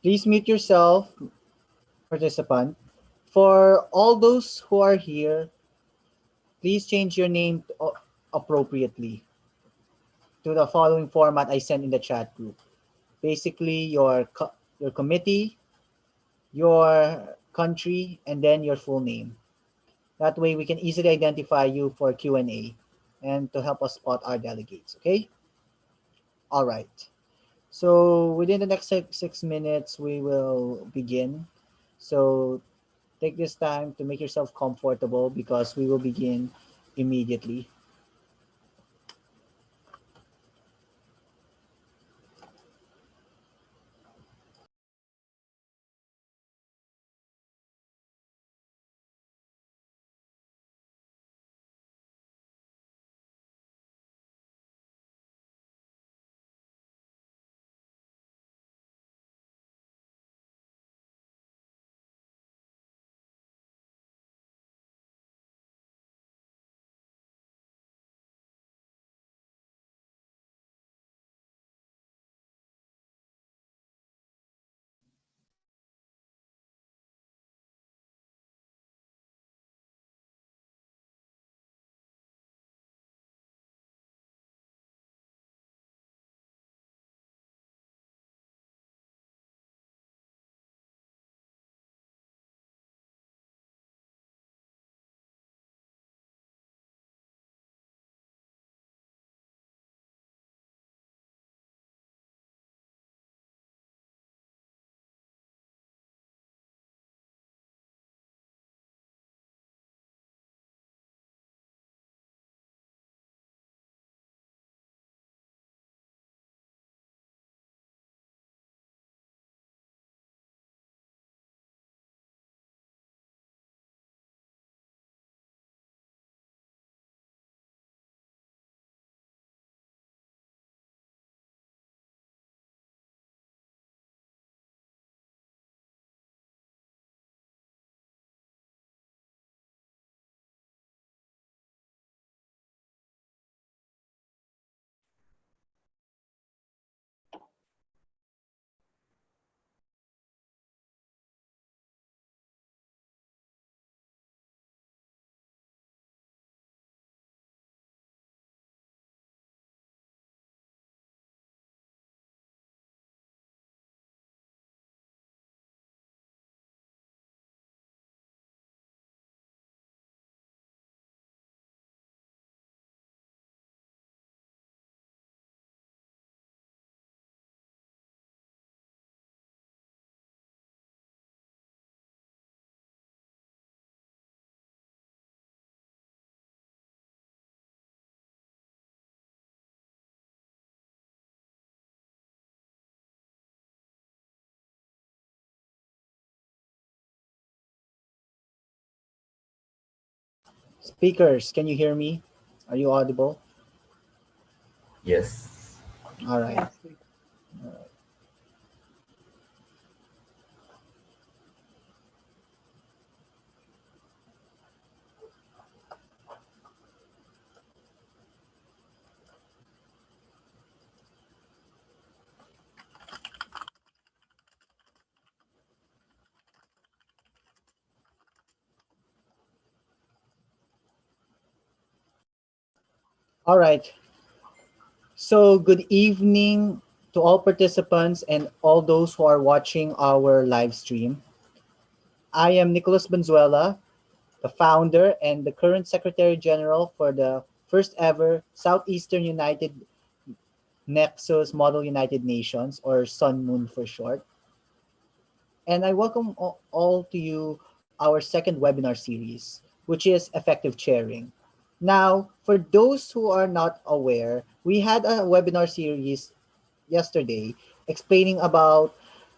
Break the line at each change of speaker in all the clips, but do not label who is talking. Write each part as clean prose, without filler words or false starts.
Please mute yourself, participant. For all those who are here, please change your name appropriately to the following format I sent in the chat group. Basically, your committee, your country, and then your full name. That way, we can easily identify you for Q&A and to help us spot our delegates, okay? All right. So within the next 6 minutes, we will begin. So take this time to make yourself comfortable because we will begin immediately. Speakers, can you hear me? Are you audible?
Yes.
All right.
Yes.
All right. All right. So good evening to all participants and all those who are watching our live stream. I am Nicholas Benzuela, the founder and the current Secretary General for the first ever Southeastern United Nexus Model United Nations, or SUNMUN for short. And I welcome all to you our second webinar series, which is Effective Chairing. Now, for those who are not aware, we had a webinar series yesterday explaining about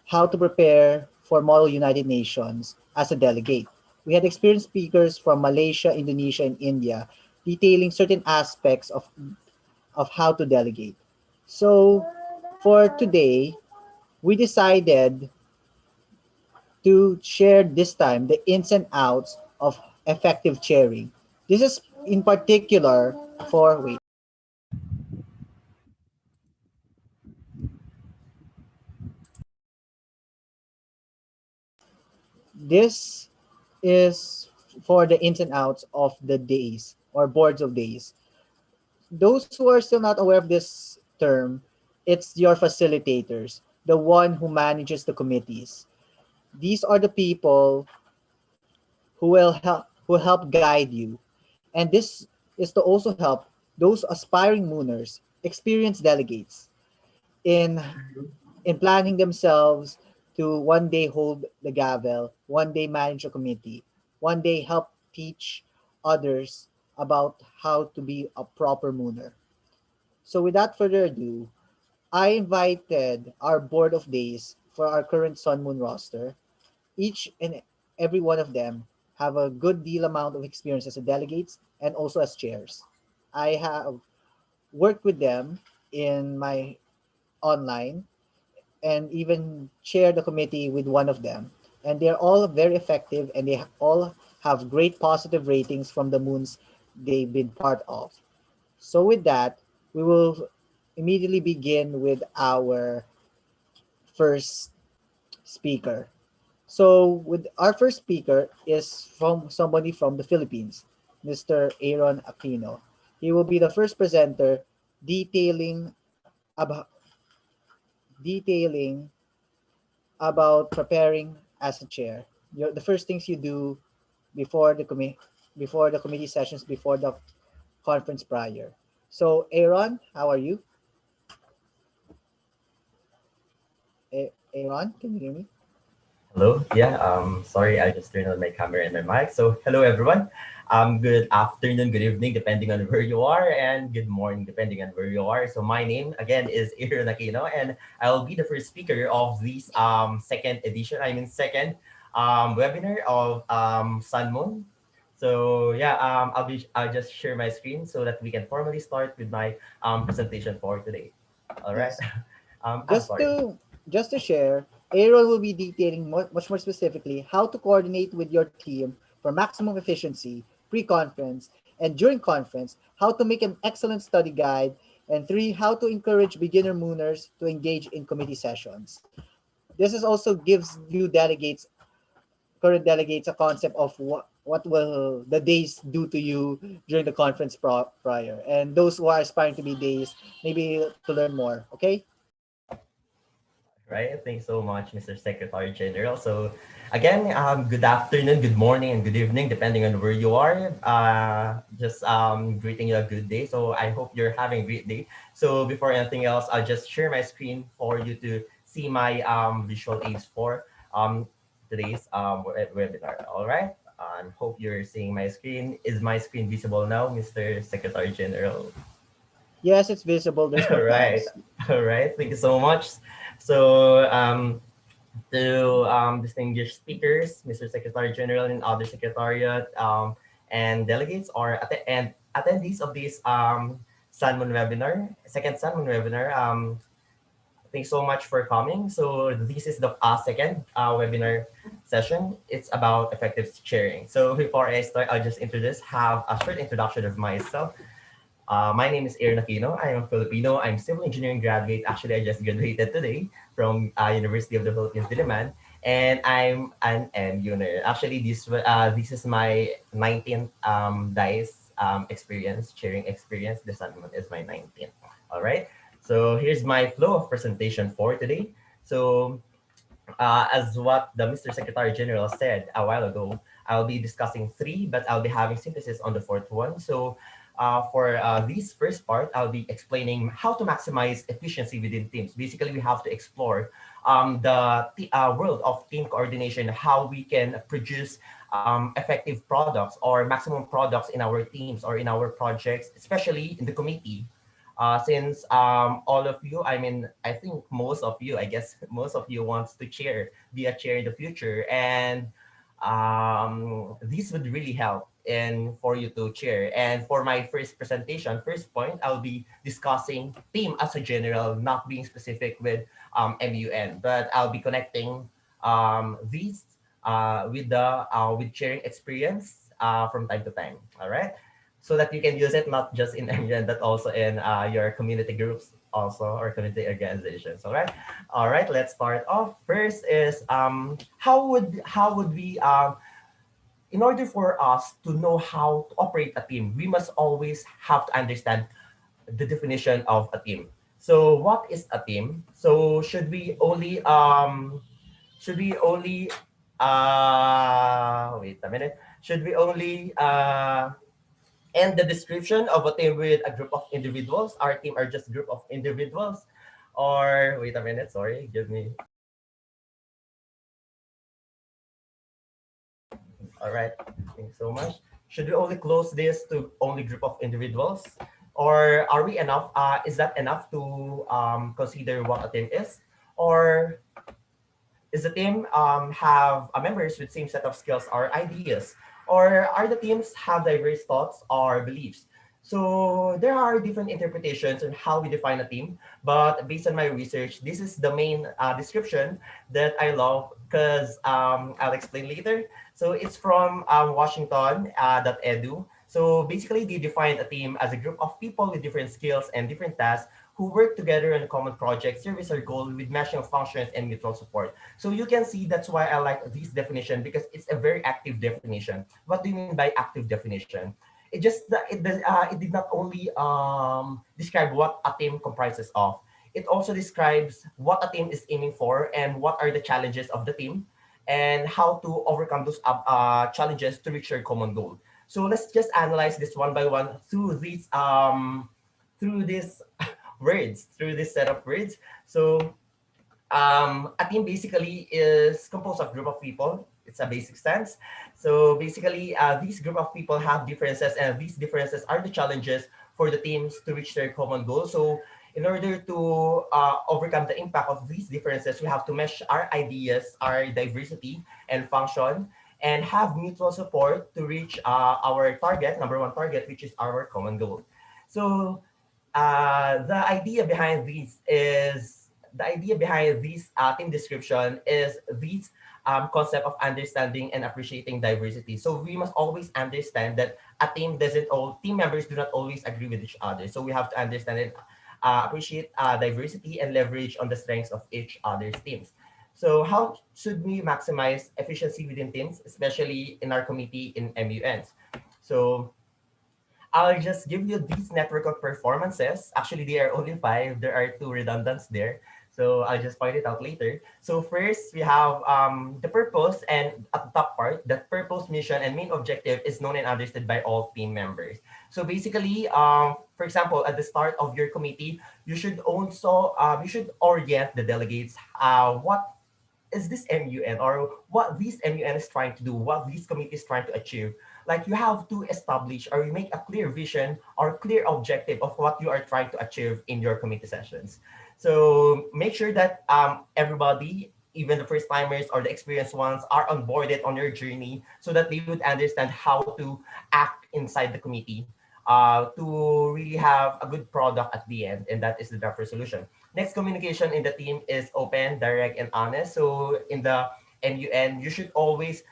how to prepare for Model United Nations as a delegate. We had experienced speakers from Malaysia, Indonesia, and India detailing certain aspects of how to delegate. So for today, we decided to share this time the ins and outs of effective chairing. This is in particular for, wait, This is for the ins and outs of the days or boards of days. Those who are still not aware of this term, it's your facilitators, the one who manages the committees. These are the people who help guide you. And this is to also help those aspiring mooners, experienced delegates in in planning themselves to one day hold the gavel, one day manage a committee, one day help teach others about how to be a proper mooner. So without further ado, I invited our board of days for our current Sun Moon roster. Each and every one of them have a good deal amount of experience as a delegates and also as chairs. I have worked with them in my online and even chair the committee with one of them. And they're all very effective and they all have great positive ratings from the moons they've been part of. So with that, we will immediately begin with our first speaker. So with our first speaker is from somebody from the Philippines, Mr. Aaron Aquino. He will be the first presenter detailing about detailing about preparing as a chair. The first things you do before the committee sessions, before the conference prior. So Aaron, how are you? Aaron, can you hear me?
Hello. Yeah. Sorry, I just turned on my camera and my mic. So, hello everyone. Good afternoon, good evening, depending on where you are, and good morning, depending on where you are. So, my name again is Aaron Aquino, and I'll be the first speaker of this second edition. Second webinar of SUNMUN. So yeah, I'll just share my screen so that we can formally start with my presentation for today. All right.
Yes.
I'm
Just
sorry.
to just to share, Aaron will be detailing much more specifically how to coordinate with your team for maximum efficiency pre-conference and during conference, how to make an excellent study guide, and three, how to encourage beginner mooners to engage in committee sessions. This is also gives you delegates, current delegates, a concept of what will the days do to you during the conference prior, and those who are aspiring to be days, maybe to learn more. Okay.
Right. Thanks so much, Mr. Secretary General. So, again, good afternoon, good morning, and good evening, depending on where you are. Just greeting you a good day. So, I hope you're having a great day. So, before anything else, I'll just share my screen for you to see my visual aids for today's webinar. All right. Hope you're seeing my screen. Is my screen visible now, Mr. Secretary General?
Yes, it's visible. There's no
All right.
tabs.
All right. Thank you so much. So, to distinguished speakers, Mr. Secretary General and other secretariat, and delegates or and attendees of this SUNMUN webinar, second SUNMUN webinar. Thanks so much for coming. So this is the second webinar session. It's about effective sharing. So before I start, I'll just have a short introduction of myself. My name is Aaron Aquino. I'm a Filipino. I'm civil engineering graduate. Actually, I just graduated today from University of the Philippines, Diliman. And I'm an MU nerd. Actually, this is my 19th Dais experience, sharing experience. This one is my 19th. All right. So here's my flow of presentation for today. So as what the Mr. Secretary General said a while ago, I'll be discussing three, but I'll be having synthesis on the fourth one. So for this first part, I'll be explaining how to maximize efficiency within teams. Basically, we have to explore the world of team coordination, how we can produce effective products or maximum products in our teams or in our projects, especially in the committee. Since all of you, I think most of you, I guess most of you wants to be a chair in the future, and this would really help and for you to chair. And for my first presentation, first point, I'll be discussing team as a general, not being specific with MUN, but I'll be connecting these with sharing experience from time to time. All right, so that you can use it not just in MUN but also in your community groups. also or community organizations. All right. Let's start off. First is how would we in order for us to know how to operate a team, we must always have to understand the definition of a team. So what is a team? So should we only wait a minute. Should we only end the description of a team with a group of individuals? Our team are just group of individuals. Or wait a minute, sorry, give me. All right, thanks so much. Should we only close this to only group of individuals? Or are we enough? Is that enough to consider what a team is? Or is the team have members with same set of skills or ideas? Or are the teams have diverse thoughts or beliefs? So there are different interpretations on how we define a team, but based on my research, this is the main description that I love because I'll explain later. So it's from Washington .edu. So basically, they define a team as a group of people with different skills and different tasks who work together on a common project, service or goal with matching functions and mutual support. So you can see that's why I like this definition because it's a very active definition. What do you mean by active definition? It did not only describe what a team comprises of. It also describes what a team is aiming for and what are the challenges of the team and how to overcome those challenges to reach your common goal. So let's just analyze this one by one through these words, through this set of words. So a team basically is composed of group of people. It's a basic sense. So basically, these group of people have differences, and these differences are the challenges for the teams to reach their common goal. So in order to overcome the impact of these differences, we have to mesh our ideas, our diversity and function, and have mutual support to reach our target, number one target, which is our common goal. So the idea behind this team description is this concept of understanding and appreciating diversity. So we must always understand that a team doesn't all team members do not always agree with each other. So we have to understand and appreciate diversity and leverage on the strengths of each other's teams. So how should we maximize efficiency within teams, especially in our committee in MUNs? So I'll just give you these network of performances. Actually, there are only five. There are two redundants there. So I'll just point it out later. So first, we have the purpose, and at the top part, the purpose, mission, and main objective is known and understood by all team members. So basically, for example, at the start of your committee, you should orient the delegates. What is this MUN or what this MUN is trying to do, what this committee is trying to achieve. Like you have to establish or you make a clear vision or clear objective of what you are trying to achieve in your committee sessions. So make sure that everybody, even the first timers or the experienced ones, are onboarded on your journey so that they would understand how to act inside the committee to really have a good product at the end. And that is the draft resolution. Next, communication in the team is open, direct, and honest. So in the MUN, you should always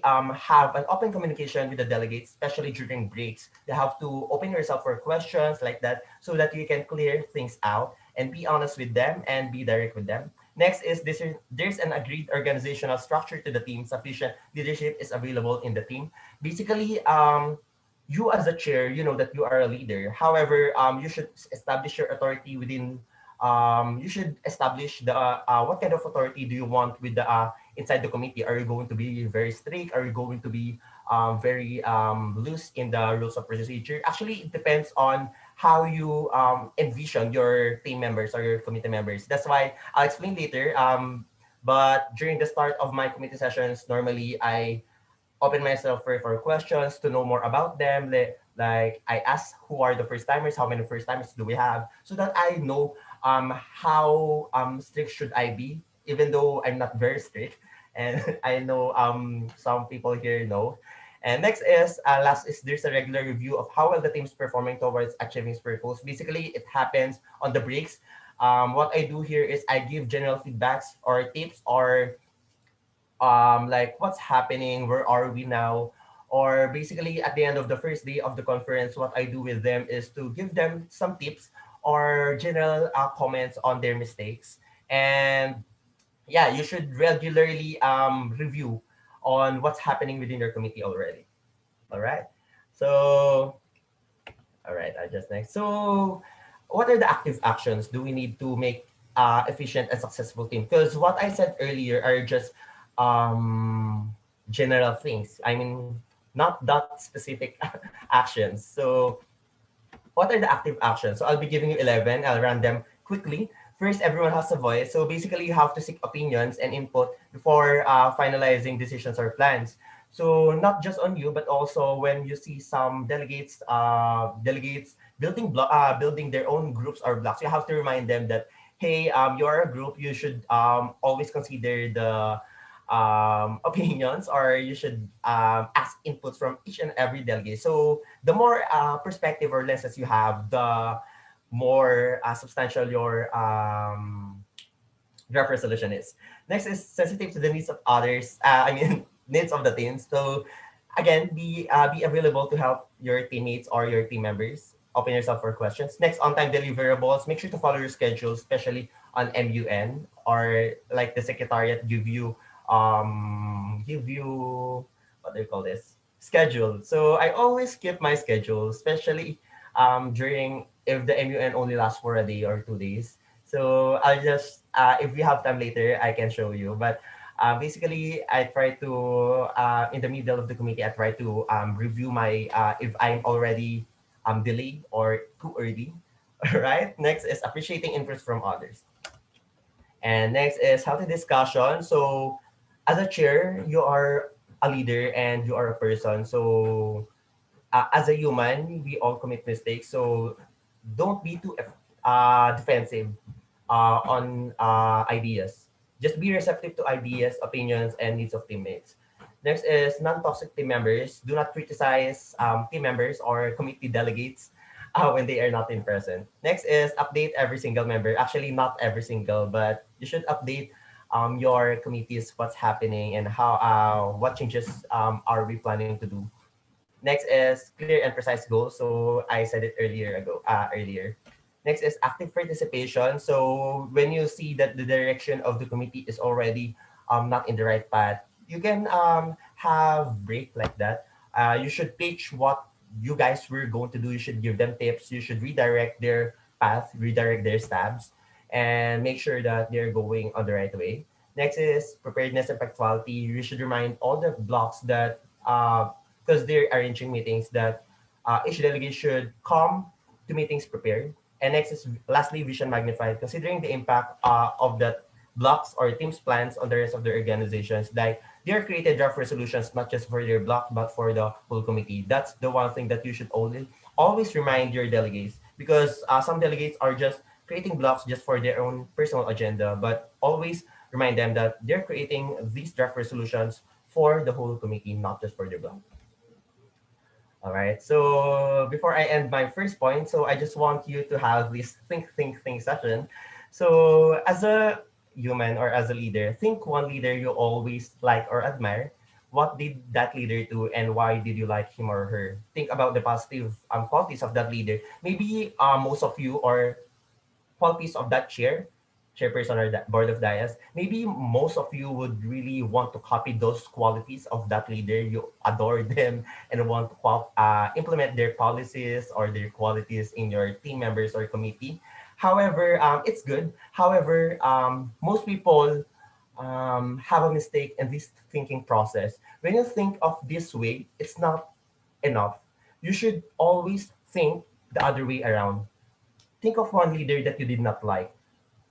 have an open communication with the delegates, especially during breaks. You have to open yourself for questions like that so that you can clear things out and be honest with them and be direct with them. Next is there's an agreed organizational structure to the team. Sufficient leadership is available in the team. Basically, you as a chair, you know that you are a leader. However, you should establish your authority within. You should establish the what kind of authority do you want with the inside the committee? Are you going to be very strict? Are you going to be very loose in the rules of procedure? Actually, it depends on how you envision your team members or your committee members. That's why I'll explain later. But during the start of my committee sessions, normally I open myself for questions to know more about them. Like I ask who are the first timers, how many first timers do we have, so that I know how strict should I be, even though I'm not very strict. And I know some people here know. And next is last is there's a regular review of how well the team's performing towards achieving its purpose. Basically, it happens on the breaks. What I do here is I give general feedbacks or tips or like what's happening, where are we now, or basically at the end of the first day of the conference, what I do with them is to give them some tips or general comments on their mistakes. And yeah, you should regularly review on what's happening within your committee already. All right. So, all right, I just next. So, what are the active actions do we need to make efficient and successful team? Because what I said earlier are just um, general things. I mean, not that specific actions. So, what are the active actions? So I'll be giving you 11. I'll run them quickly. First, everyone has a voice. So basically, you have to seek opinions and input before finalizing decisions or plans. So not just on you, but also when you see some delegates building their own groups or blocks, you have to remind them that, hey, you're a group. You should always consider the opinions, or you should ask inputs from each and every delegate. So the more perspective or lessons you have, the more substantial your draft resolution is. Next is sensitive to the needs of others. I mean, needs of the team. So again, be available to help your teammates or your team members. Open yourself for questions. Next, on-time deliverables. Make sure to follow your schedule, especially on MUN, or like the secretariat give you what do you call this, schedule. So I always keep my schedule, especially during if the MUN only lasts for a day or 2 days. So I'll just if we have time later, I can show you. But basically, I try to in the middle of the committee, I try to review my if I'm already delayed or too early. All right. Next is appreciating input from others. And next is healthy discussion. So as a chair, you are a leader and you are a person. So as a human, we all commit mistakes. So don't be too defensive on ideas. Just be receptive to ideas, opinions, and needs of teammates. Next is non-toxic team members. Do not criticize team members or committee delegates when they are not in present. Next is update every single member. Actually, not every single, but you should update your committees, what's happening and how what changes are we planning to do. Next is clear and precise goals. So I said it earlier. Next is active participation. So when you see that the direction of the committee is already not in the right path, you can have break like that. You should pitch what you guys were going to do. You should give them tips. You should redirect their path, redirect their stabs, and make sure that they're going on the right way. Next is preparedness and punctuality. You should remind all the blocks that because they're arranging meetings, that each delegate should come to meetings prepared. And next is lastly vision magnified, considering the impact of that blocks or teams plans on the rest of the organizations. Like they are created draft resolutions not just for their block but for the whole committee. That's the one thing that you should always remind your delegates, because some delegates are just creating blocks just for their own personal agenda, but always remind them that they're creating these draft resolutions for the whole committee, not just for their block. All right. So before I end my first point, so I just want you to have this think session. So as a human or as a leader, think one leader you always like or admire. What did that leader do and why did you like him or her? Think about the positive qualities of that leader. Maybe most of you, or qualities of that chairperson or that board of Dais, maybe most of you would really want to copy those qualities of that leader. You adore them and want to implement their policies or their qualities in your team members or committee. However, it's good. However, most people have a mistake in this thinking process. When you think of this way, it's not enough. You should always think the other way around. Think of one leader that you did not like.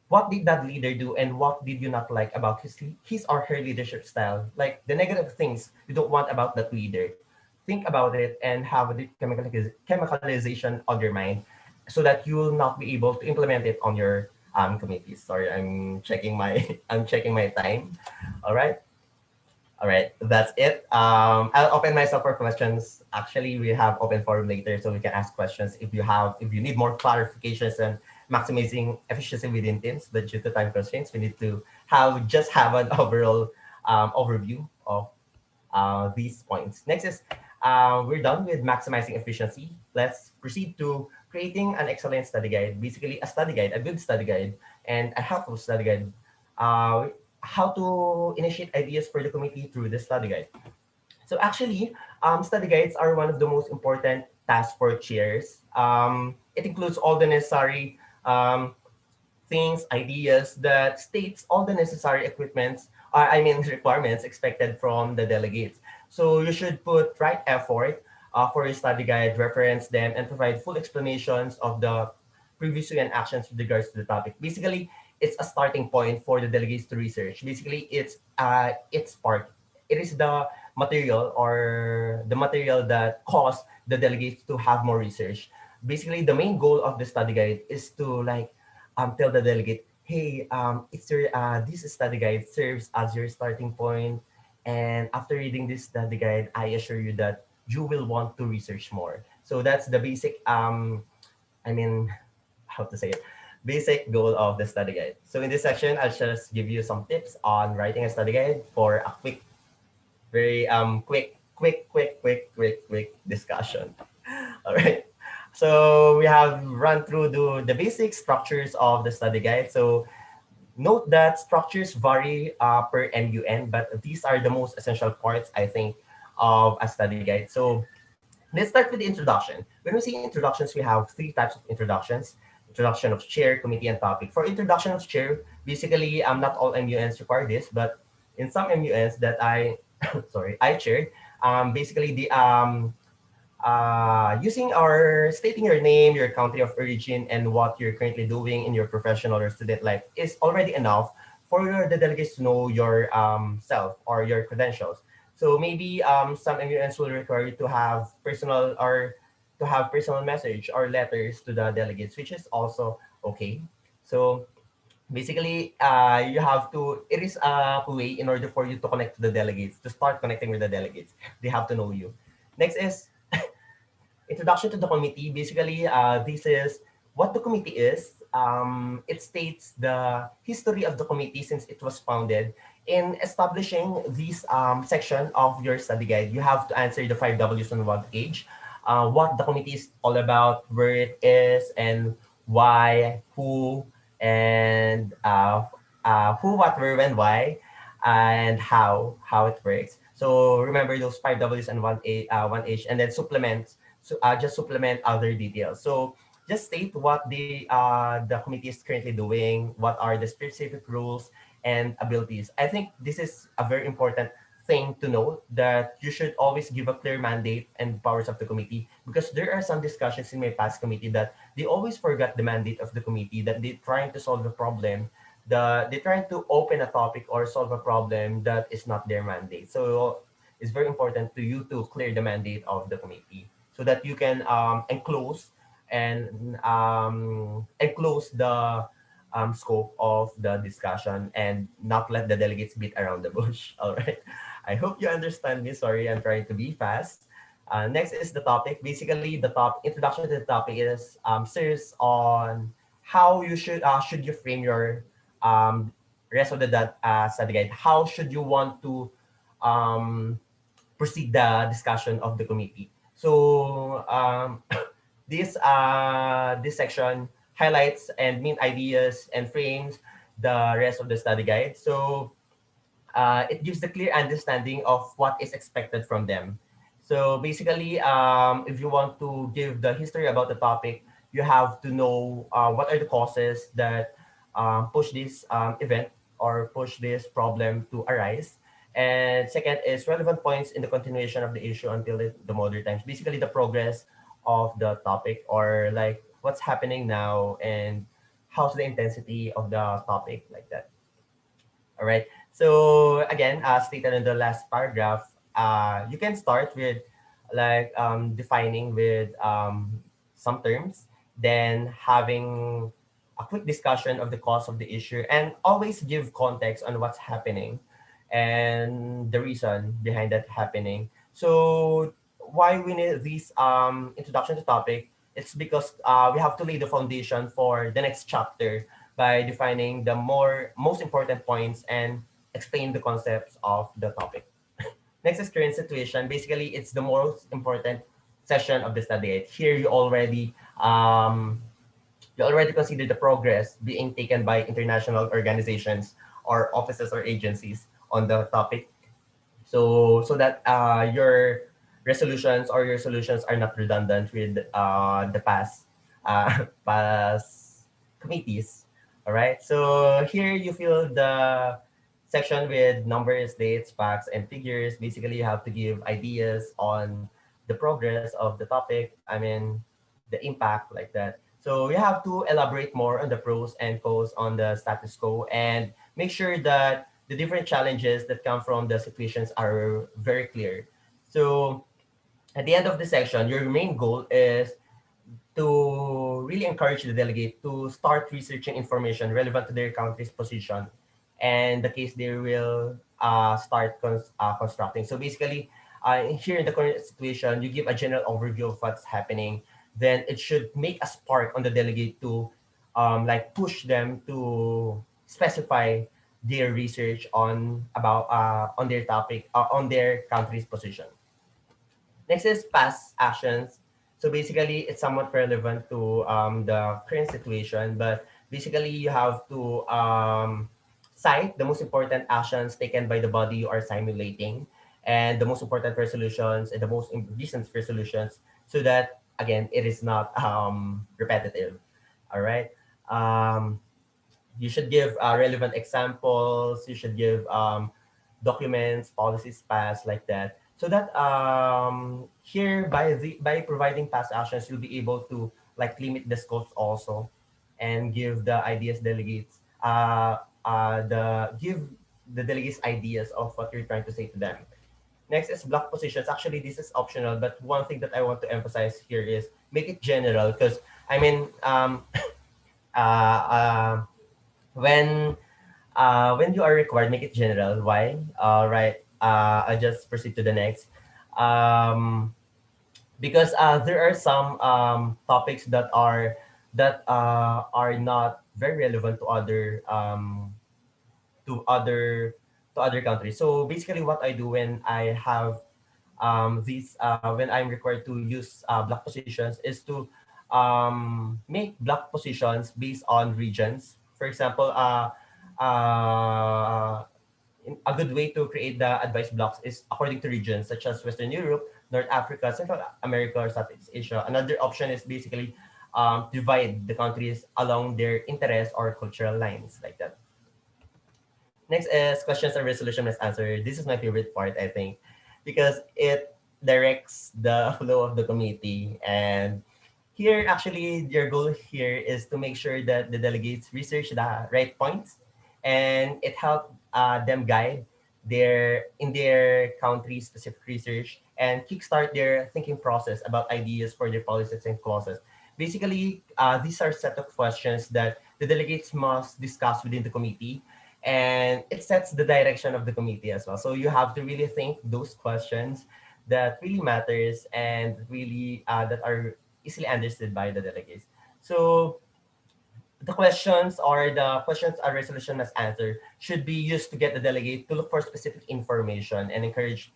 What did that leader do and what did you not like about his or her leadership style? Like the negative things you don't want about that leader. Think about it and have a deep chemicalization on your mind so that you will not be able to implement it on your committees. Sorry, I'm checking my I'm checking my time. All right. All right, that's it. I'll open myself for questions. Actually, we have open forum later, so we can ask questions if you need more clarifications and maximizing efficiency within teams. But due to time constraints, we need to have an overall overview of these points. Next is we're done with maximizing efficiency. Let's proceed to creating an excellent study guide, basically a study guide, a good study guide, and a helpful study guide. Uh, how to initiate ideas for the committee through the study guide. So actually, study guides are one of the most important tasks for chairs. It includes all the necessary um, things, ideas that states all the necessary equipments, requirements expected from the delegates. So you should put right effort for your study guide, reference them, and provide full explanations of the previously and actions with regards to the topic. Basically, it's a starting point for the delegates to research. Basically, it's part. It is the material that cause the delegates to have more research. Basically, the main goal of the study guide is to like tell the delegate, hey, it's your this study guide serves as your starting point, and after reading this study guide, I assure you that you will want to research more. So that's the basic I mean, how to say it, basic goal of the study guide. So in this section, I'll just give you some tips on writing a study guide for a very quick discussion. All right. So we have run through the basic structures of the study guide. So note that structures vary per MUN, but these are the most essential parts, I think, of a study guide. So let's start with the introduction. When we say introductions, we have three types of introductions. Introduction of chair, committee, and topic. For introduction of chair, basically, not all MUNs require this, but in some MUNs that I chaired, basically using our stating your name, your country of origin, and what you're currently doing in your professional or student life is already enough for the delegates to know your self or your credentials. So maybe some MUNs will require you to have personal message or letters to the delegates, which is also okay. So basically, you have to. It is a way in order for you to connect to the delegates, to start connecting with the delegates. They have to know you. Next is introduction to the committee. Basically, this is what the committee is. It states the history of the committee since it was founded. In establishing this section of your study guide, you have to answer the five W's on one page. What the committee is all about, where it is, and why, who, and who, what, where, when, why, and how it works. So remember those five W's and one H, and then supplement. So just supplement other details. So just state what the committee is currently doing, what are the specific rules and abilities. I think this is a very important thing to know, that you should always give a clear mandate and powers of the committee, because there are some discussions in my past committee that they always forgot the mandate of the committee, that they're trying to solve a problem, they're trying to open a topic or solve a problem that is not their mandate. So it's very important to you to clear the mandate of the committee so that you can enclose the scope of the discussion and not let the delegates beat around the bush. All right. I hope you understand me. Sorry, I'm trying to be fast. Next is the topic. Basically, the top introduction to the topic is serious on how you should you frame your rest of the study guide. How should you want to um, proceed the discussion of the committee? So this section highlights and main ideas and frames the rest of the study guide. So it gives the clear understanding of what is expected from them. So basically, if you want to give the history about the topic, you have to know what are the causes that push this event or push this problem to arise. And second is relevant points in the continuation of the issue until the modern times. Basically, the progress of the topic, or like what's happening now and how's the intensity of the topic, like that. All right. So again, as stated in the last paragraph, you can start with like defining with some terms, then having a quick discussion of the cause of the issue, and always give context on what's happening and the reason behind that happening. So why we need this introduction to topic? It's because we have to lay the foundation for the next chapter by defining the most important points and explain the concepts of the topic. Next is current situation. Basically, it's the most important session of the study aid. Here you already consider the progress being taken by international organizations or offices or agencies on the topic, so that your resolutions or your solutions are not redundant with the past past committees. All right, so here you fill the section with numbers, dates, facts, and figures. Basically, you have to give ideas on the progress of the topic, I mean the impact, like that. So you have to elaborate more on the pros and cons on the status quo, and make sure that the different challenges that come from the situations are very clear. So at the end of the section, your main goal is to really encourage the delegate to start researching information relevant to their country's position and the case they will start constructing. So basically, here in the current situation, you give a general overview of what's happening. Then it should make a spark on the delegate to like push them to specify their research on their topic, on their country's position. Next is past actions. So basically, it's somewhat relevant to the current situation, but basically, you have to cite the most important actions taken by the body you are simulating, and the most important resolutions and the most recent resolutions, so that again, it is not repetitive. All right. Um, you should give relevant examples. You should give documents, policies passed, like that, so that here by providing past actions, you'll be able to like limit the scopes also, and give the ideas delegates the give the delegates ideas of what you're trying to say to them. Next is block positions. Actually, this is optional, but one thing that I want to emphasize here is make it general, because I mean uh, uh, when you are required, make it general. Why? Right. I just proceed to the next. Um, because there are some topics that are not very relevant to other to other countries. So basically, what I do when I have these when I'm required to use block positions is to make block positions based on regions. For example, a good way to create the advice blocks is according to regions, such as Western Europe, North Africa, Central America, or Southeast Asia. Another option is basically divide the countries along their interest or cultural lines, like that. Next is questions and resolution as answer. This is my favorite part, I think, because it directs the flow of the committee. And here, actually, your goal here is to make sure that the delegates research the right points, and it helps them guide their country specific research and kickstart their thinking process about ideas for their policies and clauses. Basically, these are set of questions that the delegates must discuss within the committee, and it sets the direction of the committee as well. So you have to really think those questions that really matters and really that are easily understood by the delegates. So the questions a resolution must answer should be used to get the delegate to look for specific information and encourage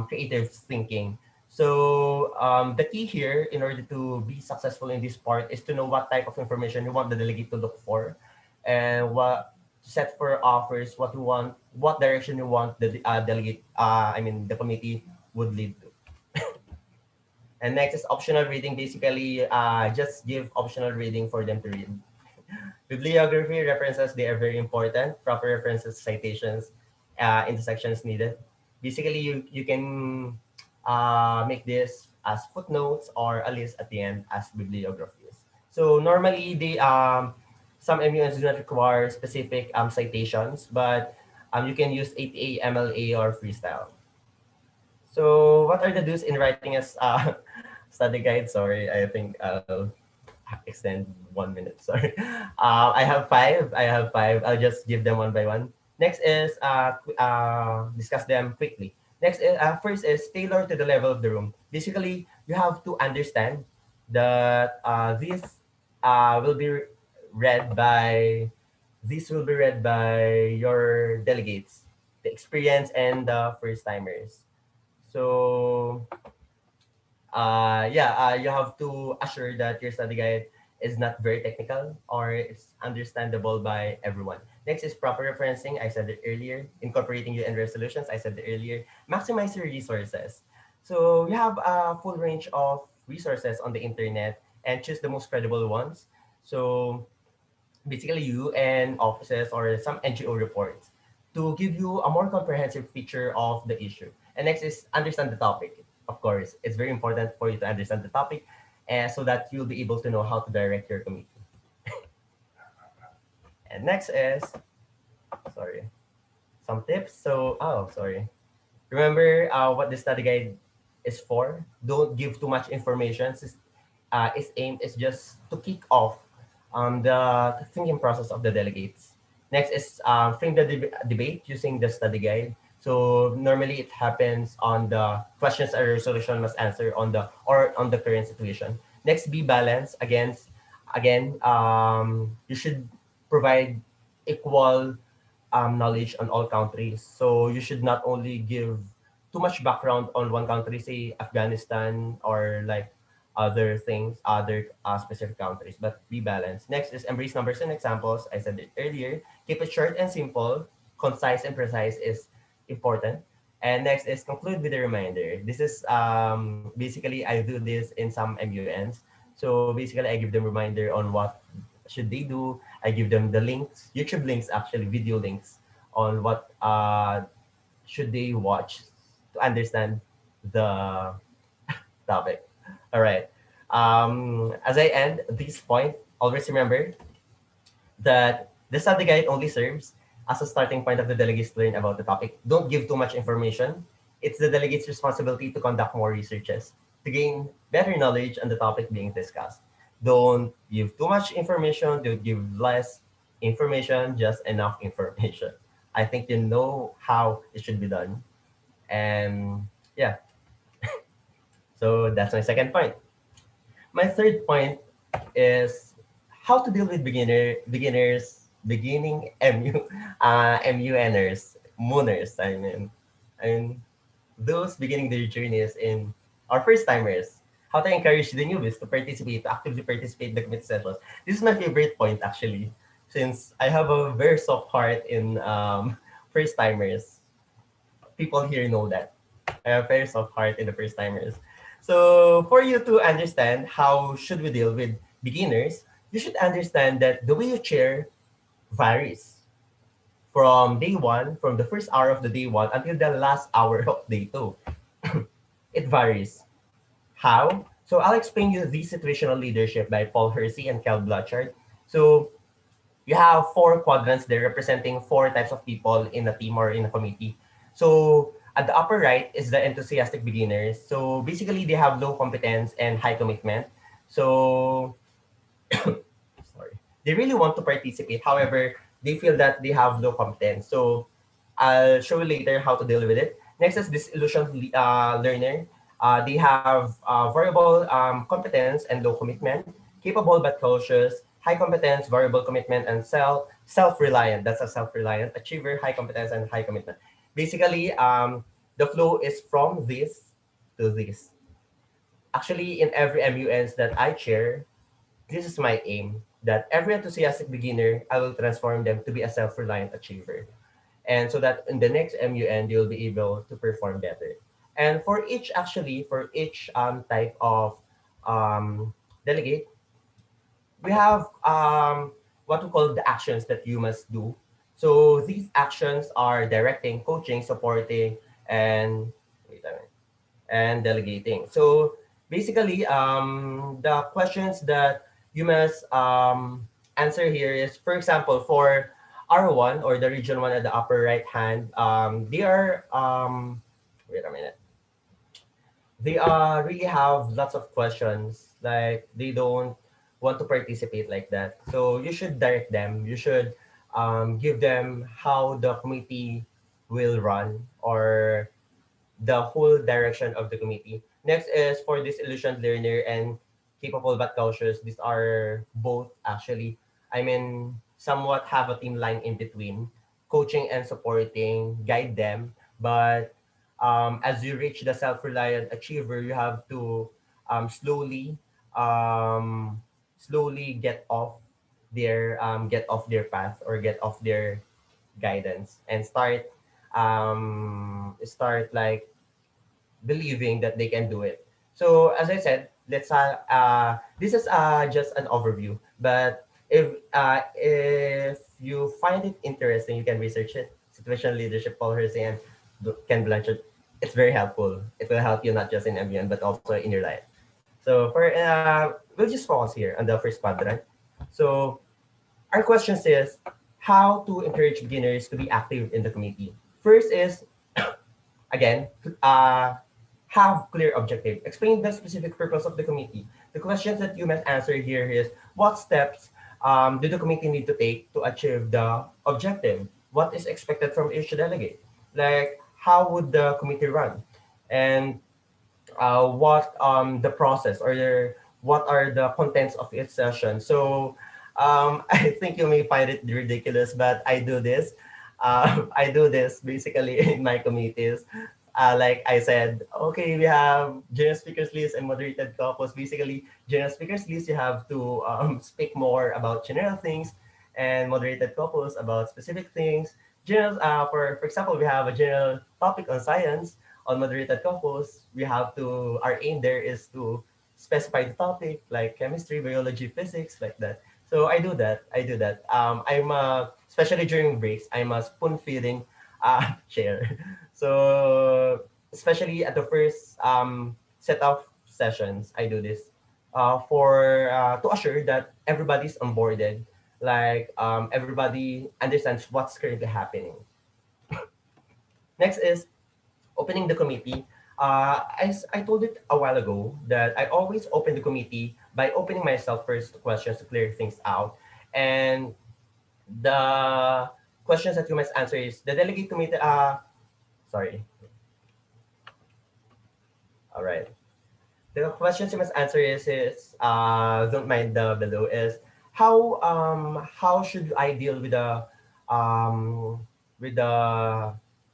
creative thinking. So the key here, in order to be successful in this part, is to know what type of information you want the delegate to look for, and what to set for offers, what you want, what direction you want the delegate, the committee would lead to. And next is optional reading. Basically, just give optional reading for them to read. Bibliography references, they are very important. Proper references, citations, intersections needed. Basically, you can make this as footnotes or a list at the end as bibliographies. So normally, some MUNs do not require specific citations, but you can use APA, MLA, or freestyle. So what are the do's in writing as study guide? Sorry, I think I'll extend 1 minute. Sorry. I have five. I'll just give them one by one. Next is discuss them quickly. First is tailor to the level of the room. Basically, you have to understand that this will be read by your delegates, the experience and the first timers. So you have to assure that your study guide is not very technical or it's understandable by everyone. Next is proper referencing. I said it earlier. Incorporating UN resolutions. I said it earlier. Maximize your resources. So you have a full range of resources on the internet and choose the most credible ones. So basically UN offices or some NGO reports to give you a more comprehensive picture of the issue. And next is understand the topic. Of course, it's very important for you to understand the topic so that you'll be able to know how to direct your committee. And next is, sorry, some tips. So, sorry. Remember what the study guide is for. Don't give too much information. Its aim is just to kick off the thinking process of the delegates. Next is frame the debate using the study guide. So normally it happens on the questions a resolution must answer on the or on the current situation. Next, be balanced again. You should provide equal knowledge on all countries. So you should not only give too much background on one country, say Afghanistan or like other things, other specific countries, but be balanced. Next is embrace numbers and examples. I said it earlier. Keep it short and simple. Concise and precise is important. And next is conclude with a reminder. This is basically I do this in some MUNs. So basically I give them reminder on what should they do. I give them the links, YouTube links actually, video links on what should they watch to understand the topic. All right. As I end this point, always remember that the study guide only serves as a starting point of the delegates to learn about the topic. Don't give too much information. It's the delegates' responsibility to conduct more researches to gain better knowledge on the topic being discussed. Don't give too much information. Don't give less information, just enough information. I think you know how it should be done. And yeah, so that's my second point. My third point is how to deal with beginning MUNers, mooners. I mean, those beginning their journeys in our first timers. How to encourage the newbies to participate, to actively participate in the committee sessions. This is my favorite point actually, since I have a very soft heart in first timers. People here know that. I have very soft heart in the first timers. So for you to understand how should we deal with beginners, you should understand that the way you chair varies from day one, from the first hour of the day one until the last hour of day two. It varies. How? So I'll explain you the situational leadership by Paul Hersey and Cal Blanchard. So you have four quadrants there representing four types of people in a team or in a committee. So at the upper right is the enthusiastic beginners. So basically they have low competence and high commitment. So sorry, they really want to participate. However, they feel that they have low competence. So I'll show you later how to deal with it. Next is disillusioned learner. They have variable competence and low commitment, capable but cautious, high competence, variable commitment, and self-reliant. That's a self-reliant achiever, high competence, and high commitment. Basically, the flow is from this to this. Actually, in every MUNs that I chair, this is my aim, that every enthusiastic beginner, I will transform them to be a self-reliant achiever. And so that in the next MUN, they'll be able to perform better. And for each type of delegate, we have what we call the actions that you must do. So these actions are directing, coaching, supporting, and wait a minute, and delegating. So basically, the questions that you must answer here is, for example, for R1 or the region one at the upper right hand, they are wait a minute. They really have lots of questions. Like they don't want to participate like that. So you should direct them. You should give them how the committee will run or the whole direction of the committee. Next is for disillusioned learner and capable but cautious. These are both actually, I mean, somewhat have a team line in between, coaching and supporting, guide them. But as you reach the self-reliant achiever, you have to slowly slowly get off their path or get off their guidance and start like believing that they can do it. So as I said, this is just an overview, but if you find it interesting, you can research it. Situational leadership, Paul Hersey and Ken Blanchard. It's very helpful. It will help you not just in MBN but also in your life. So we'll just focus here on the first quadrant. So our questions is how to encourage beginners to be active in the committee. First is again, have clear objective. Explain the specific purpose of the committee. The questions that you must answer here is what steps do the committee need to take to achieve the objective? What is expected from each delegate? Like how would the committee run? And what the process or what are the contents of each session. So I think you may find it ridiculous, but I do this. I do this basically in my committees. Like I said, okay, we have general speakers list and moderated caucus. Basically, general speakers list, you have to speak more about general things, and moderated caucus about specific things. General, for example, we have a general topic on science. On moderated caucus, we have to, our aim there is to specify the topic like chemistry, biology, physics, like that. So I do that. I do that. Especially during breaks, I'm a spoon feeding chair. So especially at the first set of sessions, I do this for to assure that everybody's onboarded, like everybody understands what's currently happening. Next is opening the committee. I told it a while ago that I always open the committee by opening myself first to questions to clear things out. And the questions that you must answer is the delegate committee. Sorry. All right. The questions you must answer is don't mind the below is how should I deal with the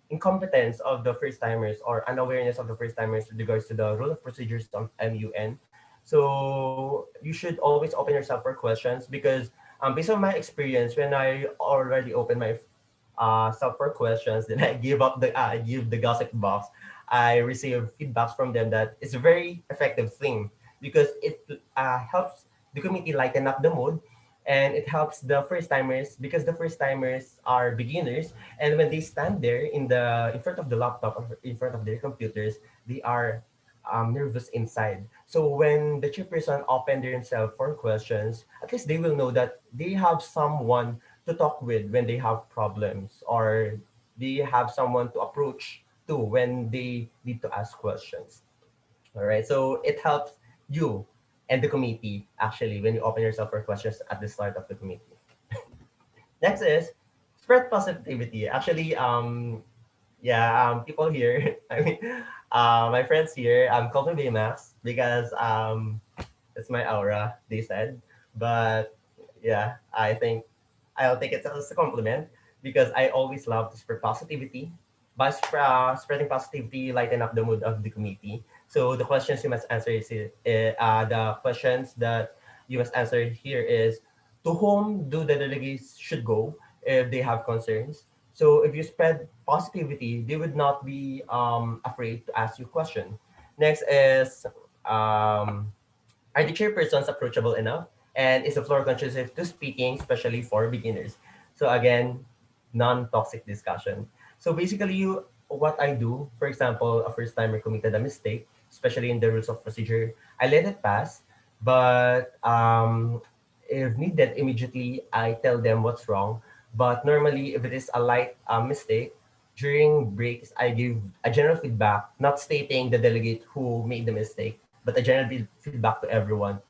incompetence of the first timers or unawareness of the first timers with regards to the rule of procedures on MUN. So you should always open yourself for questions because based on my experience, when I already open my self for questions, then I give the gossip box. I receive feedbacks from them that it's a very effective thing because it helps the community lighten up the mood, and it helps the first timers because the first timers are beginners, and when they stand there in front of the laptop or in front of their computers, they are nervous inside. So when the chairperson open themselves for questions, at least they will know that they have someone to talk with when they have problems, or they have someone to approach to when they need to ask questions. All right. So it helps you and the committee actually when you open yourself for questions at the start of the committee. Next is spread positivity. Actually, people here, I mean, my friends here, call me Baymax because it's my aura, they said. But yeah, I think I'll take it as a compliment because I always love to spread positivity. By spreading positivity, lighten up the mood of the committee. So the questions you must answer the questions that you must answer here is to whom do the delegates should go if they have concerns. So if you spread positivity, they would not be afraid to ask you a question. Next is are the chairpersons approachable enough? And is the floor conducive to speaking, especially for beginners? So again, non-toxic discussion. So basically, what I do, for example, a first timer committed a mistake, especially in the rules of procedure, I let it pass. But if needed, immediately I tell them what's wrong. But normally, if it is a light mistake, during breaks, I give a general feedback, not stating the delegate who made the mistake, but a general feedback to everyone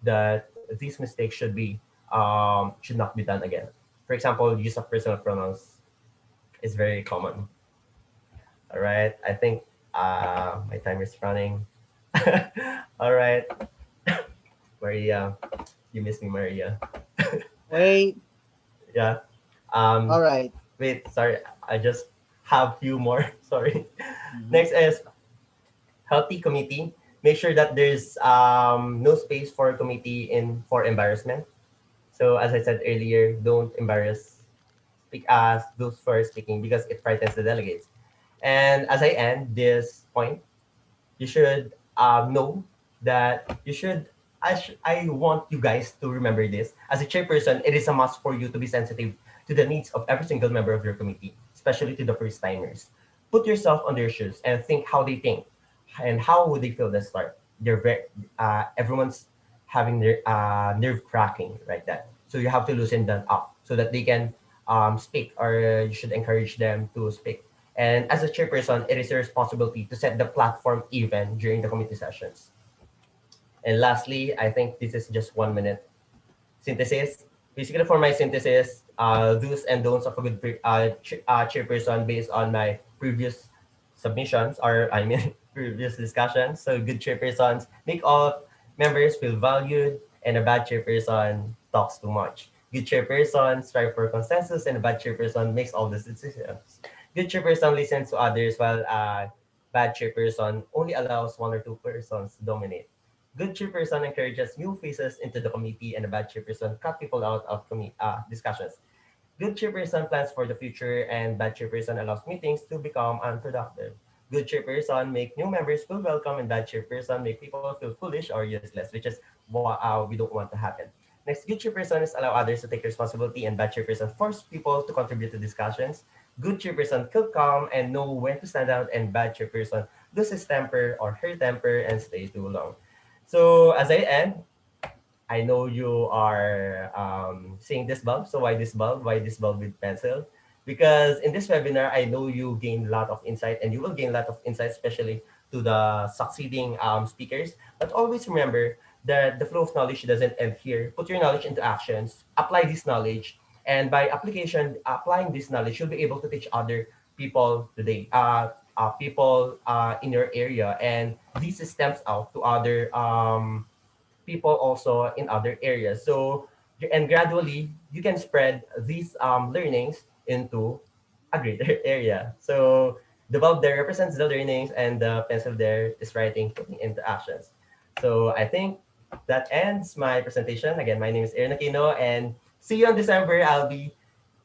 that these mistakes should not be done again. For example, use of personal pronouns is very common. All right, I think my time is running. All right, Maria, you miss me, Maria.
Wait.
Yeah.
All
Um,
right.
wait, sorry, I just have few more. Sorry.
Mhm.
Next is healthy committee make sure that there's no space for committee in for embarrassment. So as I said earlier, don't embarrass speak as those who are speaking because it frightens the delegates. And as I end this point, you should know that you should. I want you guys to remember this. As a chairperson, it is a must for you to be sensitive to the needs of every single member of your committee, especially to the first timers. Put yourself on their shoes and think how they think and how would they feel the start. Everyone's having their nerve cracking like that. So you have to loosen them up so that they can speak, or you should encourage them to speak. And as a chairperson, it is your responsibility to set the platform even during the committee sessions. And lastly, I think this is just 1 minute synthesis. Basically, for my synthesis, do's and don'ts of a good chairperson based on my previous submissions, or I mean, previous discussions. So, good chairpersons make all members feel valued, and a bad chairperson talks too much. Good chairperson strive for consensus, and a bad chairperson makes all the decisions. Good chairperson listens to others, while bad chairperson only allows one or two persons to dominate. Good chairperson encourages new faces into the committee, and a bad chairperson cut people out of discussions. Good chairperson plans for the future, and bad chairperson allows meetings to become unproductive. Good chairperson make new members feel welcome, and bad chairperson make people feel foolish or useless, which is what we don't want to happen. Next, good chairperson is allow others to take responsibility, and bad chairperson force people to contribute to discussions. Good chairperson keep calm and know when to stand out, and bad chairperson lose his temper or her temper and stay too long. So as I end, I know you are seeing this bulb. So why this bulb? Why this bulb with pencil? Because in this webinar, I know you gain a lot of insight, and you will gain a lot of insight, especially to the succeeding speakers. But always remember that the flow of knowledge doesn't end here. Put your knowledge into actions. Apply this knowledge, and by application, applying this knowledge, you'll be able to teach other people today. People in your area, and this stems out to other people also in other areas. So, and gradually, you can spread these learnings into a greater area. So, the bulb there represents the learnings, and the pencil there is writing, putting into actions. So, I think that ends my presentation. Again, my name is Aaron Aquino, and see you on December. I'll be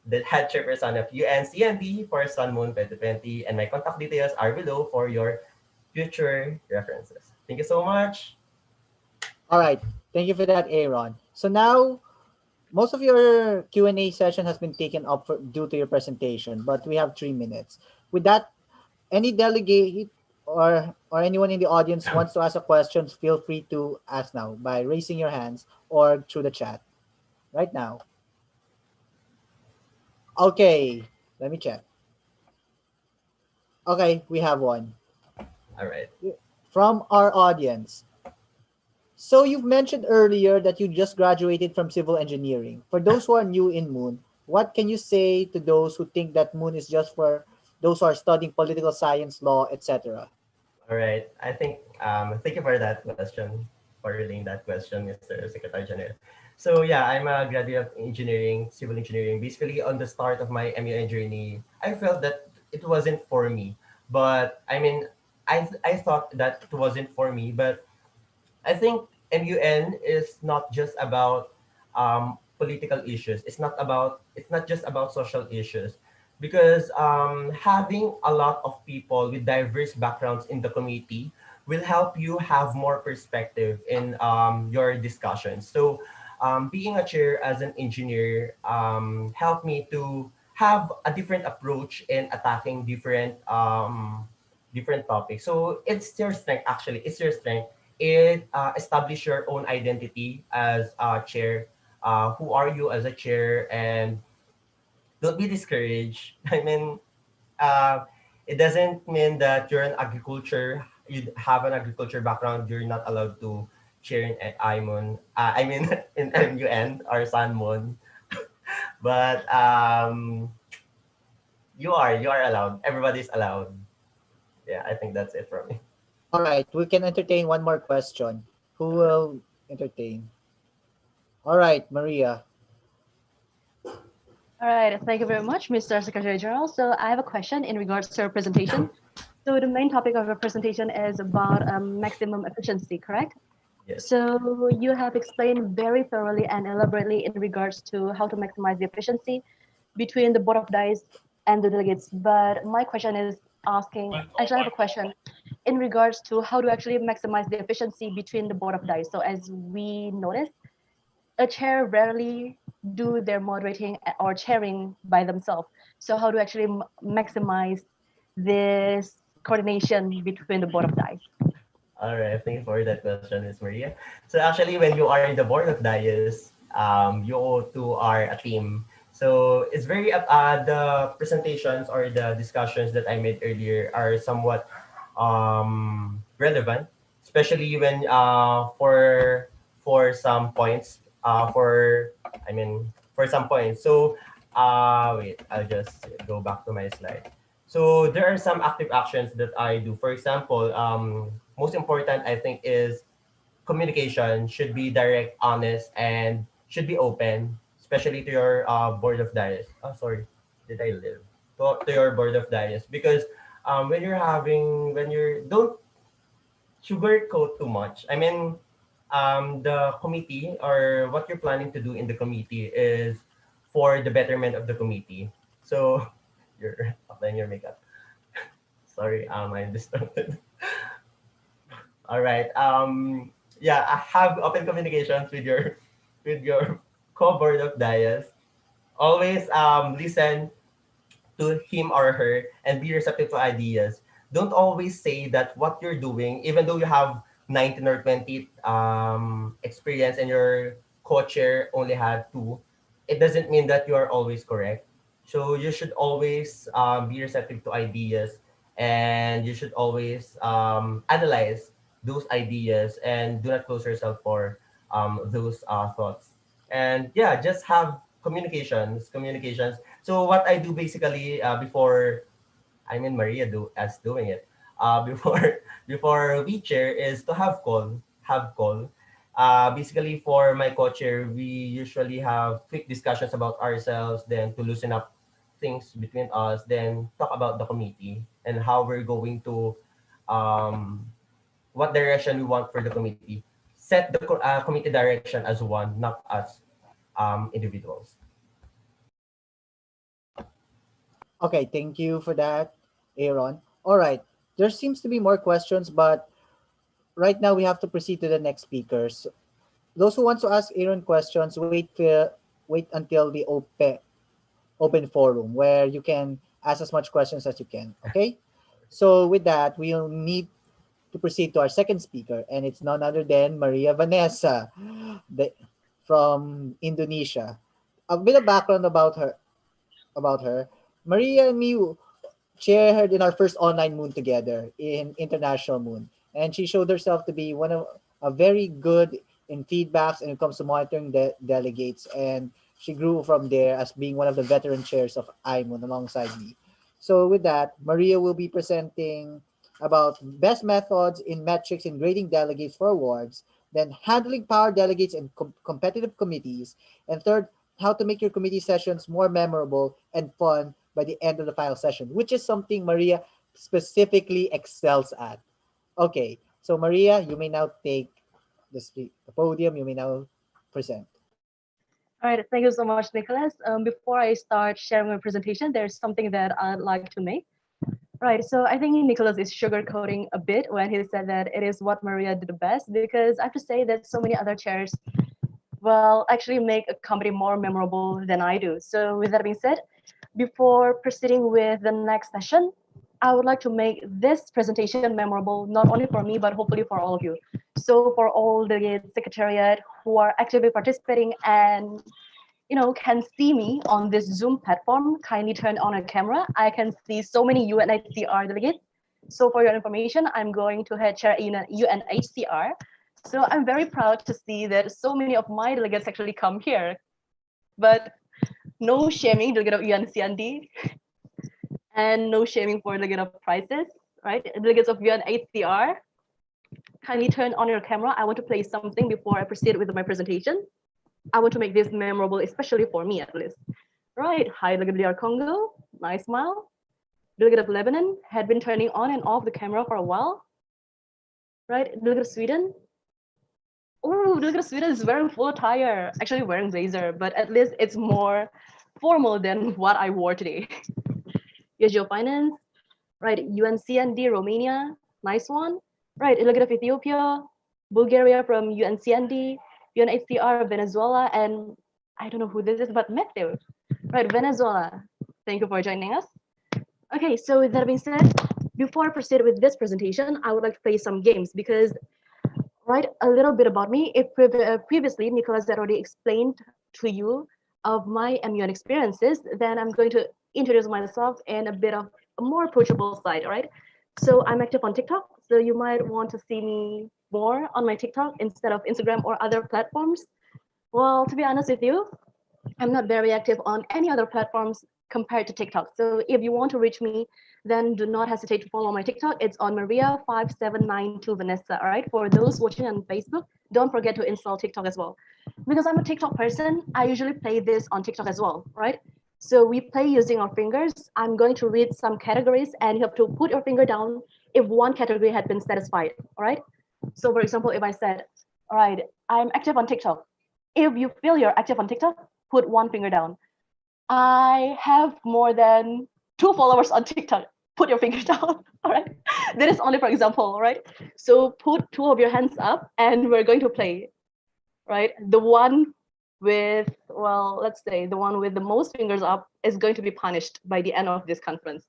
the head chairperson of UNCND for SUNMUN 2020, and my contact details are below for your future references. Thank you so much.
All right. Thank you for that, Aaron. So now, most of your Q&A session has been taken up due to your presentation, but we have 3 minutes. With that, any delegate or anyone in the audience wants to ask a question, feel free to ask now by raising your hands or through the chat right now. Okay, let me check. Okay, we have one.
All right.
From our audience. So you've mentioned earlier that you just graduated from civil engineering. For those who are new in Moon, what can you say to those who think that Moon is just for those who are studying political science, law, etc.?
All right. I think thank you for that question, for relaying that question, Mr. Secretary General. So yeah, I'm a graduate of engineering, civil engineering. Basically, on the start of my MUN journey, I felt that it wasn't for me. But I mean, I thought that it wasn't for me. But I think MUN is not just about political issues. It's not just about social issues, because having a lot of people with diverse backgrounds in the committee will help you have more perspective in your discussions. So being a chair as an engineer helped me to have a different approach in attacking different topics. So it's your strength, actually. It's your strength. It establish your own identity as a chair. Who are you as a chair? And don't be discouraged. I mean, uh, it doesn't mean that you're an agriculture, you have an agriculture background, you're not allowed to chair in IMON. I mean, in MUN or SUNMUN. But you are allowed. Everybody's allowed. Yeah, I think that's it from me.
All right, we can entertain one more question. Who will entertain? All right, Maria.
All right, thank you very much, Mr. Secretary General. So I have a question in regards to your presentation. So the main topic of our presentation is about maximum efficiency, correct?
Yes.
So you have explained very thoroughly and elaborately in regards to how to maximize the efficiency between the board of Dais and the delegates. But my question is actually I have a question in regards to how to actually maximize the efficiency between the board of Dais. So as we noticed, a chair rarely do their moderating or chairing by themselves. So how to actually maximize this coordination between the board of Dais?
All right, thank you for that question, Ms. Maria. So actually, when you are in the board of Dais, you two are a team. So it's very the presentations or the discussions that I made earlier are somewhat relevant, especially when for some points for some points. So wait, I'll just go back to my slide. So there are some active actions that I do. For example, most important I think is communication should be direct, honest, and should be open, especially to your board of directors. Oh, sorry, did I live? To your board of directors because when you're don't sugarcoat too much. I mean, the committee or what you're planning to do in the committee is for the betterment of the committee. So you're applying your makeup. Sorry, I'm distracted. All right. Yeah, I have open communications with your co-board of Dias. Always listen to him or her and be receptive to ideas. Don't always say that what you're doing, even though you have 19 or 20 experience and your co-chair only had two, it doesn't mean that you are always correct. So you should always be receptive to ideas and you should always analyze those ideas and do not close yourself for those thoughts. And yeah, just have communications. So what I do basically before I mean Maria doing it before before we chair is to have call. Basically for my co-chair, we usually have quick discussions about ourselves, then to loosen up things between us, then talk about the committee and how we're going to um, what direction we want for the committee. Set the committee direction as one, not as individuals.
Okay, thank you for that, Aaron. All right, there seems to be more questions, but right now we have to proceed to the next speakers. Those who want to ask Aaron questions, wait until the open forum where you can ask as much questions as you can. Okay. So with that, we'll need to proceed to our second speaker, and it's none other than Maria Vanessa, the, from Indonesia. A bit of background about her. Maria and me shared in our first online moon together in International Moon, and she showed herself to be one of a very good in feedbacks and when it comes to monitoring the delegates, and she grew from there as being one of the veteran chairs of iMoon alongside me. So with that, Maria will be presenting about best methods in metrics in grading delegates for awards, then handling power delegates and competitive committees, and third, how to make your committee sessions more memorable and fun by the end of the final session, which is something Maria specifically excels at. Okay, so Maria, you may now take the podium. You may now present.
All right, thank you so much, Nicholas. Before I start sharing my presentation, there's something that I'd like to make. Right, so I think Nicholas is sugarcoating a bit when he said that it is what Maria did the best, because I have to say that so many other chairs, well, actually make a company more memorable than I do. So with that being said, before proceeding with the next session, I would like to make this presentation memorable, not only for me, but hopefully for all of you. So for all the secretariat who are actively participating and can see me on this Zoom platform, kindly turn on a camera. I can see so many UNHCR delegates. So for your information, I'm going to head chair UNHCR. So I'm very proud to see that so many of my delegates actually come here. But no shaming, delegate of UNCND, and no shaming for delegate of prices, right? Delegates of UNHCR, kindly turn on your camera. I want to play something before I proceed with my presentation. I want to make this memorable, especially for me at least. Right, hi, delegate DR Congo, nice smile. Delegate of Lebanon had been turning on and off the camera for a while, right? Delegate of Sweden. Oh, Delegate of Sweden is wearing full attire, actually wearing blazer, but at least it's more formal than what I wore today. Here's your finance, right? UNCND Romania, nice one, right? Delegate of Ethiopia, Bulgaria from UNCND, UNHCR Venezuela, and I don't know who this is, but Matthew, right? Venezuela. Thank you for joining us. Okay, so with that being said, before I proceed with this presentation, I would like to play some games because, right, a little bit about me. If previously Nicholas had already explained to you of my MUN experiences, then I'm going to introduce myself in a bit of a more approachable side, all right? So I'm active on TikTok, so you might want to see me more on my TikTok instead of Instagram or other platforms. Well, to be honest with you, I'm not very active on any other platforms compared to TikTok. So if you want to reach me, then do not hesitate to follow my TikTok. It's on Maria5792 Vanessa. All right. For those watching on Facebook, don't forget to install TikTok as well. Because I'm a TikTok person, I usually play this on TikTok as well, right? So we play using our fingers. I'm going to read some categories and you have to put your finger down if one category had been satisfied. All right. So for example, if I said, all right, I'm active on TikTok. If you feel you're active on TikTok, put one finger down. I have more than 2 followers on TikTok. Put your finger down. All right. That is only for example, all right? So put 2 of your hands up and we're going to play, right? The one with, well, let's say the one with the most fingers up is going to be punished by the end of this conference,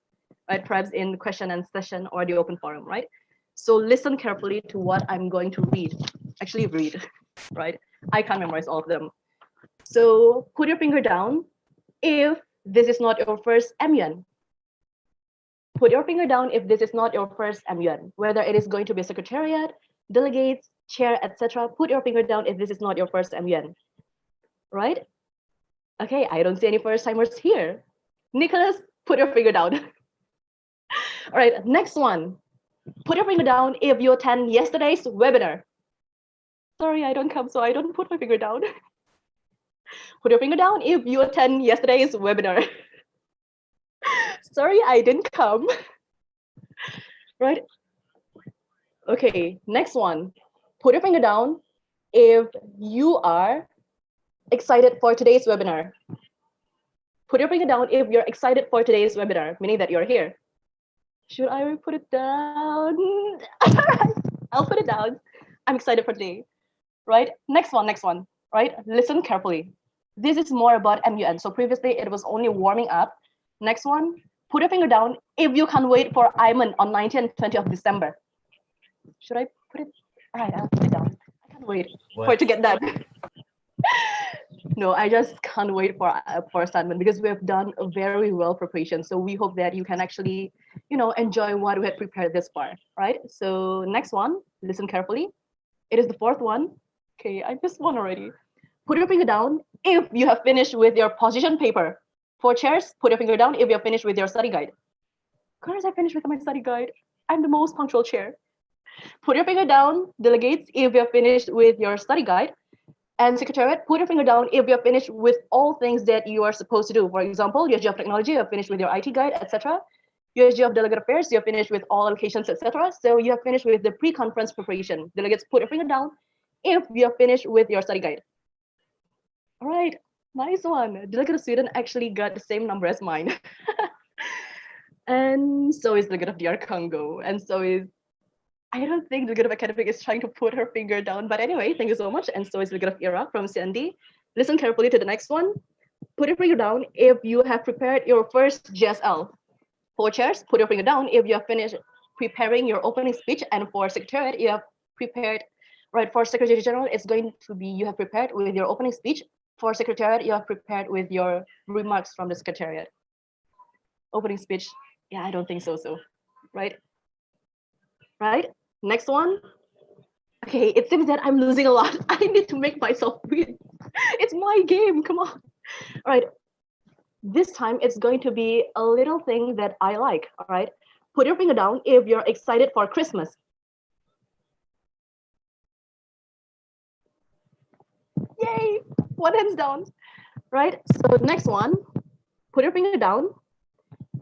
right? Perhaps in question and session or the open forum, right? So listen carefully to what I'm going to read. Actually read, right? I can't memorize all of them. So put your finger down if this is not your first MUN. Put your finger down if this is not your first MUN, whether it is going to be secretariat, delegates, chair, etc. Put your finger down if this is not your first MUN, right? Okay, I don't see any first timers here. Nicholas, put your finger down. All right, next one. Put your finger down if you attend yesterday's webinar. Sorry, I don't come, so I don't put my finger down. Put your finger down if you attend yesterday's webinar. Sorry, I didn't come. Right? Okay, next one. Put your finger down if you are excited for today's webinar. Put your finger down if you're excited for today's webinar, meaning that you're here. Should I put it down? I'll put it down. I'm excited for today. Right? Next one, right? Listen carefully. This is more about MUN. So previously it was only warming up. Next one, put your finger down if you can't wait for Iman on 19th and 20th of December. Should I put it? All right, I'll put it down. I can't wait for it to get done. No, I just can't wait for SUNMUN because we have done a very well preparation. So we hope that you can actually, enjoy what we had prepared this far, right? So next one, listen carefully. It is the 4th one. Okay, I missed one already. Put your finger down if you have finished with your position paper. 4 chairs, put your finger down if you're finished with your study guide. Of course, I finished with my study guide. I'm the most punctual chair. Put your finger down, delegates, if you're finished with your study guide. And secretariat, put your finger down if you're finished with all things that you are supposed to do. For example, USG of Technology, you're finished with your IT guide, etc. USG of Delegate Affairs, you're finished with all allocations, etc. So you have finished with the pre-conference preparation. Delegates, put your finger down if you're finished with your study guide. All right, nice one. Delegate of Sweden actually got the same number as mine. And so is Delegate of DR Congo. And so is, I don't think Delegate of Academic is trying to put her finger down. But anyway, thank you so much. And so is Delegate of Iraq from CND. Listen carefully to the next one. Put your finger down if you have prepared your first GSL. 4 chairs, put your finger down if you have finished preparing your opening speech. And for Secretariat, you have prepared, right, for Secretary General, it's going to be you have prepared with your opening speech. For Secretariat, you have prepared with your remarks from the Secretariat. Opening speech, yeah, I don't think so, right? Right, next one. Okay, it seems that I'm losing a lot. I need to make myself win. It's my game, come on. All right, this time it's going to be a little thing that I like, all right? Put your finger down if you're excited for Christmas. Yay, 1 hands down, right? So next one, put your finger down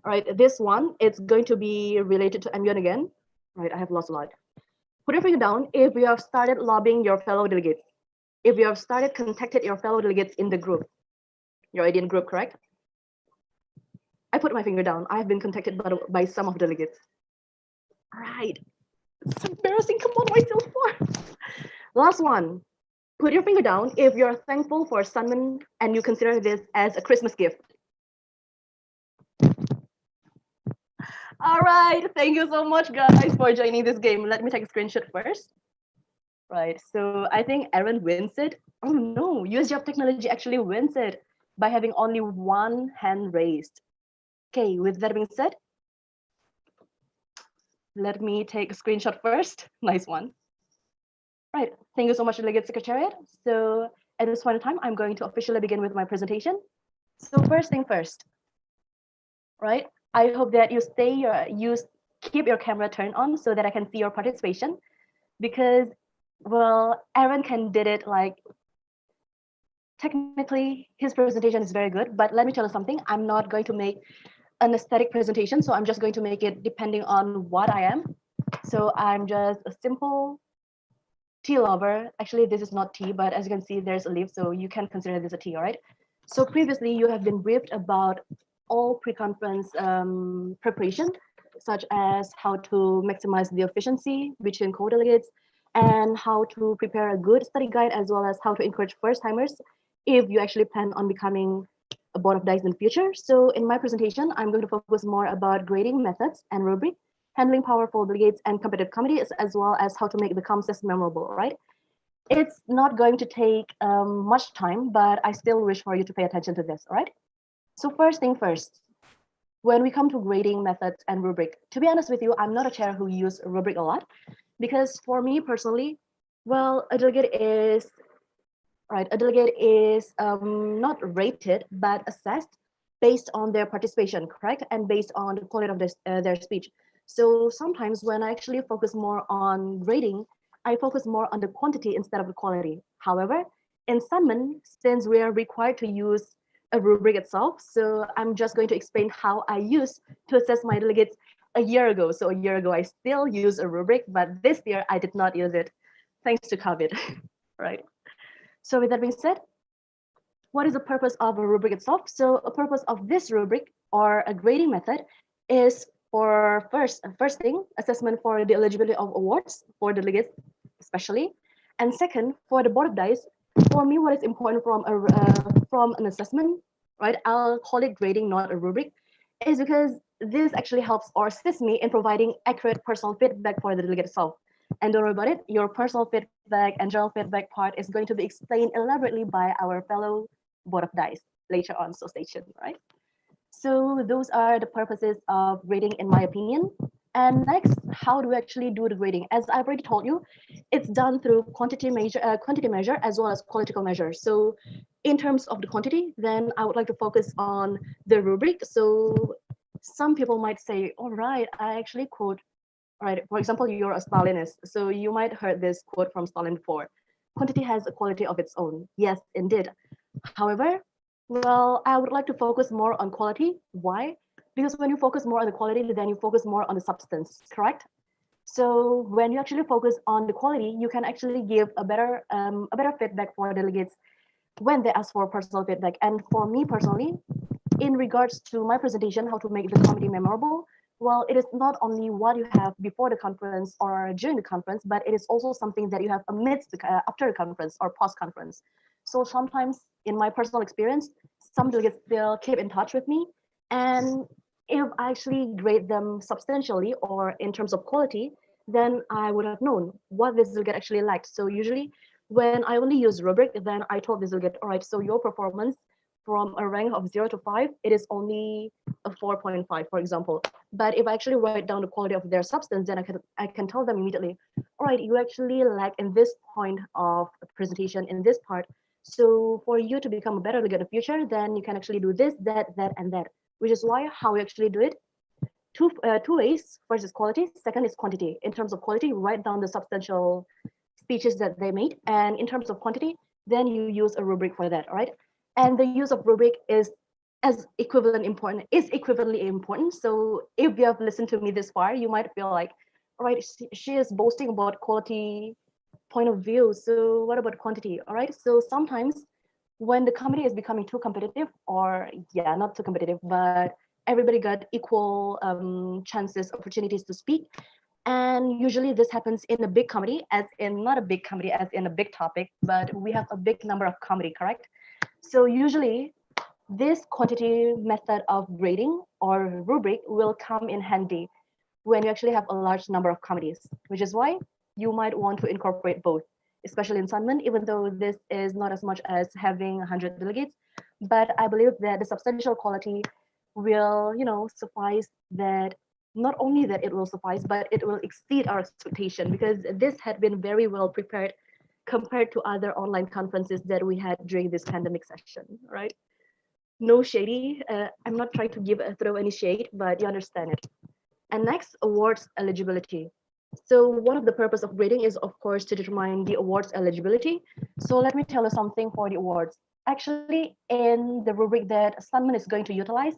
All right, this one, it's going to be related to MUN again. All right, I have lost a lot. Put your finger down if you have started lobbying your fellow delegates. If you have started contacted your fellow delegates in the group. You're already in group, correct? I put my finger down. I have been contacted by some of the delegates. All right. It's embarrassing. Come on, why still four? Last one. Put your finger down if you're thankful for SUNMUN and you consider this as a Christmas gift. All right. Thank you so much, guys, for joining this game. Let me take a screenshot first. Right. So I think Aaron wins it. Oh no, US Job Technology actually wins it by having only one hand raised. Okay, with that being said, let me take a screenshot first. Nice one. Right, thank you so much, Delegate Secretariat. So at this point in time, I'm going to officially begin with my presentation. So first thing first, right? I hope that you keep your camera turned on so that I can see your participation, because, well, Aaron did it like, technically his presentation is very good, but let me tell you something, I'm not going to make an aesthetic presentation, so I'm just going to make it depending on what I am. So I'm just a simple tea lover. Actually, this is not tea, but as you can see, there's a leaf, so you can consider this a tea, all right? So previously, you have been briefed about all pre-conference preparation, such as how to maximize the efficiency between co-delegates and how to prepare a good study guide, as well as how to encourage first-timers if you actually plan on becoming a board of Dais in the future. So in my presentation, I'm going to focus more about grading methods and rubric, handling powerful delegates and competitive committees, as well as how to make the COMSES memorable, right? It's not going to take much time, but I still wish for you to pay attention to this, all right? So first thing first, when we come to grading methods and rubric, to be honest with you, I'm not a chair who use rubric a lot, because for me personally, well, a delegate is not rated, but assessed based on their participation, correct? And based on the quality of their speech. So sometimes when I actually focus more on grading, I focus more on the quantity instead of the quality. However, in SUNMUN, since we are required to use a rubric itself, so I'm just going to explain how I used to assess my delegates a year ago. So a year ago, I still use a rubric, but this year I did not use it, thanks to COVID, right? So with that being said, what is the purpose of a rubric itself? So a purpose of this rubric or a grading method is for first thing, assessment for the eligibility of awards for delegates, especially. And second, for the board of Dais, for me, what is important from an assessment, right? I'll call it grading, not a rubric, is because this actually helps or assists me in providing accurate personal feedback for the delegate itself. And don't worry about it, your personal feedback and general feedback part is going to be explained elaborately by our fellow board of Dais later on, so stay tuned, right? So those are the purposes of grading, in my opinion. And next, how do we actually do the grading? As I've already told you, it's done through quantity measure as well as qualitative measure. So in terms of the quantity, then I would like to focus on the rubric. So some people might say, all right, I actually quote, all right, for example, you're a Stalinist. So you might heard this quote from Stalin before. Quantity has a quality of its own. Yes, indeed. However, well, I would like to focus more on quality. Why? Because when you focus more on the quality, then you focus more on the substance, correct? So when you actually focus on the quality, you can actually give a better feedback for delegates when they ask for personal feedback. And for me personally, in regards to my presentation, how to make the committee memorable, well, it is not only what you have before the conference or during the conference, but it is also something that you have after the conference or post-conference. So sometimes, in my personal experience, some delegates still keep in touch with me. And if I actually grade them substantially or in terms of quality, then I would have known what this delegate actually liked. So usually when I only use rubric, then I told this delegate, all right, so your performance from a rank of 0 to 5, it is only a 4.5, for example. But if I actually write down the quality of their substance, then I can tell them immediately, all right, you actually lack in this point of presentation, in this part. So for you to become a better delegate in the future, then you can actually do this, that, and that, which is why how we actually do it. Two ways. First is quality, second is quantity. In terms of quality, write down the substantial speeches that they made. And in terms of quantity, then you use a rubric for that, all right? And the use of rubric is as equivalent important, is equivalently important. So if you have listened to me this far, you might feel like, all right, she is boasting about quality point of view. So what about quantity? All right. So sometimes when the committee is becoming too competitive, or yeah, not too competitive, but everybody got equal chances, opportunities to speak. And usually this happens in a big committee, as in not a big committee, as in a big topic, but we have a big number of committee, correct? So usually this quantity method of grading or rubric will come in handy when you actually have a large number of committees, which is why you might want to incorporate both, especially in SUNMUN, even though this is not as much as having 100 delegates. But I believe that the substantial quality will, suffice, that not only that it will suffice, but it will exceed our expectation, because this had been very well prepared compared to other online conferences that we had during this pandemic session, right? No shady. I'm not trying to throw any shade, but you understand it. And next, awards eligibility. So one of the purpose of grading is, of course, to determine the awards eligibility. So let me tell you something for the awards. Actually, in the rubric that SUNMUN is going to utilize,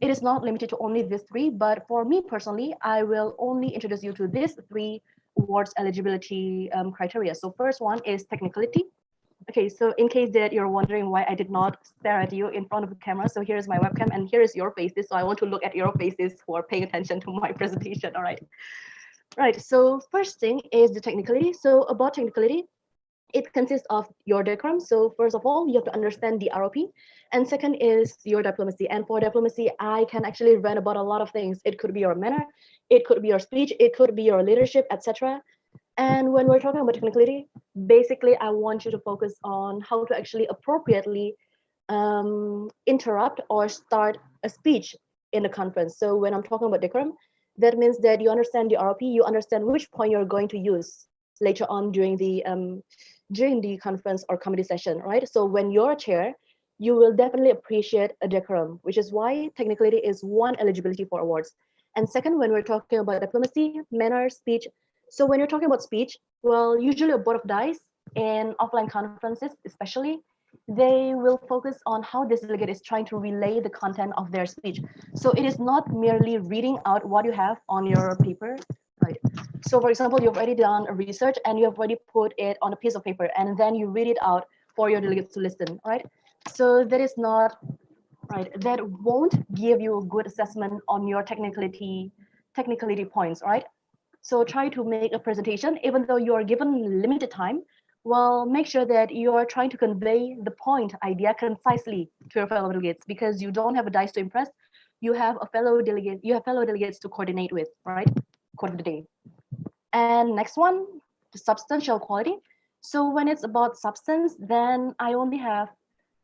it is not limited to only these three, but for me personally, I will only introduce you to these three awards eligibility criteria. So first one is technicality. Okay, so in case that you're wondering why I did not stare at you in front of the camera, so here's my webcam and here is your faces. So I want to look at your faces who are paying attention to my presentation, all right? Right, so first thing is the technicality. So about technicality, it consists of your decorum. So first of all, you have to understand the ROP. And second is your diplomacy. And for diplomacy, I can actually rant about a lot of things. It could be your manner, it could be your speech, it could be your leadership, etc. And when we're talking about technicality, basically, I want you to focus on how to actually appropriately interrupt or start a speech in the conference. So when I'm talking about decorum, that means that you understand the ROP, you understand which point you're going to use later on during the conference or committee session, right? So when you're a chair, you will definitely appreciate a decorum, which is why technicality is one eligibility for awards. And second, when we're talking about diplomacy, manner, speech. So when you're talking about speech, well, usually a board of Dais in offline conferences, especially, they will focus on how this delegate is trying to relay the content of their speech. So it is not merely reading out what you have on your paper, right? So for example, you've already done a research and you have already put it on a piece of paper and then you read it out for your delegates to listen, right? So that is not, right, that won't give you a good assessment on your technicality points, right? So try to make a presentation, even though you are given limited time. Well, make sure that you are trying to convey the point idea concisely to your fellow delegates, because you don't have a Dais to impress. You have fellow delegates to coordinate with, right? Quote of the day. And next one, the substantial quality. So when it's about substance, then I only have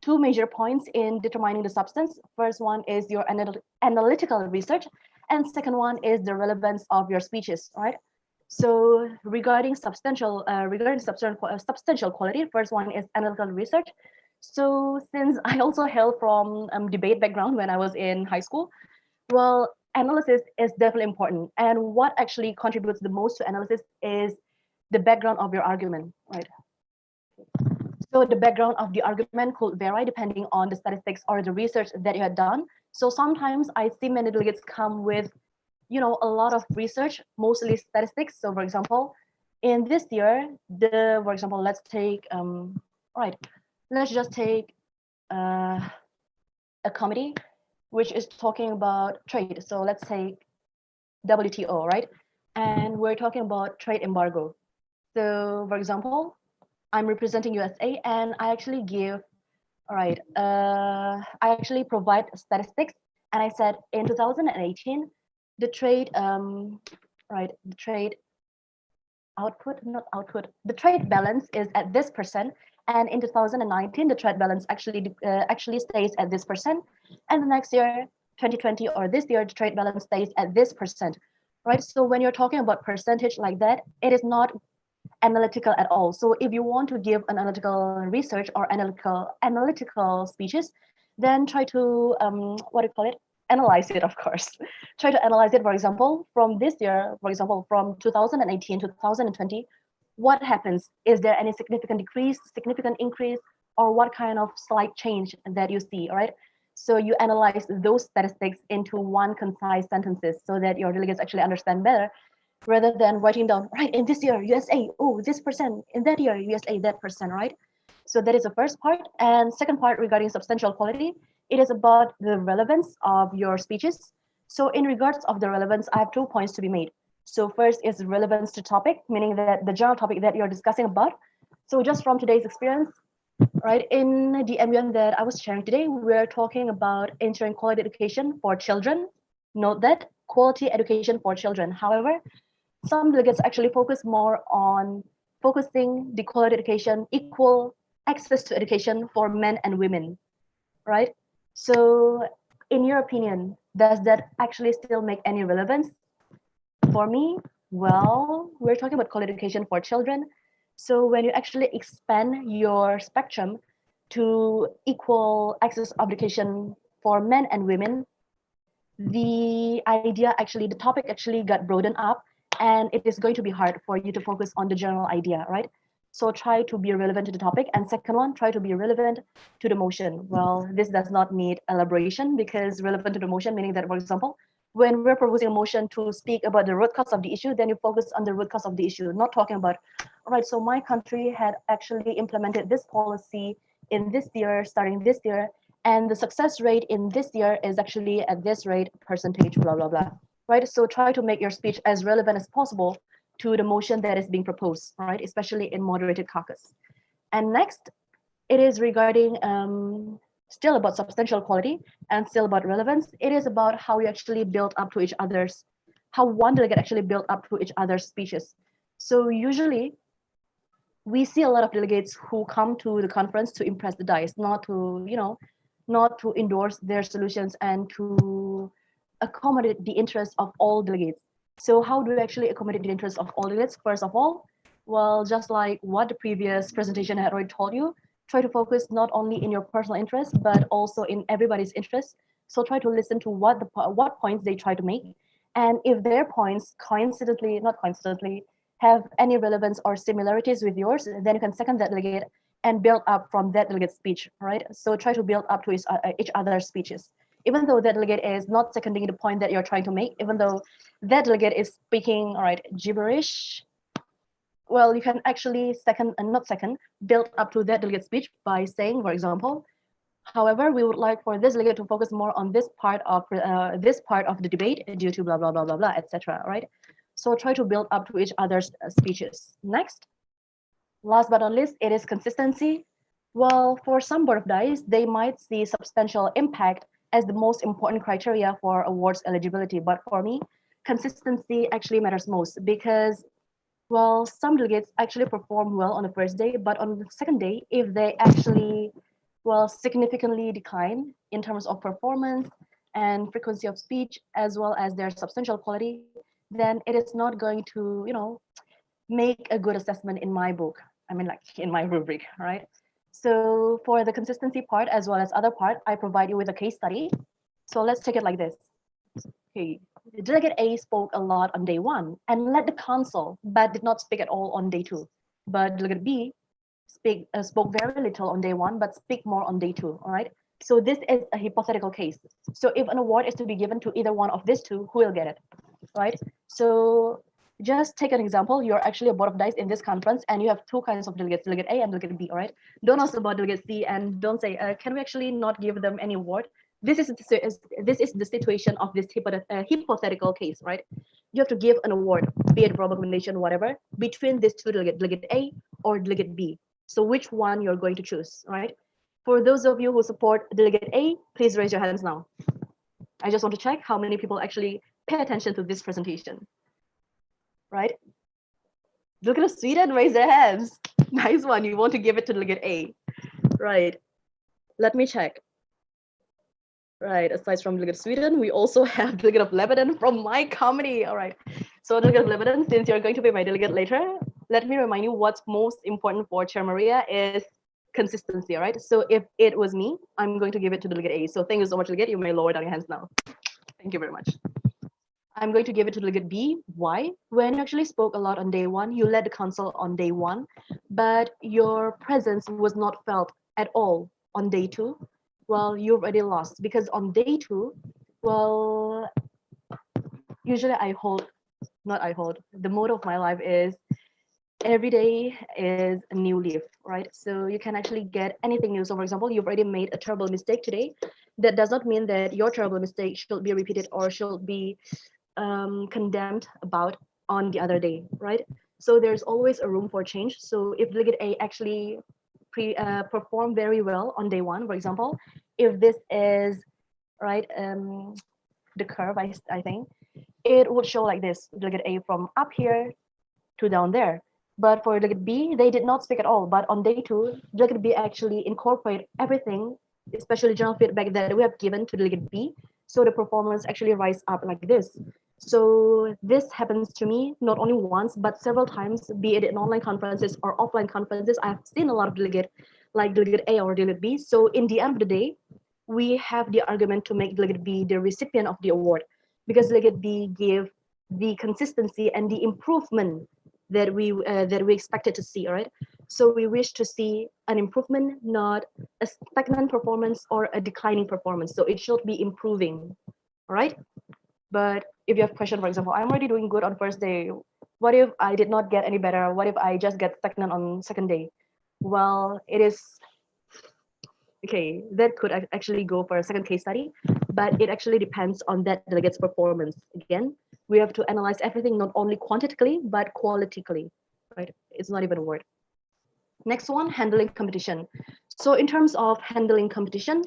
two major points in determining the substance. First one is your analytical research, and second one is the relevance of your speeches, right? So regarding substantial quality, first one is analytical research. So since I also hail from debate background when I was in high school, well, analysis is definitely important. And what actually contributes the most to analysis is the background of your argument, right? So the background of the argument could vary depending on the statistics or the research that you had done. So sometimes I see many delegates come with, a lot of research, mostly statistics. So for example, in this year, for example, let's just take a committee which is talking about trade. So let's take WTO, right? And we're talking about trade embargo. So for example, I'm representing USA and I actually I actually provide statistics, and I said in 2018, the trade the trade balance is at this percent, and in 2019 the trade balance actually stays at this percent, and the next year 2020 or this year the trade balance stays at this percent, right? So when you're talking about percentage like that, it is not analytical at all. So if you want to give an analytical research or analytical speeches, then try to analyze it, of course. Try to analyze it, for example, from this year, for example, from 2018 to 2020, what happens? Is there any significant decrease, significant increase, or what kind of slight change that you see, all right? So you analyze those statistics into one concise sentences so that your delegates actually understand better, rather than writing down, right, in this year, USA, oh, this percent, in that year, USA, that percent, right? So that is the first part. And second part regarding substantial quality, it is about the relevance of your speeches. So in regards of the relevance, I have 2 points to be made. So first is relevance to topic, meaning that the general topic that you're discussing about. So just from today's experience, right, in the ambient that I was sharing today, we're talking about ensuring quality education for children. Note that quality education for children. However, some delegates actually focus more on focusing the quality education, equal access to education for men and women, right? So in your opinion, does that actually still make any relevance? For me, well, we're talking about quality education for children. So when you actually expand your spectrum to equal access of education for men and women, the idea actually, the topic actually got broadened up, and it is going to be hard for you to focus on the general idea, right? So try to be relevant to the topic. And second one, try to be relevant to the motion. Well, this does not need elaboration, because relevant to the motion, meaning that, for example, when we're proposing a motion to speak about the root cause of the issue, then you focus on the root cause of the issue, not talking about, all right, so my country had actually implemented this policy in this year, starting this year, and the success rate in this year is actually at this rate percentage, blah, blah, blah, right? So try to make your speech as relevant as possible to the motion that is being proposed, right? Especially in moderated caucus. And next, it is regarding still about substantial quality and still about relevance. It is about how you actually build up to each other's, how one delegate actually build up to each other's speeches. So usually we see a lot of delegates who come to the conference to impress the Dais, not to, not to endorse their solutions and to accommodate the interests of all delegates. So how do we actually accommodate the interests of all delegates? First of all, well, just like what the previous presentation had already told you, try to focus not only in your personal interest, but also in everybody's interest. So try to listen to what points they try to make. And if their points not coincidentally, have any relevance or similarities with yours, then you can second that delegate and build up from that delegate speech, right? So try to build up to each other's speeches. Even though that delegate is not seconding the point that you're trying to make, even though that delegate is speaking, all right, gibberish, well, you can actually build up to that delegate speech by saying, for example, however, we would like for this delegate to focus more on this part of the debate due to blah, blah, blah, blah, blah, etc., right? So try to build up to each other's speeches. Next, last but not least, it is consistency. Well, for some board of Dais, they might see substantial impact as the most important criteria for awards eligibility. But for me, consistency actually matters most, because, well, some delegates actually perform well on the first day, but on the second day, if they actually, well, significantly decline in terms of performance and frequency of speech, as well as their substantial quality, then it is not going to, make a good assessment in my book. I mean, like in my rubric, right? So for the consistency part, as well as other part, I provide you with a case study. So let's take it like this. Okay, Delegate A spoke a lot on day one and led the council, but did not speak at all on day two. But Delegate B spoke very little on day one, but speak more on day two, all right? So this is a hypothetical case. So if an award is to be given to either one of these two, who will get it, right? So just take an example. You're actually a board of Dais in this conference, and you have two kinds of delegates, Delegate A and Delegate B, all right? Don't ask about Delegate C, and don't say, can we actually not give them any award? This is the situation of this hypothetical case, right? You have to give an award, be it recommendation, whatever, between these two delegates, Delegate A or Delegate B. So which one you're going to choose, right? For those of you who support Delegate A, please raise your hands now. I just want to check how many people actually pay attention to this presentation, right? Look at Sweden, raise their hands. Nice one, you want to give it to Delegate A, right? Let me check. Right, aside from Delegate Sweden, we also have Delegate of Lebanon from my committee. All right, so Delegate of Lebanon, since you're going to be my delegate later, let me remind you what's most important for Chair Maria is consistency, all right? So if it was me, I'm going to give it to Delegate A. So thank you so much, Delegate. You may lower down your hands now. Thank you very much. I'm going to give it to Delegate B. Why? When you actually spoke a lot on day one, you led the council on day one, but your presence was not felt at all on day two. well, you've already lost, because on day two, well, usually the motto of my life is every day is a new leaf, right? So you can actually get anything new. So for example, you've already made a terrible mistake today. That does not mean that your terrible mistake should be repeated or should be condemned about on the other day, right? So there's always a room for change. So if delegate A actually perform very well on day one, for example, if this is right, the curve, I think it would show like this: delegate A from up here to down there. But for delegate B, they did not speak at all. But on day two, delegate B actually incorporate everything, especially general feedback that we have given to delegate B. So the performance actually rise up like this. So this happens to me not only once, but several times, be it in online conferences or offline conferences. I've seen a lot of delegate, like delegate A or delegate B. So in the end of the day, we have the argument to make delegate B the recipient of the award, because delegate B gave the consistency and the improvement that we expected to see, right? So we wish to see an improvement, not a stagnant performance or a declining performance. So it should be improving, all right? But if you have question, for example, I'm already doing good on first day. What if I did not get any better? What if I just get stagnant on second day? Well, it is okay. That could actually go for a second case study, but it actually depends on that delegate's performance. Again, we have to analyze everything not only quantitatively but qualitatively, right? It's not even a word. Next one, handling competition. So in terms of handling competition,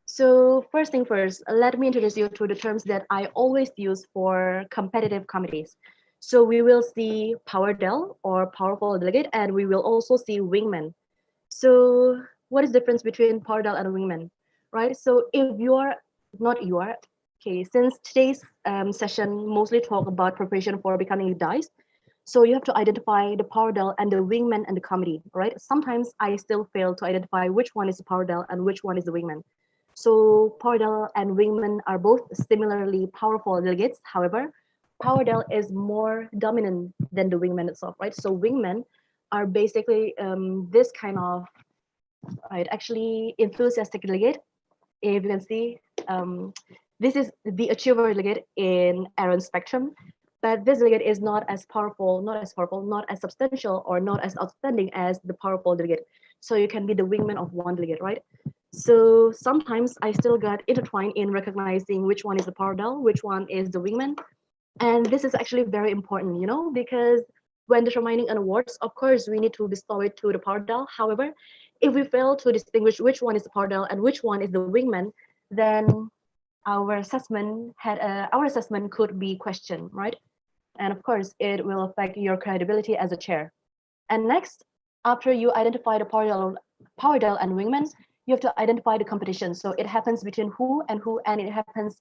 so first thing first, let me introduce you to the terms that I always use for competitive committees. So we will see power del or powerful delegate, and we will also see wingman. So what is the difference between power del and wingman, right? So if you are not you are okay, since today's session mostly talk about preparation for becoming a Dais, so you have to identify the power del and the wingman and the comedy, right? Sometimes I still fail to identify which one is the power del and which one is the wingman. So power del and wingman are both similarly powerful delegates. However, power del is more dominant than the wingman itself, right? So wingmen are basically this kind of right, actually enthusiastic delegate. If you can see, this is the achiever delegate in Aaron's spectrum, but this delegate is not as powerful, not as substantial, or not as outstanding as the powerful delegate. So you can be the wingman of one delegate, right? So sometimes I still got intertwined in recognizing which one is the power del, which one is the wingman. And this is actually very important, you know, because when determining an awards, of course, we need to bestow it to the power del. However, if we fail to distinguish which one is the power del and which one is the wingman, then our assessment could be questioned, right? And of course, it will affect your credibility as a chair. And next, after you identify the power del and wingman, you have to identify the competition. So it happens between who, and it happens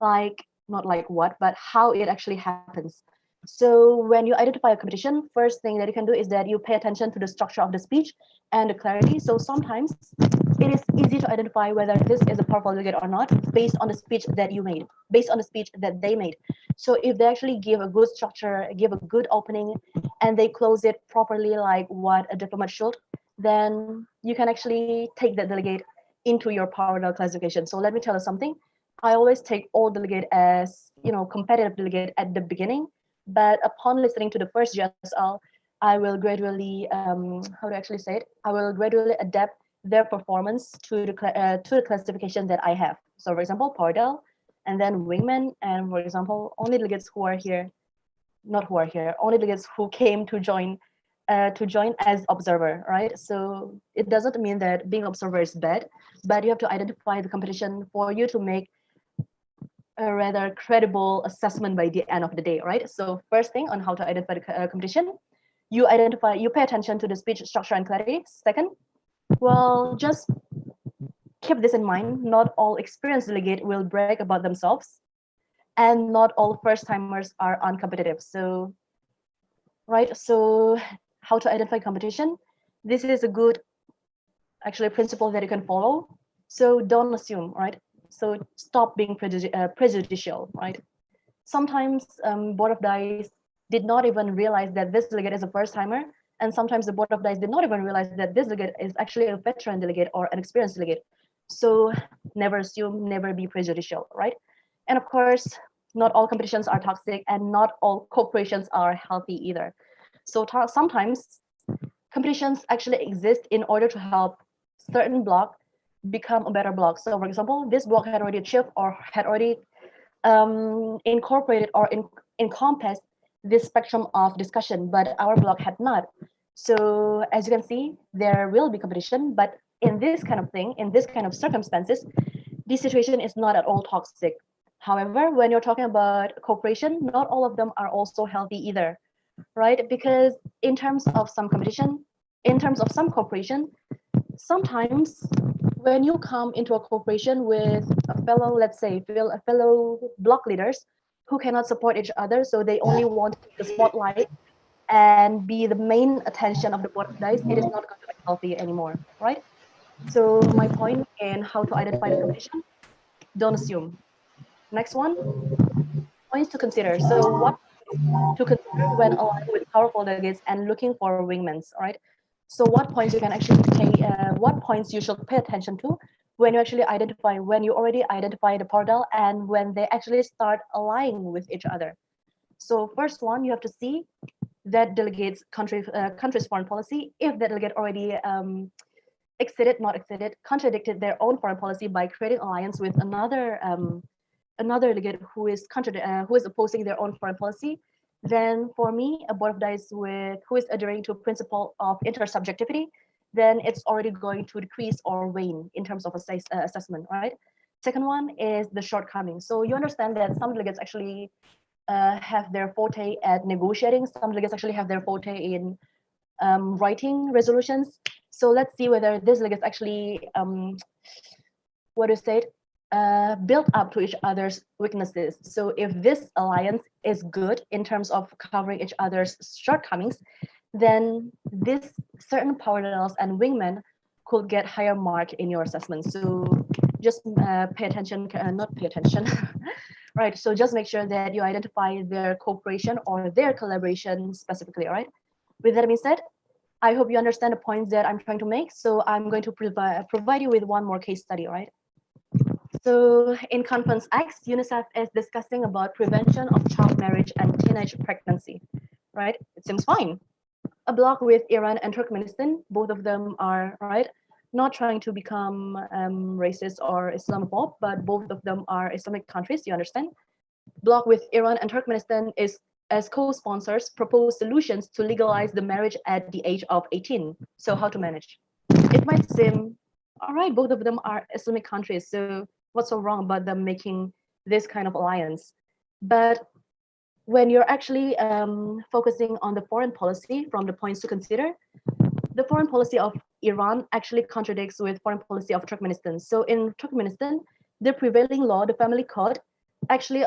like, not like what, but how it actually happens. So when you identify a competition, first thing that you can do is that you pay attention to the structure of the speech and the clarity. So sometimes it is easy to identify whether this is a powerful delegate or not based on the speech that you made, based on the speech that they made. So if they actually give a good structure, give a good opening, and they close it properly like what a diplomat should, then you can actually take that delegate into your power del classification. So let me tell you something. I always take all delegate as, you know, competitive delegate at the beginning, but upon listening to the first GSL, I will gradually, how to actually say it? I will gradually adapt their performance to the classification that I have. So for example, power del, and then wingman, and for example, only delegates who are here, not who are here, only delegates who came to join as observer, right? So it doesn't mean that being observer is bad, but you have to identify the competition for you to make a rather credible assessment by the end of the day, right? So first thing on how to identify the competition, you pay attention to the speech structure and clarity. Second, well, just keep this in mind. Not all experienced delegate will brag about themselves, and not all first timers are uncompetitive. So, right. So how to identify competition? This is a good, actually, principle that you can follow. So don't assume, right? So stop being prejudicial, right? Sometimes Board of Dais did not even realize that this delegate is a first timer, and sometimes the Board of Dais did not even realize that this delegate is actually a veteran delegate or an experienced delegate. So never assume, never be prejudicial, right? And of course, not all competitions are toxic and not all corporations are healthy either. So sometimes competitions actually exist in order to help certain block become a better block. So for example, this block had already achieved or had already incorporated or encompassed this spectrum of discussion, but our block had not. So as you can see, there will be competition, but in this kind of thing, in this kind of circumstances, this situation is not at all toxic. However, when you're talking about cooperation, not all of them are also healthy either, right? Because in terms of some competition, in terms of some cooperation, sometimes when you come into a cooperation with a fellow, let's say, a fellow block leaders who cannot support each other, so they only want the spotlight and be the main attention of the board of dice, it is not going to be healthy anymore, right? So my point in how to identify the competition, don't assume. Next one, points to consider. So what to consider when aligning with powerful delegates and looking for wingmen, right? So what points you can actually take, what points you should pay attention to when you actually identify, when you already identify the portal and when they actually start aligning with each other. So first one, you have to see that delegates country's foreign policy. If the delegate already contradicted their own foreign policy by creating alliance with another delegate who is opposing their own foreign policy, then for me, a board of dice with who is adhering to a principle of intersubjectivity, then it's already going to decrease or wane in terms of assessment, right? Second one is the shortcomings. So you understand that some delegates actually have their forte at negotiating. Some delegates actually have their forte in writing resolutions. So let's see whether these delegates actually, what is it, build up to each other's weaknesses. So if this alliance is good in terms of covering each other's shortcomings, then this certain power levels and wingmen could get higher mark in your assessment. So just pay attention, not pay attention, right? So just make sure that you identify their cooperation or their collaboration specifically, right? With that being said, I hope you understand the points that I'm trying to make. So I'm going to provide you with one more case study, right? So in Conference X, UNICEF is discussing about prevention of child marriage and teenage pregnancy, right? It seems fine. A bloc with Iran and Turkmenistan, both of them are, right, not trying to become racist or Islamophobe, but both of them are Islamic countries, you understand? Bloc with Iran and Turkmenistan is, as co-sponsors, propose solutions to legalize the marriage at the age of 18. So how to manage? It might seem, all right, both of them are Islamic countries, so what's so wrong about them making this kind of alliance? But when you're actually focusing on the foreign policy from the points to consider, the foreign policy of Iran actually contradicts with foreign policy of Turkmenistan. So in Turkmenistan, the prevailing law, the family code, actually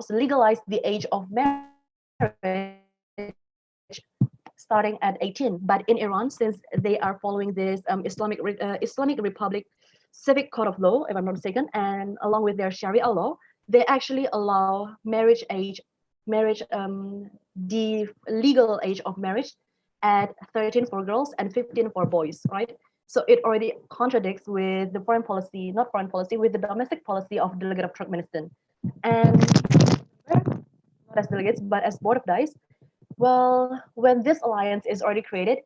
legalize the age of marriage starting at 18. But in Iran, since they are following this Islamic Republic civic code of law, if I'm not mistaken, and along with their Sharia law, they actually allow the legal age of marriage at 13 for girls and 15 for boys, right? So it already contradicts with the foreign policy, not foreign policy, with the domestic policy of Delegate of Turkmenistan. And not as delegates, but as board of dice, well, when this alliance is already created,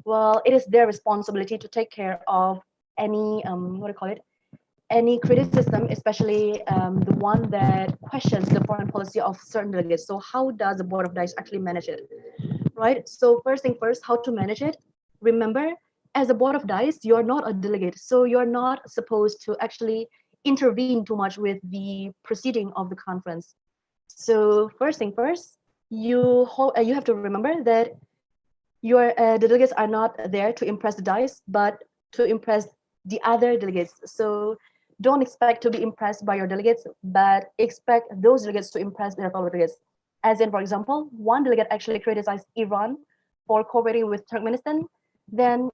well, it is their responsibility to take care of any, any criticism, especially the one that questions the foreign policy of certain delegates. So how does the board of dice actually manage it, right? So first thing first, how to manage it? Remember, as a board of dice, you're not a delegate, so you're not supposed to actually intervene too much with the proceeding of the conference. So first thing first, you have to remember that the delegates are not there to impress the dice, but to impress the other delegates. So don't expect to be impressed by your delegates, but expect those delegates to impress their fellow delegates. As in, for example, one delegate actually criticized Iran for cooperating with Turkmenistan. Then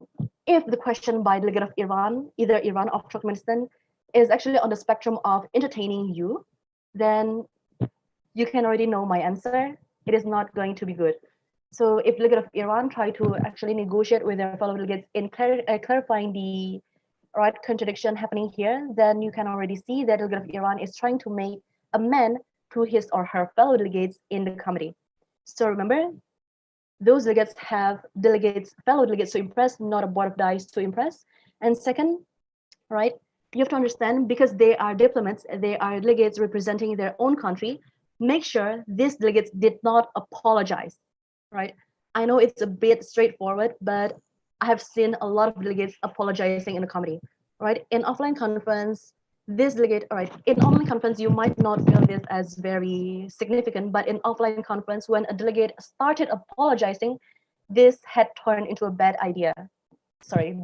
if the question by delegate of Iran, either Iran or Turkmenistan, is actually on the spectrum of entertaining you, then you can already know my answer. It is not going to be good. So if delegate of Iran try to actually negotiate with their fellow delegates in clarifying right, contradiction happening here, then you can already see that Delegate of Iran is trying to make amend to his or her fellow delegates in the committee. So remember, those delegates have delegates, fellow delegates to impress, not a board of Dais to impress. And second, right, you have to understand, because they are diplomats, they are delegates representing their own country, make sure these delegates did not apologize, right? I know it's a bit straightforward, but I have seen a lot of delegates apologizing in the committee, right? In offline conference, this delegate, all right, in online conference, you might not feel this as very significant, but in offline conference, when a delegate started apologizing, this had turned into a bad idea. Sorry,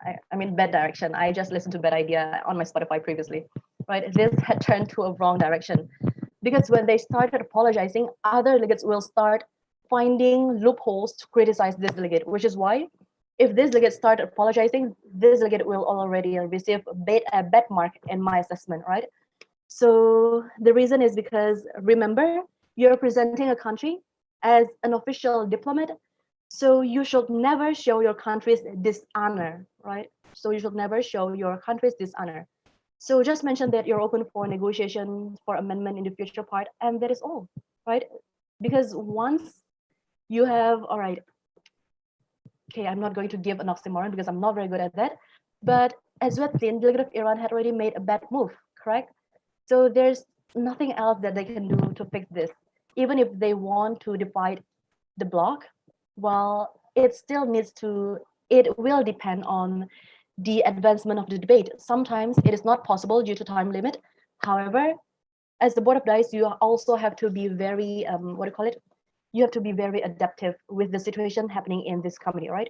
I mean bad direction. I just listened to bad idea on my Spotify previously, right? This had turned to a wrong direction, because when they started apologizing, other delegates will start finding loopholes to criticize this delegate, which is why if this delegate start apologizing, this delegate will already receive a bad mark in my assessment, right? So the reason is because, remember, you're presenting a country as an official diplomat, so you should never show your country's dishonor, right? So you should never show your country's dishonor. So just mention that you're open for negotiation for amendment in the future part, and that is all, right? Because once you have, all right, okay, I'm not going to give an oxymoron because I'm not very good at that, but as we had seen, Delegate of Iran had already made a bad move, correct? So there's nothing else that they can do to fix this. Even if they want to divide the block, well, it will depend on the advancement of the debate. Sometimes it is not possible due to time limit. However, as the board of Dais, you also have to be very, what do you call it? You have to be very adaptive with the situation happening in this committee, right?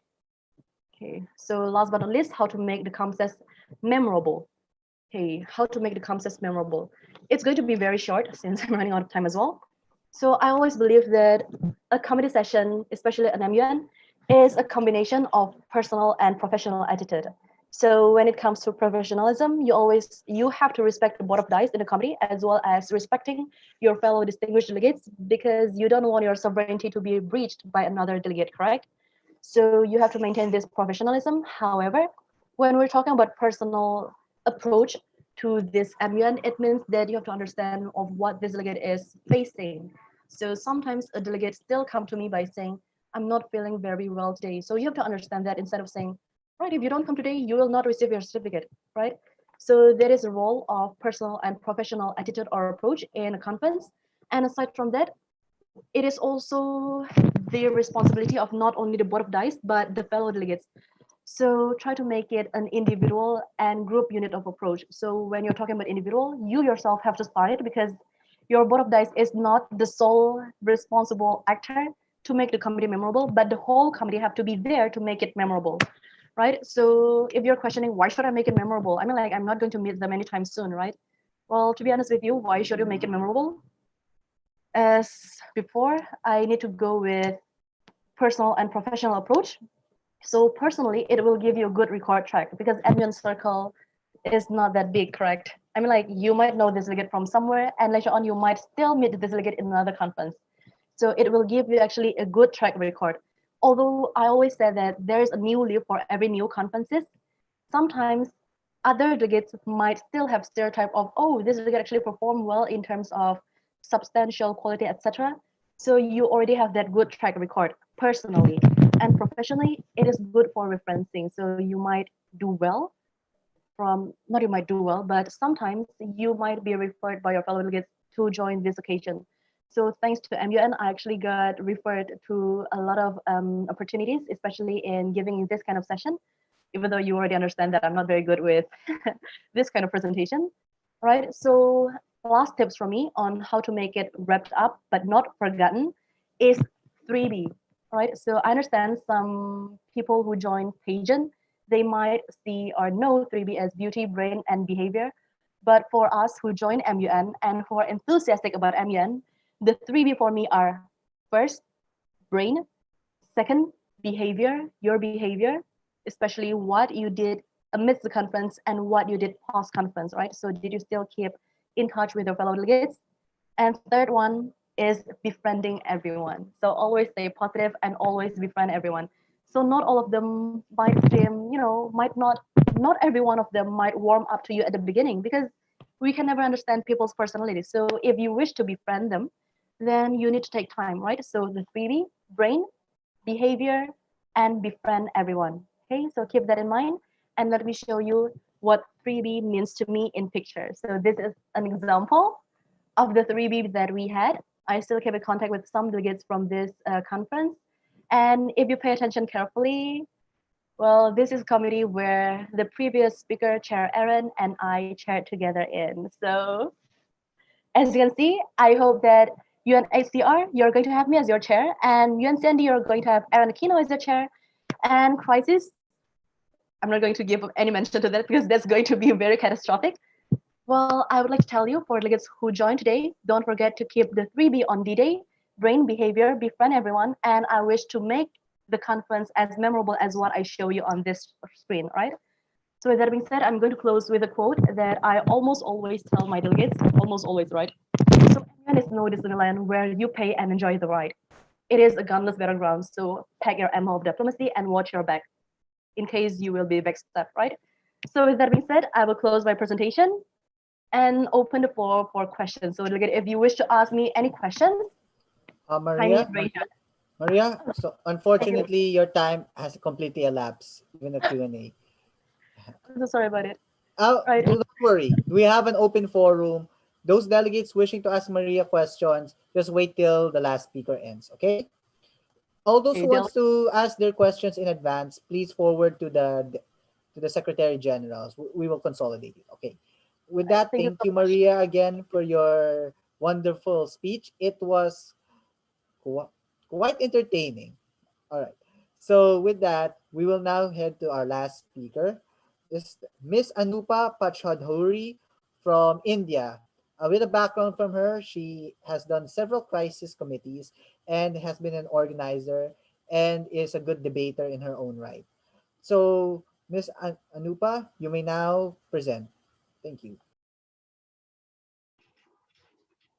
Okay, so last but not least, how to make the ComSes memorable. Okay, how to make the ComSes memorable. It's going to be very short since I'm running out of time as well. So I always believe that a committee session, especially an MUN, is a combination of personal and professional attitude. So when it comes to professionalism, you have to respect the board of Dais in the committee, as well as respecting your fellow distinguished delegates, because you don't want your sovereignty to be breached by another delegate, correct? So you have to maintain this professionalism. However, when we're talking about personal approach to this MUN, it means that you have to understand of what this delegate is facing. So sometimes a delegate still come to me by saying, I'm not feeling very well today. So you have to understand that instead of saying, right, if you don't come today, you will not receive your certificate, right? So there is a role of personal and professional attitude or approach in a conference. And aside from that, it is also the responsibility of not only the board of Dais, but the fellow delegates. So try to make it an individual and group unit of approach. So when you're talking about individual, you yourself have to start it, because your board of Dais is not the sole responsible actor to make the committee memorable, but the whole committee have to be there to make it memorable, right? So if you're questioning, why should I make it memorable? I mean, like, I'm not going to meet them anytime soon, right? Well, to be honest with you, why should you make it memorable? As before, I need to go with personal and professional approach. So personally, it will give you a good record track, because admin circle is not that big, correct? I mean, like, you might know this delegate from somewhere, and later on you might still meet this delegate in another conference. So it will give you actually a good track record. Although I always say that there's a new leaf for every new conferences, sometimes other delegates might still have stereotype of, oh, this delegate actually performed well in terms of substantial quality, etc. So you already have that good track record personally. And professionally, it is good for referencing. So you might do well not you might do well, but sometimes you might be referred by your fellow delegates to join this occasion. So thanks to MUN, I actually got referred to a lot of opportunities, especially in giving this kind of session, even though you already understand that I'm not very good with this kind of presentation, right? So last tips from me on how to make it wrapped up but not forgotten is 3B, right? So I understand some people who join Pageant, they might see or know 3B as beauty, brain, and behavior. But for us who join MUN and who are enthusiastic about MUN, the 3B for me are: first, brain; second, behavior, your behavior, especially what you did amidst the conference and what you did post-conference, right? So did you still keep in touch with your fellow delegates? And third one is befriending everyone. So always stay positive and always befriend everyone. So not all of them might seem, might not not every one of them might warm up to you at the beginning, because we can never understand people's personalities. So if you wish to befriend them, then you need to take time, right? So the 3B: brain, behavior, and befriend everyone. Okay, so keep that in mind. And let me show you what 3B means to me in picture. So this is an example of the 3B that we had. I still keep in contact with some delegates from this conference. And if you pay attention carefully, well, this is a committee where the previous speaker, Chair Aaron, and I chaired together in. So as you can see, I hope that UNHCR, you're going to have me as your chair, and UNCND, you're going to have Aaron Aquino as your chair, and Crisis, I'm not going to give any mention to that because that's going to be very catastrophic. Well, I would like to tell you, for delegates who joined today, don't forget to keep the 3B on D-Day: brain, behavior, befriend everyone, and I wish to make the conference as memorable as what I show you on this screen, right? So with that being said, I'm going to close with a quote that I almost always tell my delegates, almost always, right? So Disneyland is no Disneyland where you pay and enjoy the ride. It is a gunless battleground, so pack your ammo of diplomacy and watch your back in case you will be backstabbed, right? So with that being said, I will close my presentation and open the floor for questions. So delegate, if you wish to ask me any questions,
Maria,
kindly raise your hand.
Maria, so unfortunately, your time has completely elapsed, even the Q&A.
I'm so sorry about it.
Oh,
Right.
don't worry. We have an open forum. Those delegates wishing to ask Maria questions, just wait till the last speaker ends, okay? All those
Okay,
who wants to ask their questions in advance, please forward to the Secretary Generals. We will consolidate it, okay? With that,
Thank you
thank
so
you,
much.
Maria, again for your wonderful speech. It was quite entertaining. All right. So with that, we will now head to our last speaker. Is Miss Anupa Pachadhuri from India. With a background from her, she has done several crisis committees and has been an organizer and is a good debater in her own right. So, Miss Anupa, you may now present. Thank you.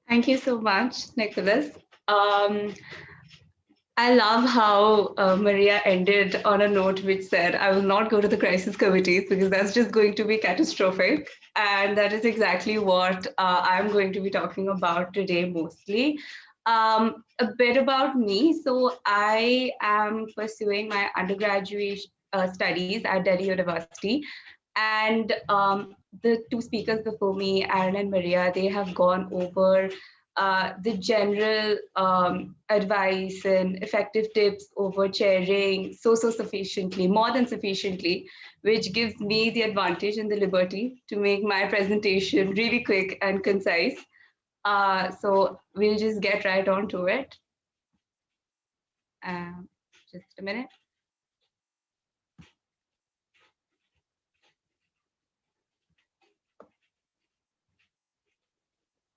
Thank you so much, Nicholas. I love how Maria ended on a note which said, I will not go to the crisis committees because that's just going to be catastrophic. And that is exactly what I'm going to be talking about today mostly. A bit about me. So I am pursuing my undergraduate studies at Delhi University. And the two speakers before me, Aaron and Maria, they have gone over the general advice and effective tips over chairing so sufficiently, more than sufficiently, which gives me the advantage and the liberty to make my presentation really quick and concise. So we'll just get right on to it. Just a minute.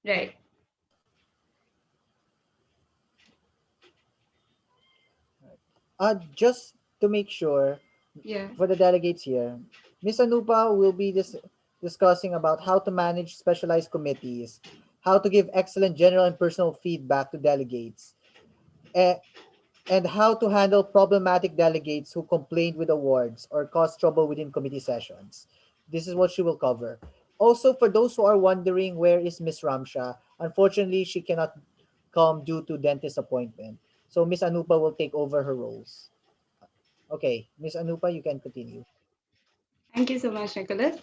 Right.
Just to make sure,
Yeah.
for the delegates here, Ms. Anupa will be discussing about how to manage specialized committees, how to give excellent general and personal feedback to delegates, and, and how to handle problematic delegates who complained with awards or caused trouble within committee sessions. This is what she will cover. Also, for those who are wondering where is Miss Ramsha, unfortunately, she cannot come due to dentist appointment. So Miss Anupa will take over her roles. Okay, Miss Anupa, you can continue.
Thank you so much, Nicholas.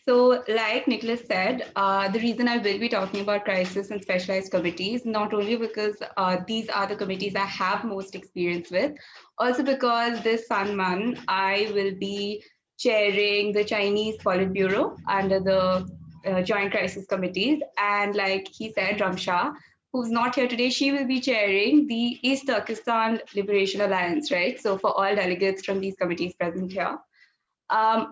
So like Nicholas said, the reason I will be talking about crisis and specialized committees, not only because these are the committees I have most experience with, also because this SUNMUN, I will be chairing the Chinese Politburo under the Joint Crisis Committees. And like he said, Ramsha, who's not here today, she will be chairing the East Turkestan Liberation Alliance, right? So for all delegates from these committees present here.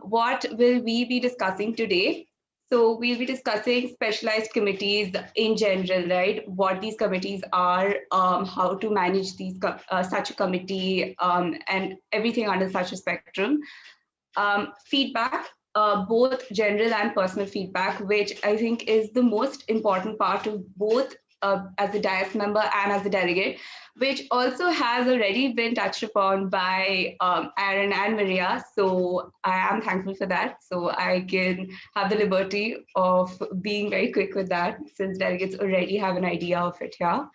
What will we be discussing today? So we'll be discussing specialized committees in general, right? What these committees are, how to manage these such a committee, and everything under such a spectrum. Feedback, both general and personal feedback, which I think is the most important part of both as a Dais member and as a delegate, which also has already been touched upon by Aaron and Maria. So I am thankful for that. So I can have the liberty of being very quick with that, since delegates already have an idea of it here.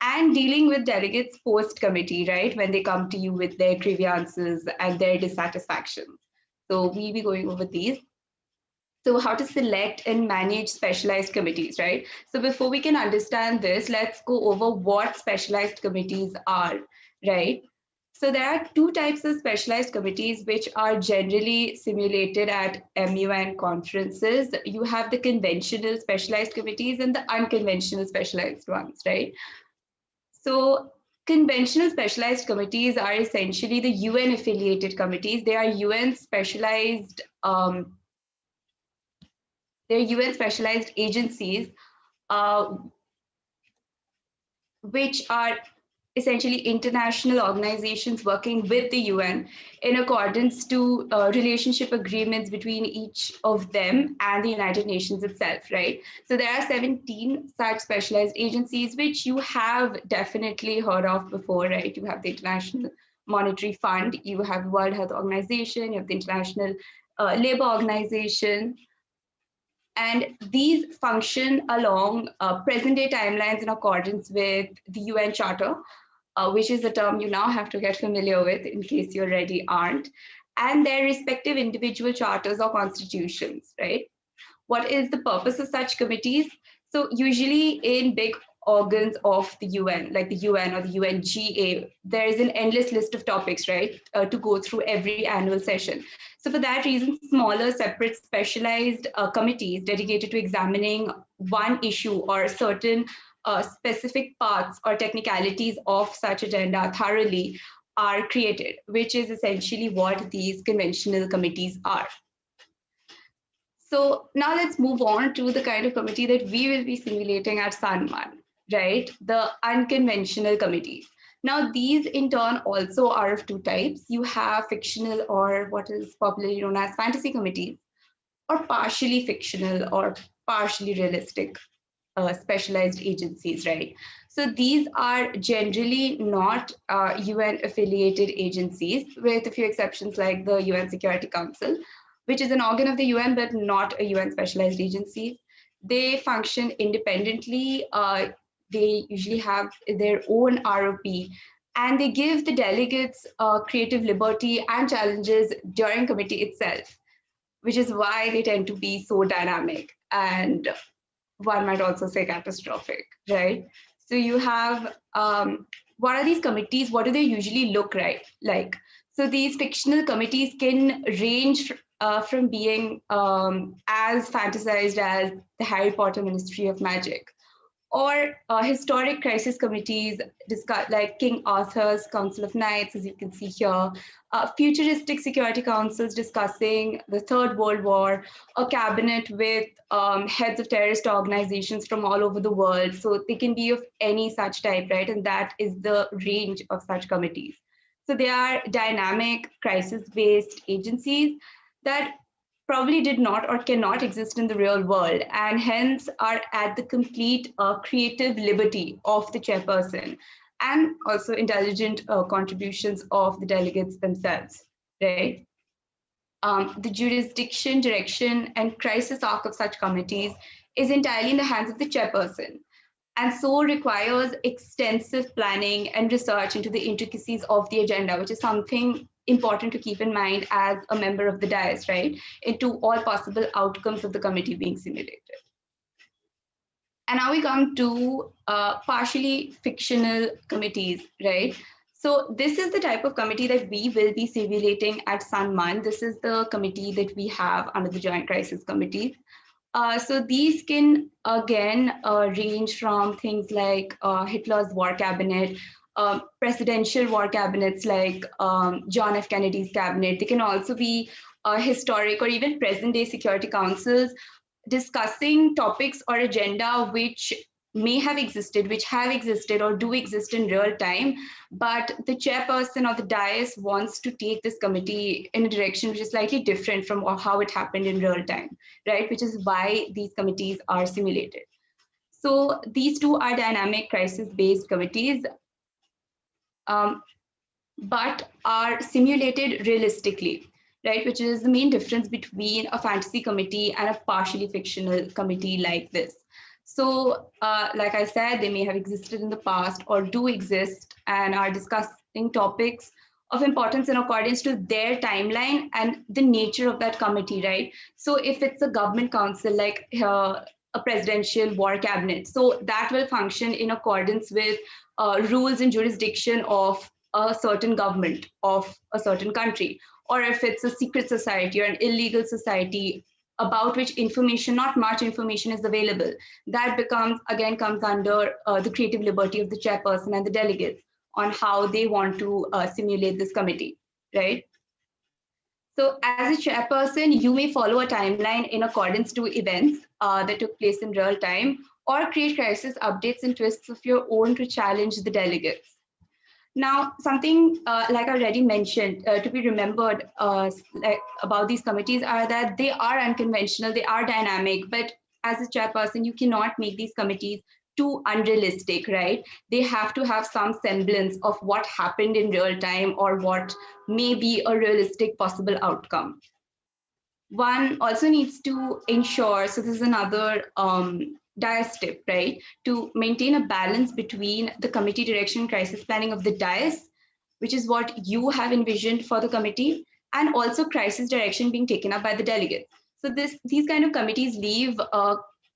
And dealing with delegates post-committee, right, when they come to you with their grievances and their dissatisfactions. So we'll be going over these. So how to select and manage specialized committees, right? So before we can understand this, let's go over what specialized committees are, right? So there are two types of specialized committees which are generally simulated at MUN conferences. You have the conventional specialized committees and the unconventional specialized ones, right? So conventional specialized committees are essentially the UN affiliated committees. They are UN specialized they're UN specialized agencies, which are essentially international organizations working with the UN in accordance to relationship agreements between each of them and the United Nations itself, right? So there are 17 such specialized agencies, which you have definitely heard of before, right? You have the International Monetary Fund, you have the World Health Organization, you have the International Labour Organization, and these function along present-day timelines in accordance with the UN Charter, which is a term you now have to get familiar with in case you already aren't, and their respective individual charters or constitutions, right? What is the purpose of such committees? So usually in big organs of the UN, like the UN or the UNGA, there is an endless list of topics, right, to go through every annual session. So for that reason, smaller, separate, specialized committees dedicated to examining one issue or certain specific parts or technicalities of such agenda thoroughly are created, which is essentially what these conventional committees are. So now let's move on to the kind of committee that we will be simulating at SUNMUN, right? The unconventional committees. Now, these in turn also are of two types. You have fictional, or what is popularly known as fantasy committees, or partially fictional or partially realistic specialized agencies, right? So these are generally not UN affiliated agencies, with a few exceptions like the UN Security Council, which is an organ of the UN, but not a UN specialized agency. They function independently. They usually have their own ROP, and they give the delegates creative liberty and challenges during committee itself, which is why they tend to be so dynamic and one might also say catastrophic, right? So you have, what are these committees? What do they usually look like? So these fictional committees can range from being as fantasized as the Harry Potter Ministry of Magic, or historic crisis committees like King Arthur's Council of Knights, as you can see here, futuristic security councils discussing the Third World War, a cabinet with heads of terrorist organizations from all over the world. So they can be of any such type, right? And that is the range of such committees. So they are dynamic, crisis-based agencies that probably did not or cannot exist in the real world, and hence are at the complete creative liberty of the chairperson, and also intelligent contributions of the delegates themselves, right? The jurisdiction, direction, and crisis arc of such committees is entirely in the hands of the chairperson, and so requires extensive planning and research into the intricacies of the agenda, which is something important to keep in mind as a member of the Dais, right? Into all possible outcomes of the committee being simulated. And now we come to partially fictional committees, right? So this is the type of committee that we will be simulating at SUNMUN. This is the committee that we have under the Joint Crisis Committee. So these can, again, range from things like Hitler's war cabinet, presidential war cabinets like John F. Kennedy's cabinet. They can also be historic or even present-day security councils discussing topics or agenda which may have existed, which have existed or do exist in real time, but the chairperson or the Dais wants to take this committee in a direction which is slightly different from how it happened in real time, right? Which is why these committees are simulated. So these two are dynamic crisis-based committees, but are simulated realistically, right? Which is the main difference between a fantasy committee and a partially fictional committee like this. So like I said, they may have existed in the past or do exist and are discussing topics of importance in accordance to their timeline and the nature of that committee, right? So if it's a government council, like a presidential war cabinet, so that will function in accordance with rules and jurisdiction of a certain government of a certain country. Or if it's a secret society or an illegal society about which information, not much information is available, that becomes, again, comes under the creative liberty of the chairperson and the delegates on how they want to simulate this committee, right? So as a chairperson, you may follow a timeline in accordance to events that took place in real time, or create crisis updates and twists of your own to challenge the delegates. Now, something like I already mentioned to be remembered like about these committees are that they are unconventional, they are dynamic, but as a chairperson, you cannot make these committees too unrealistic, right? They have to have some semblance of what happened in real time or what may be a realistic possible outcome. One also needs to ensure, so this is another Dais tip, right? To maintain a balance between the committee direction and crisis planning of the Dais, which is what you have envisioned for the committee, and also crisis direction being taken up by the delegates. So these kind of committees leave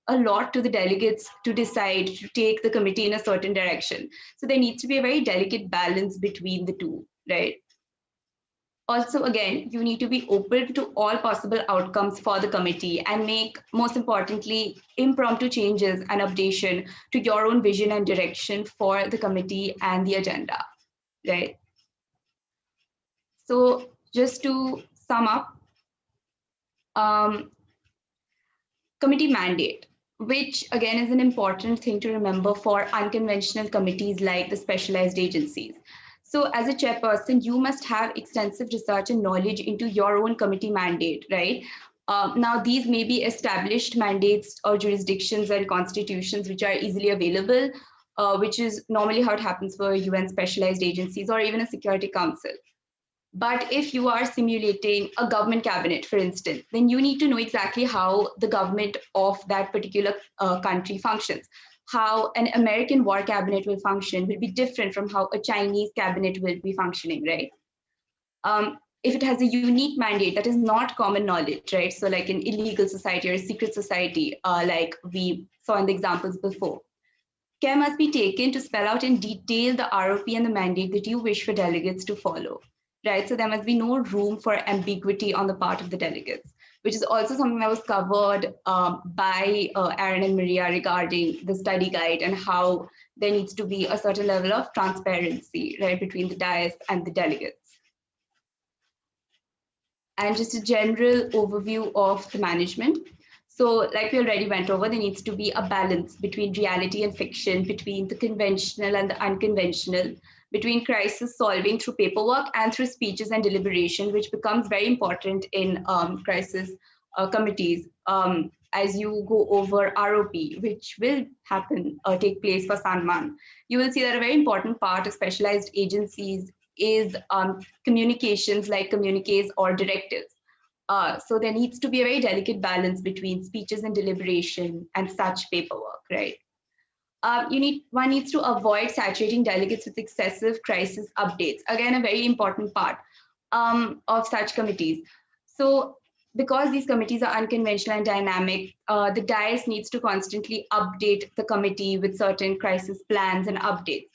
a lot to the delegates to decide to take the committee in a certain direction. So there needs to be a very delicate balance between the two, right? Also, again, you need to be open to all possible outcomes for the committee and make, most importantly, impromptu changes and updation to your own vision and direction for the committee and the agenda, right? So just to sum up, committee mandate, which again is an important thing to remember for unconventional committees like the specialized agencies. So as a chairperson, you must have extensive research and knowledge into your own committee mandate, right? Now, these may be established mandates or jurisdictions and constitutions which are easily available, which is normally how it happens for UN specialized agencies or even a Security Council. But if you are simulating a government cabinet, for instance, then you need to know exactly how the government of that particular country functions. How an American war cabinet will function will be different from how a Chinese cabinet will be functioning, right? If it has a unique mandate that is not common knowledge, right? So like an illegal society or a secret society, like we saw in the examples before, care must be taken to spell out in detail the ROP and the mandate that you wish for delegates to follow, right? So there must be no room for ambiguity on the part of the delegates, which is also something that was covered by Aaron and Maria regarding the study guide and how there needs to be a certain level of transparency, right, between the Dais and the delegates. And just a general overview of the management. So like we already went over, there needs to be a balance between reality and fiction, between the conventional and the unconventional, between crisis solving through paperwork and through speeches and deliberation, which becomes very important in crisis committees. As you go over ROP, which will happen, take place for SUNMUN, you will see that a very important part of specialized agencies is communications like communiques or directives. So there needs to be a very delicate balance between speeches and deliberation and such paperwork, right? One needs to avoid saturating delegates with excessive crisis updates. Again, a very important part of such committees. So because these committees are unconventional and dynamic, the Dais needs to constantly update the committee with certain crisis plans and updates.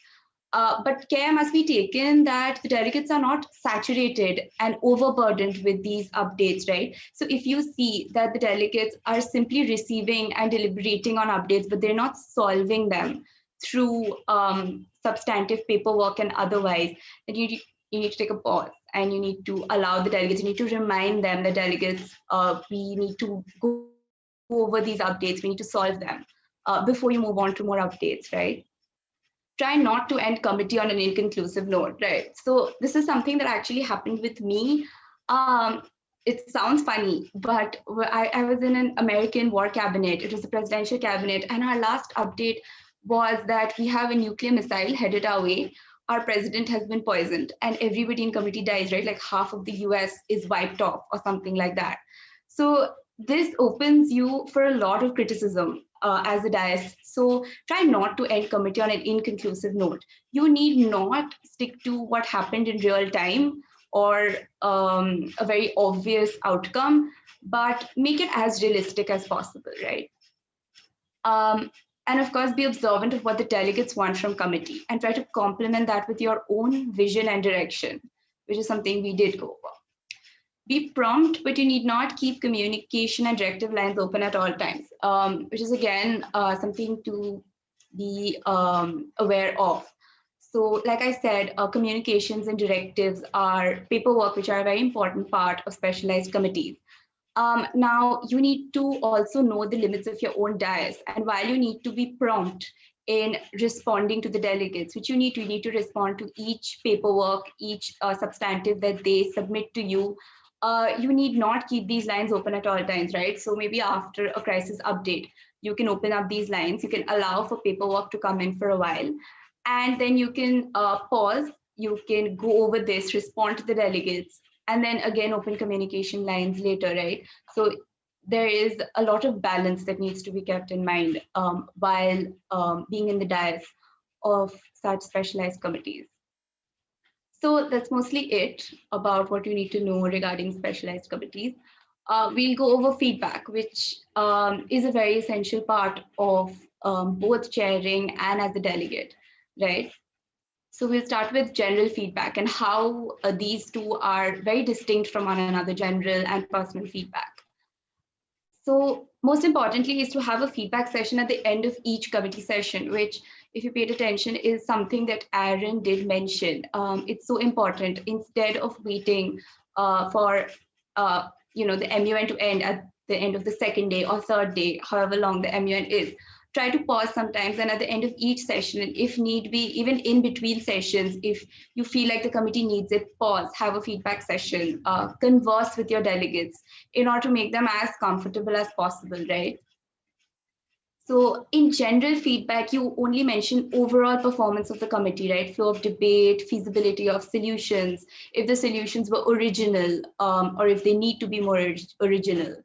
But care must be taken that the delegates are not saturated and overburdened with these updates, right? So if you see that the delegates are simply receiving and deliberating on updates, but they're not solving them through substantive paperwork and otherwise, then you need to take a pause and you need to allow the delegates, you need to remind them, the delegates, we need to go over these updates, we need to solve them before you move on to more updates, right? Try not to end committee on an inconclusive note, right? So this is something that actually happened with me. it sounds funny, but I was in an American war cabinet. It was a presidential cabinet. And our last update was that we have a nuclear missile headed our way. Our president has been poisoned and everybody in committee dies, right? Like half of the US is wiped off or something like that. So this opens you for a lot of criticism as a Dais. So try not to end committee on an inconclusive note. You need not stick to what happened in real time or a very obvious outcome, but make it as realistic as possible, right? And of course, be observant of what the delegates want from committee and try to complement that with your own vision and direction, which is something we did go over. Be prompt, but you need not keep communication and directive lines open at all times, which is again something to be aware of. So like I said, communications and directives are paperwork, which are a very important part of specialized committees. Now, you need to also know the limits of your own Dais. And while you need to be prompt in responding to the delegates, which you need to respond to each paperwork, each substantive that they submit to you, you need not keep these lines open at all times, right? So maybe after a crisis update, you can open up these lines, you can allow for paperwork to come in for a while, and then you can pause, you can go over this, respond to the delegates, and then again open communication lines later, right? So there is a lot of balance that needs to be kept in mind while being in the Dais of such specialized committees. So that's mostly it about what you need to know regarding specialized committees. We'll go over feedback, which is a very essential part of both chairing and as a delegate, right? So we'll start with general feedback and how these two are very distinct from one another, general and personal feedback. So most importantly is to have a feedback session at the end of each committee session, which if you paid attention is something that Aaron did mention. It's so important. Instead of waiting for the MUN to end at the end of the second day or third day, however long the MUN is, try to pause sometimes, and at the end of each session, and if need be, even in between sessions, if you feel like the committee needs it, pause, have a feedback session, converse with your delegates in order to make them as comfortable as possible, right? So in general feedback, you only mention overall performance of the committee, right? Flow of debate, feasibility of solutions, if the solutions were original, or if they need to be more original.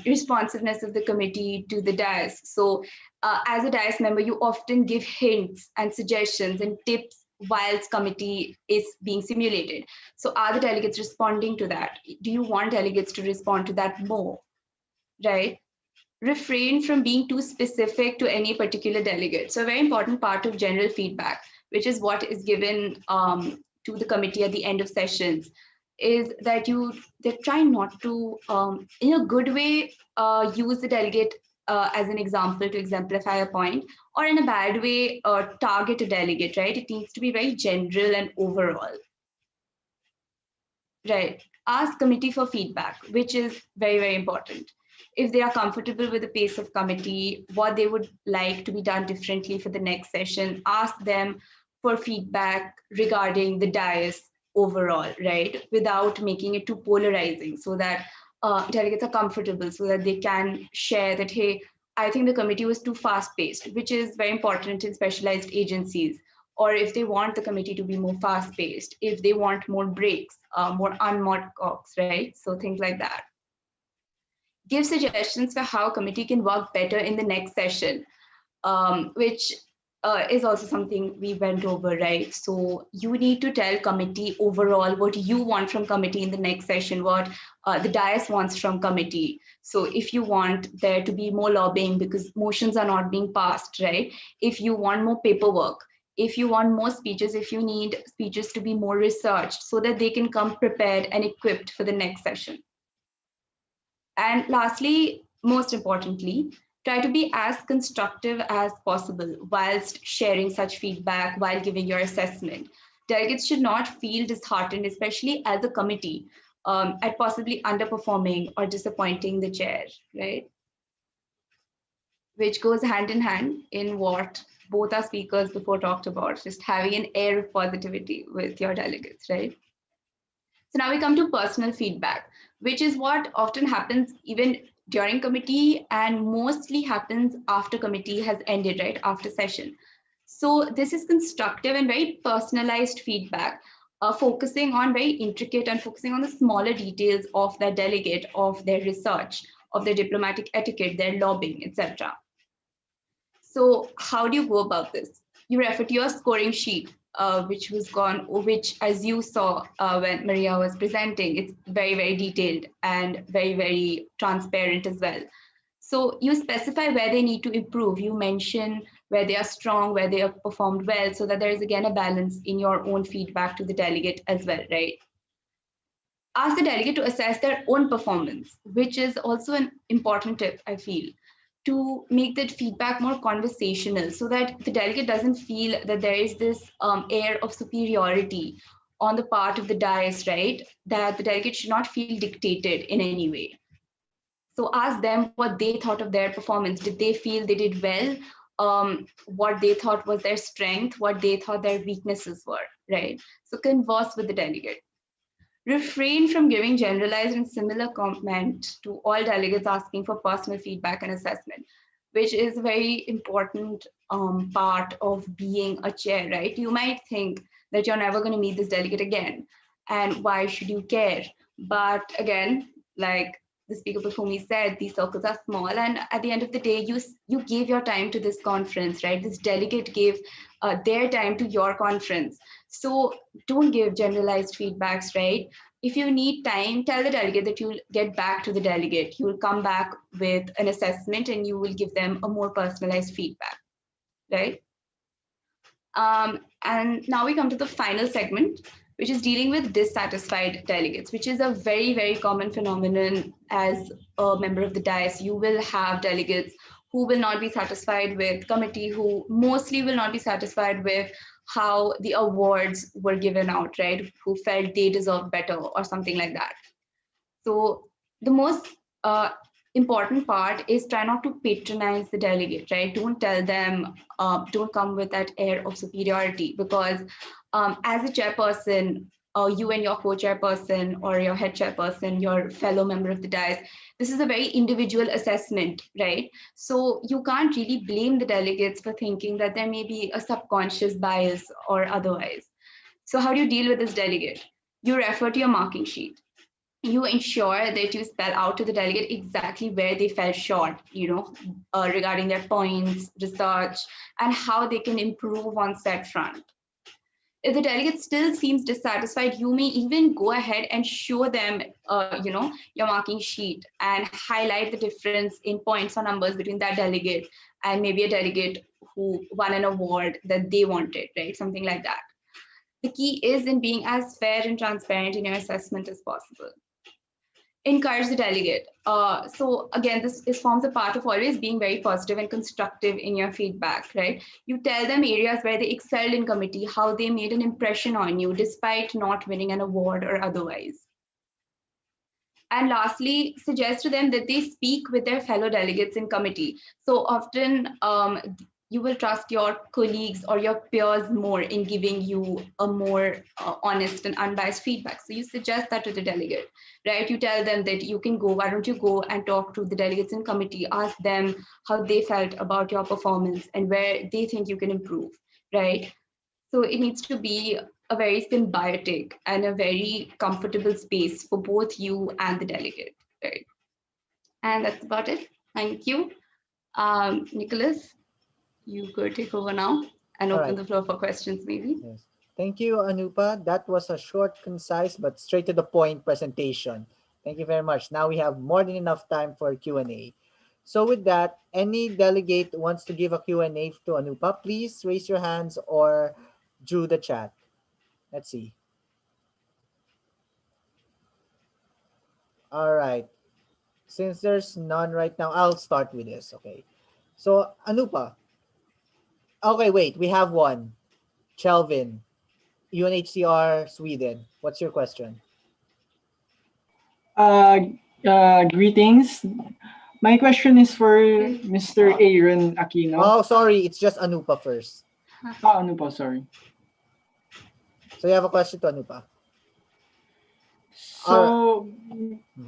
Responsiveness of the committee to the Dais. So as a Dais member, you often give hints and suggestions and tips whilst committee is being simulated. So are the delegates responding to that? Do you want delegates to respond to that more, right? Refrain from being too specific to any particular delegate. So a very important part of general feedback, which is what is given to the committee at the end of sessions, is that they try not to, in a good way, use the delegate as an example to exemplify a point, or in a bad way, target a delegate, right? It needs to be very general and overall. Right. Ask committee for feedback, which is very, very important. If they are comfortable with the pace of committee, what they would like to be done differently for the next session, ask them for feedback regarding the Dais overall, right? Without making it too polarizing, so that delegates are comfortable, so that they can share that, hey, I think the committee was too fast-paced, which is very important in specialized agencies. Or if they want the committee to be more fast-paced, if they want more breaks, more unmonocoques, right? So things like that. Give suggestions for how committee can work better in the next session, which is also something we went over, right? So you need to tell committee overall what you want from committee in the next session, what the Dais wants from committee. So if you want there to be more lobbying because motions are not being passed, right? If you want more paperwork, if you want more speeches, if you need speeches to be more researched so that they can come prepared and equipped for the next session. And lastly, most importantly, try to be as constructive as possible whilst sharing such feedback while giving your assessment. Delegates should not feel disheartened, especially as a committee, at possibly underperforming or disappointing the chair, right? Which goes hand in hand in what both our speakers before talked about, just having an air of positivity with your delegates, right? So now we come to personal feedback, which is what often happens even during committee and mostly happens after committee has ended, right, after session. So this is constructive and very personalized feedback, focusing on very intricate and focusing on the smaller details of their delegate, of their research, of their diplomatic etiquette, their lobbying, etc. So how do you go about this? You refer to your scoring sheet, which as you saw when Maria was presenting, it's very, very detailed and very, very transparent as well. So you specify where they need to improve. You mention where they are strong, where they have performed well, so that there is again a balance in your own feedback to the delegate as well, right? Ask the delegate to assess their own performance, which is also an important tip, I feel, to make that feedback more conversational so that the delegate doesn't feel that there is this air of superiority on the part of the dais, right? That the delegate should not feel dictated in any way. So ask them what they thought of their performance. Did they feel they did well? What they thought was their strength, what they thought their weaknesses were, right? So converse with the delegate. Refrain from giving generalized and similar comment to all delegates asking for personal feedback and assessment, which is a very important part of being a chair, right? You might think that you're never going to meet this delegate again, and why should you care? But again, like the speaker before me said, these circles are small, and at the end of the day, you gave your time to this conference, right? This delegate gave their time to your conference. So don't give generalized feedbacks, right? If you need time, tell the delegate that you'll get back to the delegate. You will come back with an assessment and you will give them a more personalized feedback, right? And now we come to the final segment, which is dealing with dissatisfied delegates, which is a very, very common phenomenon. As a member of the Dais, you will have delegates who will not be satisfied with committee, who mostly will not be satisfied with how the awards were given out, right? Who felt they deserved better or something like that. So the most important part is try not to patronize the delegate, right? Don't tell them, don't come with that air of superiority, because as a chairperson, you and your co-chairperson or your head chairperson, your fellow member of the Dais, this is a very individual assessment, right? So you can't really blame the delegates for thinking that there may be a subconscious bias or otherwise. So how do you deal with this delegate? You refer to your marking sheet. You ensure that you spell out to the delegate exactly where they fell short, regarding their points, research, and how they can improve on said front. If the delegate still seems dissatisfied, you may even go ahead and show them, your marking sheet and highlight the difference in points or numbers between that delegate and maybe a delegate who won an award that they wanted, right? Something like that. The key is in being as fair and transparent in your assessment as possible. Encourage the delegate. So again, this forms a part of always being very positive and constructive in your feedback, right? You tell them areas where they excelled in committee, how they made an impression on you despite not winning an award or otherwise. And lastly, suggest to them that they speak with their fellow delegates in committee. So often you will trust your colleagues or your peers more in giving you a more honest and unbiased feedback. So you suggest that to the delegate, right? You tell them that you can go, why don't you go and talk to the delegates in committee, ask them how they felt about your performance and where they think you can improve, right? So it needs to be a very symbiotic and a very comfortable space for both you and the delegate, right? And that's about it. Thank you. Nicholas, you go take over now and open the floor for questions, maybe.
Yes. Thank you, Anupa. That was a short, concise, but straight to the point presentation. Thank you very much. Now we have more than enough time for Q&A. So with that, any delegate wants to give a Q&A to Anupa, please raise your hands or through the chat. Let's see. All right. Since there's none right now, I'll start with this. Okay. So Anupa. Okay, wait. We have one. Chelvin, UNHCR Sweden. What's your question?
Greetings. My question is for Mr. Aaron Aquino.
Oh, sorry. It's just Anupa first.
Anupa, sorry.
So you have a question to Anupa?
So,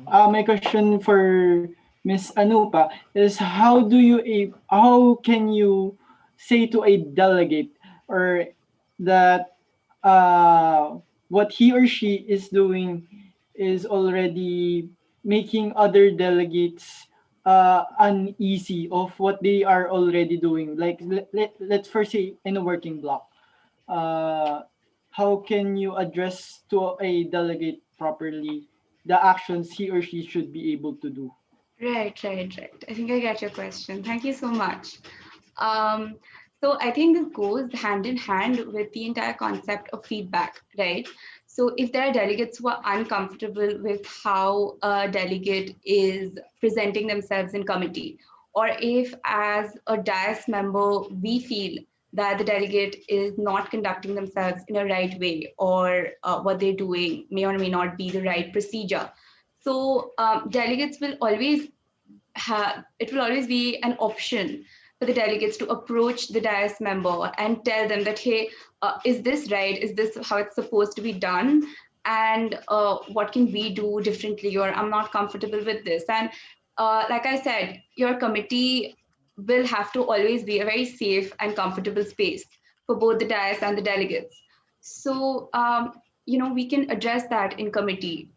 my question for Miss Anupa is how can you say to a delegate or that what he or she is doing is already making other delegates uneasy of what they are already doing? Like let's first say in a working block, uh, how can you address to a delegate properly the actions he or she should be able to do?
Right. I think I get your question. Thank you so much. Um, so I think this goes hand in hand with the entire concept of feedback, right? So if there are delegates who are uncomfortable with how a delegate is presenting themselves in committee, or if as a Dais member, we feel that the delegate is not conducting themselves in a right way, or what they're doing may or may not be the right procedure. So delegates will always it will always be an option for the delegates to approach the Dais member and tell them that, hey, is this right? Is this how it's supposed to be done? And what can we do differently? Or I'm not comfortable with this. And like I said, your committee will have to always be a very safe and comfortable space for both the Dais and the delegates. So, we can address that in committee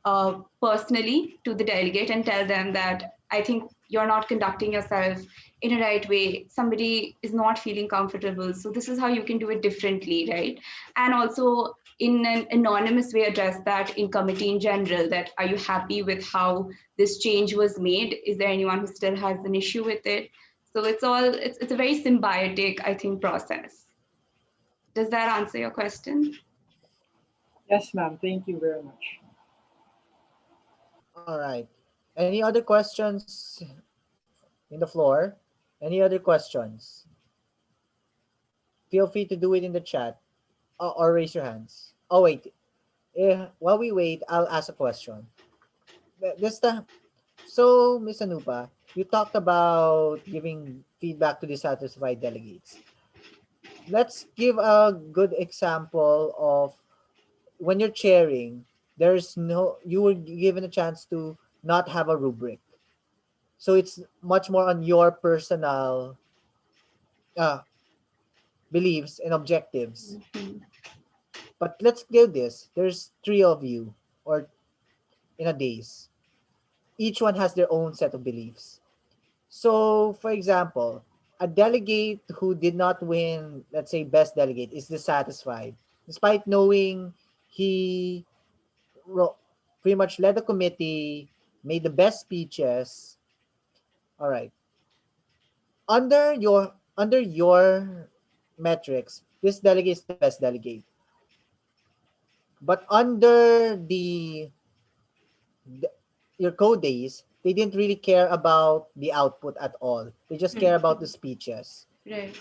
personally to the delegate and tell them that I think you're not conducting yourself in a right way. Somebody is not feeling comfortable. So this is how you can do it differently, right? And also in an anonymous way, address that in committee in general, that are you happy with how this change was made? Is there anyone who still has an issue with it? So it's a very symbiotic, I think, process. Does that answer your question?
Yes, ma'am. Thank you very much.
All right. Any other questions in the floor? Any other questions? Feel free to do it in the chat or raise your hands. Oh, wait. While we wait, I'll ask a question. This time, so, Ms. Anupa, you talked about giving feedback to dissatisfied delegates. Let's give a good example of when you're chairing, you were given a chance to not have a rubric. So it's much more on your personal uh, beliefs and objectives.
Mhm.
But let's give this. There's three of you, or in a days. Each one has their own set of beliefs. So, for example, a delegate who did not win, let's say, best delegate, is dissatisfied, despite knowing he ro- pretty much led the committee, made the best speeches. All right. Under your metrics, this delegate is the best delegate. But under the your code days, they didn't really care about the output at all. They just care about the speeches.
Right.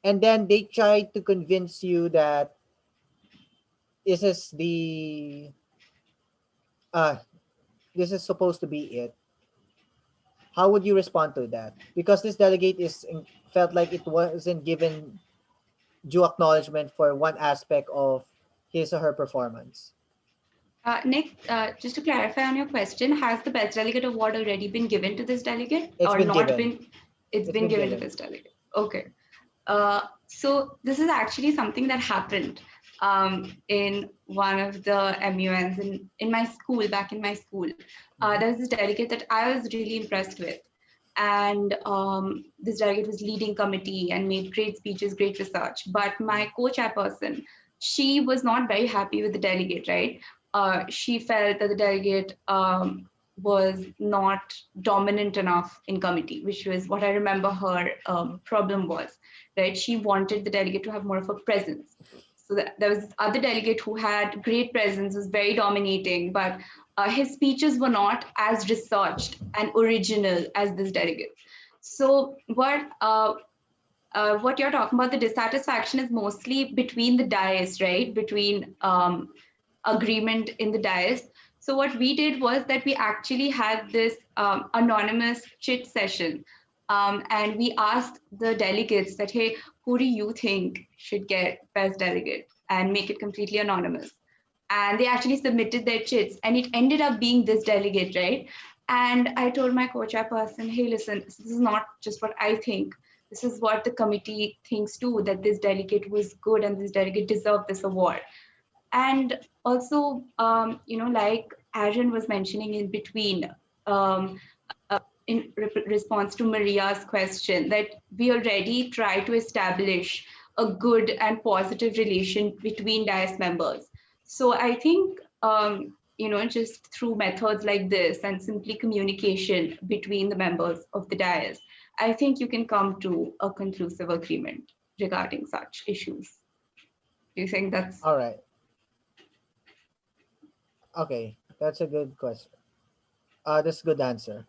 And then they tried to convince you that this is the uh this is supposed to be it. How would you respond to that? Because this delegate felt like it wasn't given due acknowledgement for one aspect of his or her performance.
Nick, just to clarify on your question, has the Best Delegate Award already been given to this delegate
It's
or
been
not
given.
been? It's
It's
been
been
given to
given.
this delegate. Okay. So this is actually something that happened in one of the MUNs in my school, back in my school. There was this delegate that I was really impressed with. And this delegate was leading committee and made great speeches, great research. But my co-chairperson, she was not very happy with the delegate, right? She felt that the delegate was not dominant enough in committee, which was what I remember her problem was, right? She wanted the delegate to have more of a presence. So there was this other delegate who had great presence, was very dominating, but his speeches were not as researched and original as this delegate. So what you're talking about, the dissatisfaction is mostly between the dais, right? Between agreement in the dais. So what we did was that we actually had this anonymous chit session. And we asked the delegates that, hey, who do you think should get best delegate? And make it completely anonymous. and they actually submitted their chits, and it ended up being this delegate, right? And I told my co-chair person, hey, listen, this is not just what I think. This is what the committee thinks too, that this delegate was good and this delegate deserved this award. And also, like Aaron was mentioning in between, response to Maria's question, that we already try to establish a good and positive relation between Dais members. So I think, just through methods like this and simply communication between the members of the Dais, I think you can come to a conclusive agreement regarding such issues. Do you think that's...
All right. Okay, that's a good question. That's a good answer.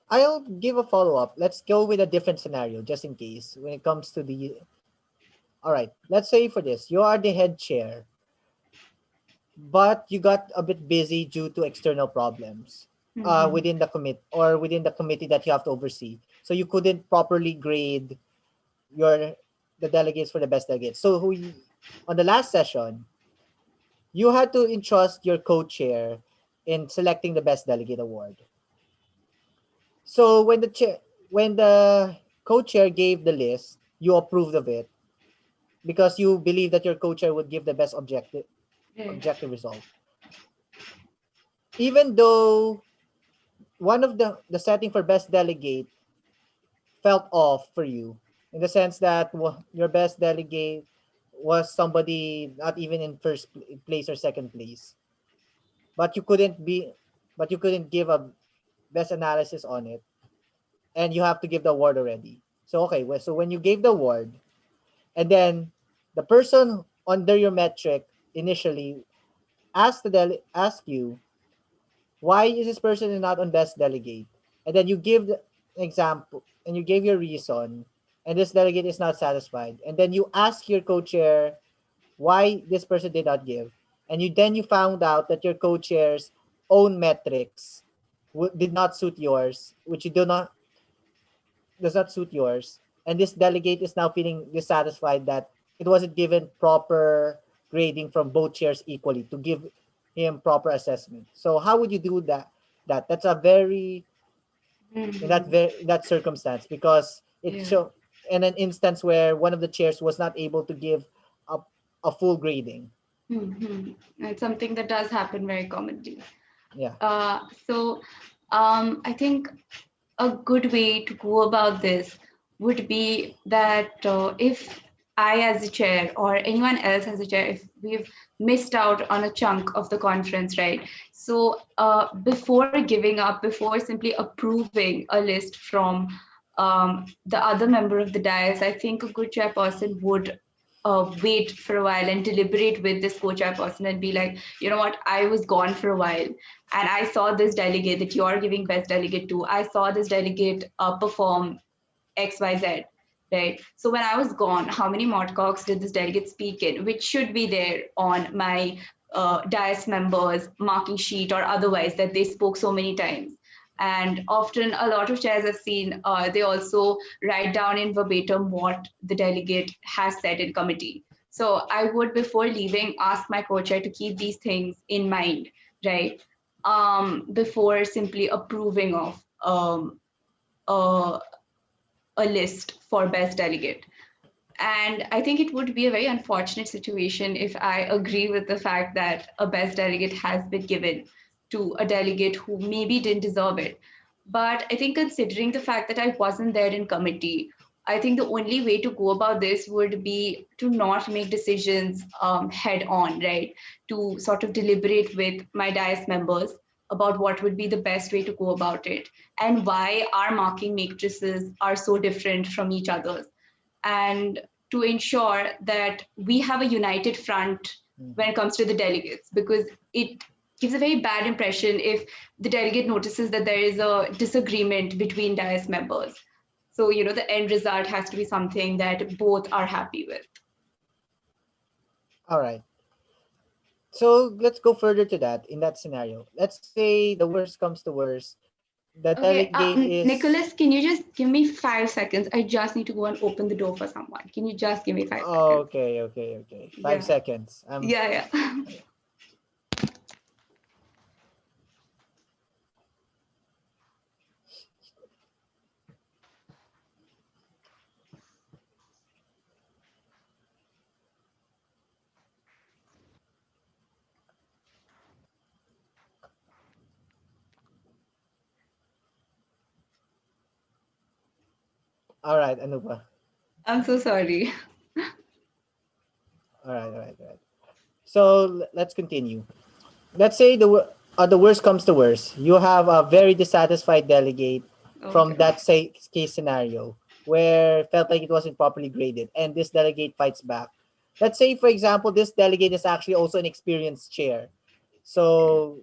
I'll give a follow-up. Let's go with a different scenario, just in case, when it comes to the... All right, let's say for this, you are the head chair, but you got a bit busy due to external problems within the committee that you have to oversee. So you couldn't properly grade the delegates for the best delegates. So on the last session, you had to entrust your co-chair in selecting the best delegate award. So when the co-chair gave the list, you approved of it because you believe that your co-chair would give the best objective result. Even though one of the setting for best delegate felt off for you, in the sense that your best delegate was somebody not even in first place or second place, but you couldn't give a best analysis on it, and you have to give the award already. So okay, so when you gave the award, and then the person under your metric initially asked you, why is this person not on best delegate? And then you give the example and you gave your reason, and this delegate is not satisfied. And then you ask your co-chair why this person did not give. And you found out that your co-chair's own metrics did not suit yours, which does not suit yours. And this delegate is now feeling dissatisfied that it wasn't given proper grading from both chairs equally to give him proper assessment. So how would you do that? That's a very in that circumstance, because it show in an instance where one of the chairs was not able to give a full grading.
It's something that does happen very commonly.
Yeah.
So I think a good way to go about this would be that if I as a chair or anyone else as a chair, if we've missed out on a chunk of the conference, right? So before giving up, before simply approving a list from the other member of the dais, I think a good chairperson would wait for a while and deliberate with this co-chairperson and be like, you know what, I was gone for a while and I saw this delegate that you're giving best delegate to. I saw this delegate perform XYZ. Right. So when I was gone, how many Modcox did this delegate speak in, which should be there on my dais members marking sheet or otherwise, that they spoke so many times. And often a lot of chairs I've seen, they also write down in verbatim what the delegate has said in committee. So I would, before leaving, ask my co-chair to keep these things in mind, right? Before simply approving of a list for best delegate. And I think it would be a very unfortunate situation if I agree with the fact that a best delegate has been given to a delegate who maybe didn't deserve it. But I think considering the fact that I wasn't there in committee, I think the only way to go about this would be to not make decisions head on, right? To sort of deliberate with my dais members about what would be the best way to go about it and why our marking matrices are so different from each other's, and to ensure that we have a united front when it comes to the delegates, because it gives a very bad impression if the delegate notices that there is a disagreement between dais members. So, the end result has to be something that both are happy with.
All right. So let's go further to that. In that scenario, let's say the worst comes to worst. The delegate is...
Nicholas, can you just give me 5 seconds? I just need to go and open the door for someone. Can you just give me 5 seconds?
Okay. 5 seconds.
Yeah.
All right, Anupa.
I'm so sorry.
All right, all right, all right. So let's continue. Let's say the worst comes to worst. You have a very dissatisfied delegate from
Okay.
that say case scenario where it felt like it wasn't properly graded, and this delegate fights back. Let's say, for example, this delegate is actually also an experienced chair, so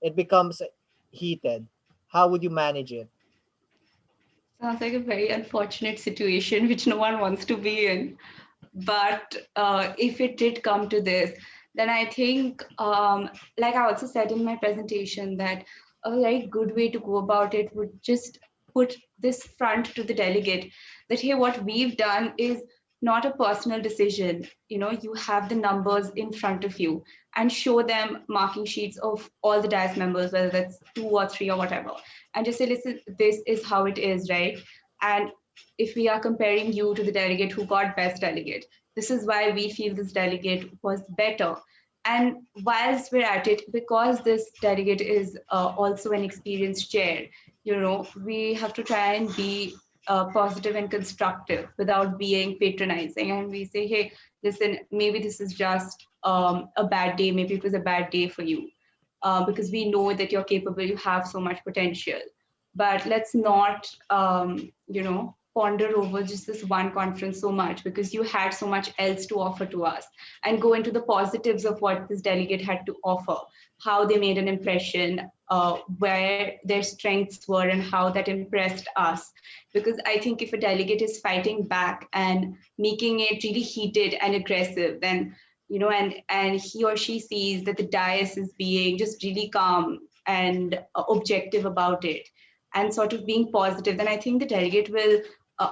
it becomes heated. How would you manage it?
Sounds like a very unfortunate situation which no one wants to be in. But if it did come to this, then I think, like I also said in my presentation, that a very good way to go about it would just put this front to the delegate that, hey, what we've done is not a personal decision. You have the numbers in front of you and show them marking sheets of all the Dais members, whether that's 2 or 3 or whatever, and just say, listen, this is how it is, right? And if we are comparing you to the delegate who got best delegate, this is why we feel this delegate was better. And whilst we're at it, because this delegate is also an experienced chair, we have to try and be positive and constructive without being patronizing. And we say, hey, listen, maybe this is just a bad day. Maybe it was a bad day for you, because we know that you're capable, you have so much potential. But let's not, ponder over just this one conference so much, because you had so much else to offer to us, and go into the positives of what this delegate had to offer, how they made an impression, where their strengths were, and how that impressed us. Because I think if a delegate is fighting back and making it really heated and aggressive, then and he or she sees that the dais is being just really calm and objective about it, and sort of being positive, then I think the delegate will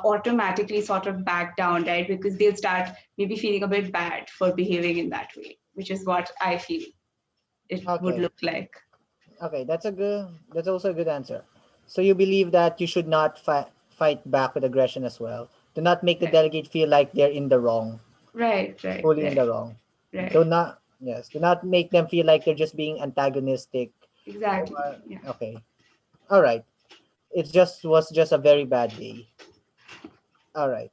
automatically sort of back down, right? Because they'll start maybe feeling a bit bad for behaving in that way, which is what I feel it would
Okay,
look like.
okay, That's also a good answer. So you believe that you should not fight back with aggression as well. Do not make the
Right,
delegate feel like they're in the wrong,
right, right,
fully in the
right,
wrong.
right.
Do not, yes, do not make them feel like they're just being antagonistic.
Exactly.
Or,
Yeah.
okay, all right. It just was just a very bad day. All right.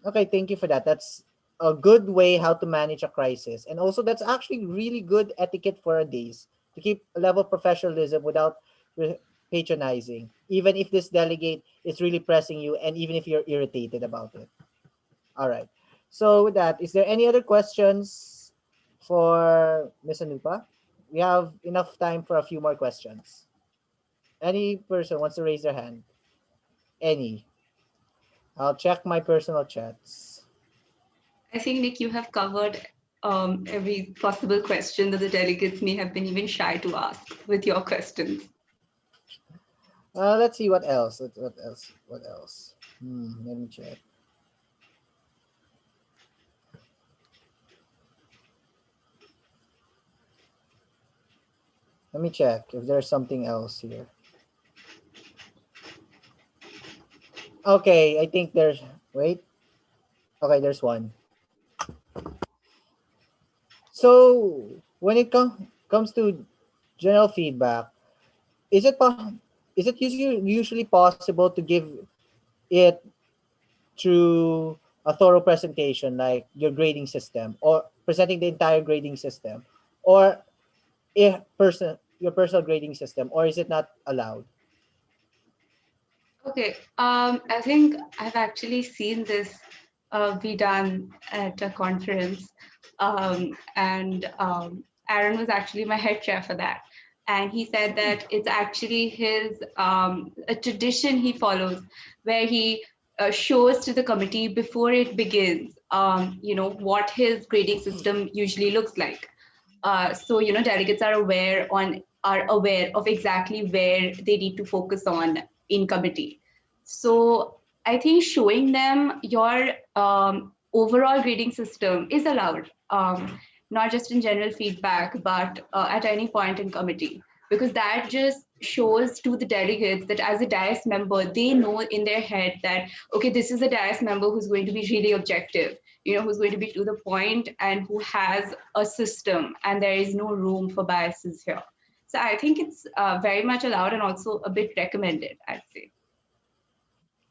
Okay, thank you for that. That's a good way how to manage a crisis. And also that's actually really good etiquette for a days to keep a level of professionalism without patronizing, even if this delegate is really pressing you and even if you're irritated about it. All right. So with that, is there any other questions for Miss Anupa? We have enough time for a few more questions. Any person wants to raise their hand? Any? I'll check my personal chats.
I think, Nick, you have covered every possible question that the delegates may have been even shy to ask with your questions.
Let's see what else. What else? What else? Let me check. Let me check if there's something else here. Okay, I think there's. Wait. Okay, there's one. So when it comes to general feedback, is it is it usually possible to give it through a thorough presentation like your grading system or presenting the entire grading system, or if your personal grading system, or is it not allowed?
Okay, I think I've actually seen this be done at a conference, and Aaron was actually my head chair for that. And he said that it's actually his a tradition he follows, where he shows to the committee before it begins, what his grading system usually looks like. So delegates are aware of exactly where they need to focus on in committee. So I think showing them your overall grading system is allowed, not just in general feedback, but at any point in committee, because that just shows to the delegates that as a Dais member, they know in their head that, okay, this is a Dais member who's going to be really objective, who's going to be to the point and who has a system, and there is no room for biases here. So I think it's very much allowed and also a bit recommended, I'd say.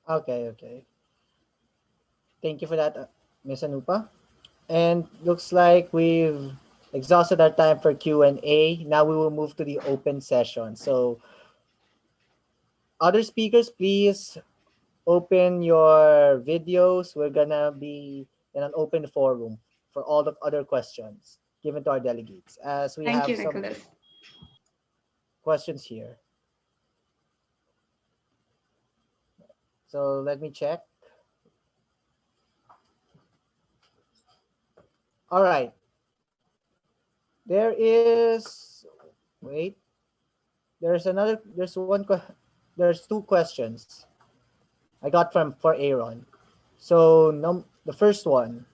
Okay, okay. Thank you for that, Ms. Anupa. And looks like we've exhausted our time for Q&A. Now we will move to the open session. So other speakers, please open your videos. We're gonna be in an open forum for all the other questions given to our delegates, as we
Thank
have
you,
some
Nicholas.
questions here. So let me check. All right. There is, wait, there's two questions I got from for Aaron. So the first one,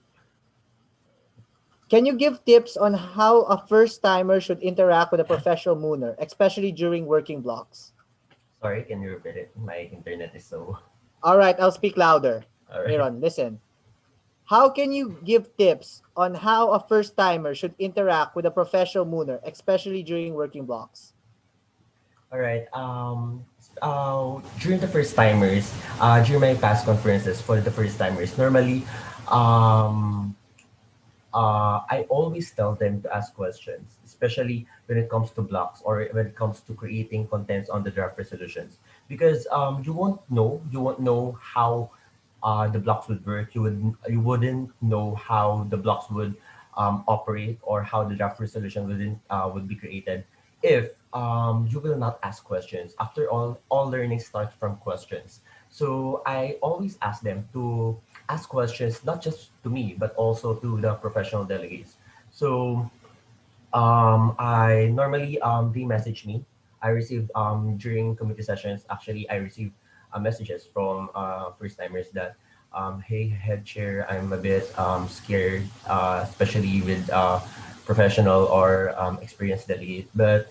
can you give tips on how a first timer should interact with a professional mooner, especially during working blocks?
Sorry, can you repeat it? My internet is so.
All right, I'll speak louder.
All right.
Aaron, listen. How can you give tips on how a first timer should interact with a professional mooner, especially during working blocks?
All right. During the first timers, during my past conferences for the first timers, normally, um, I always tell them to ask questions, especially when it comes to blocks or when it comes to creating contents on the draft resolutions, because you won't know how the blocks would work. You wouldn't know how the blocks would operate or how the draft resolution would be created if you will not ask questions. After all learning starts from questions. So I always ask them to ask questions, not just to me, but also to the professional delegates. So I normally they message me. I receive during committee sessions. Actually, I receive messages from first timers that, hey head chair, I'm a bit scared, especially with professional or experienced delegate. But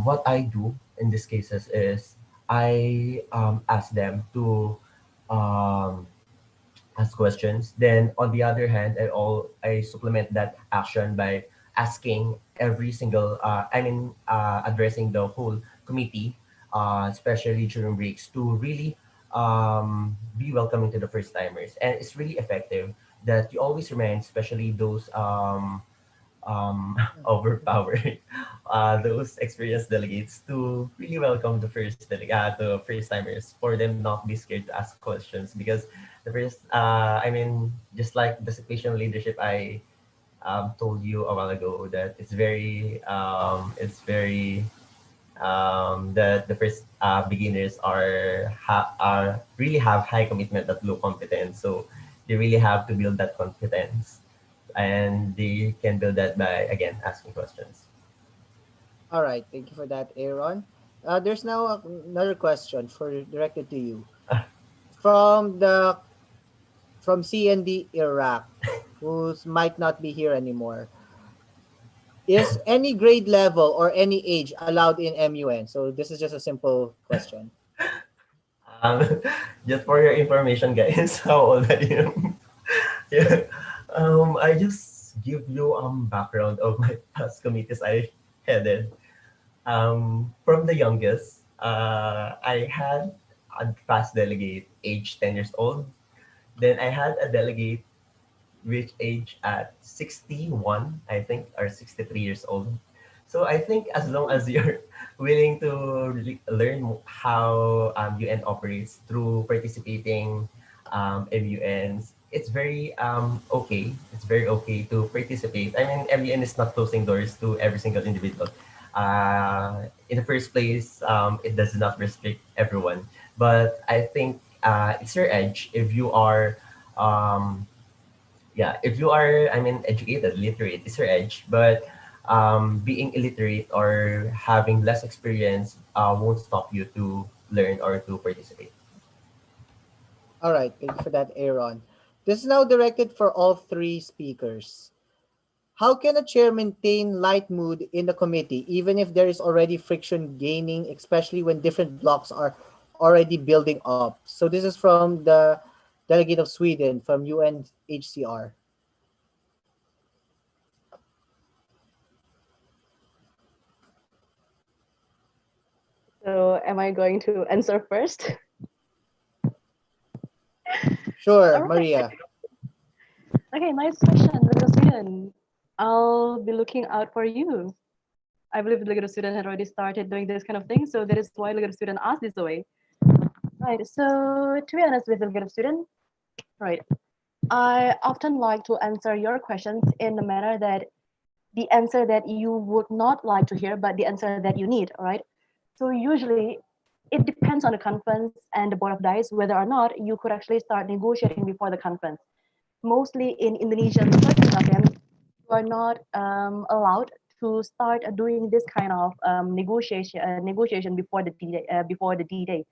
what I do in these cases is I ask them to um, ask questions. Then on the other hand, I supplement that action by asking every single addressing the whole committee, especially during breaks, to really be welcoming to the first timers. And it's really effective that you always remind, especially those overpowered those experienced delegates, to really welcome the first timers, for them not be scared to ask questions, because the first just like the situational leadership I told you a while ago, that it's very that the first beginners are really have high commitment at low competence, so they really have to build that competence, and they can build that by again asking questions.
All right, thank you for that, Aaron. There's now another question for directed to you from CND Iraq, who might not be here anymore. Is any grade level or any age allowed in MUN? So this is just a simple question.
Um, just for your information, guys, how old I am. Yeah. I just give you background of my past committees I headed. From the youngest, I had a past delegate age 10 years old. Then I had a delegate which age at 61, I think, or 63 years old. So I think as long as you're willing to learn how UN operates through participating MUNs, it's very okay. It's very okay to participate. I mean, MUN is not closing doors to every single individual. In the first place, it does not restrict everyone. But I think it's your edge if you are um, if you are, educated, literate, it's your edge. But being illiterate or having less experience won't stop you to learn or to participate.
All right, thank you for that, Aaron. This is now directed for all three speakers. How can a chair maintain light mood in the committee, even if there is already friction gaining, especially when different blocks are already building up? So this is from the delegate of Sweden from UNHCR.
So am I going to answer first?
Sure,
All right.
Maria.
Okay, nice question, Delegate student. I'll be looking out for you. I believe the Delegate student had already started doing this kind of thing, so that is why Delegate student asked this way. Right. So to be honest with the Delegate student, right, I often like to answer your questions in a manner that the answer that you would not like to hear, but the answer that you need. All right. So usually it depends on the conference and the board of Dais whether or not you could actually start negotiating before the conference. Mostly in Indonesian circumstances, you are not allowed to start doing this kind of negotiation before the D-Day.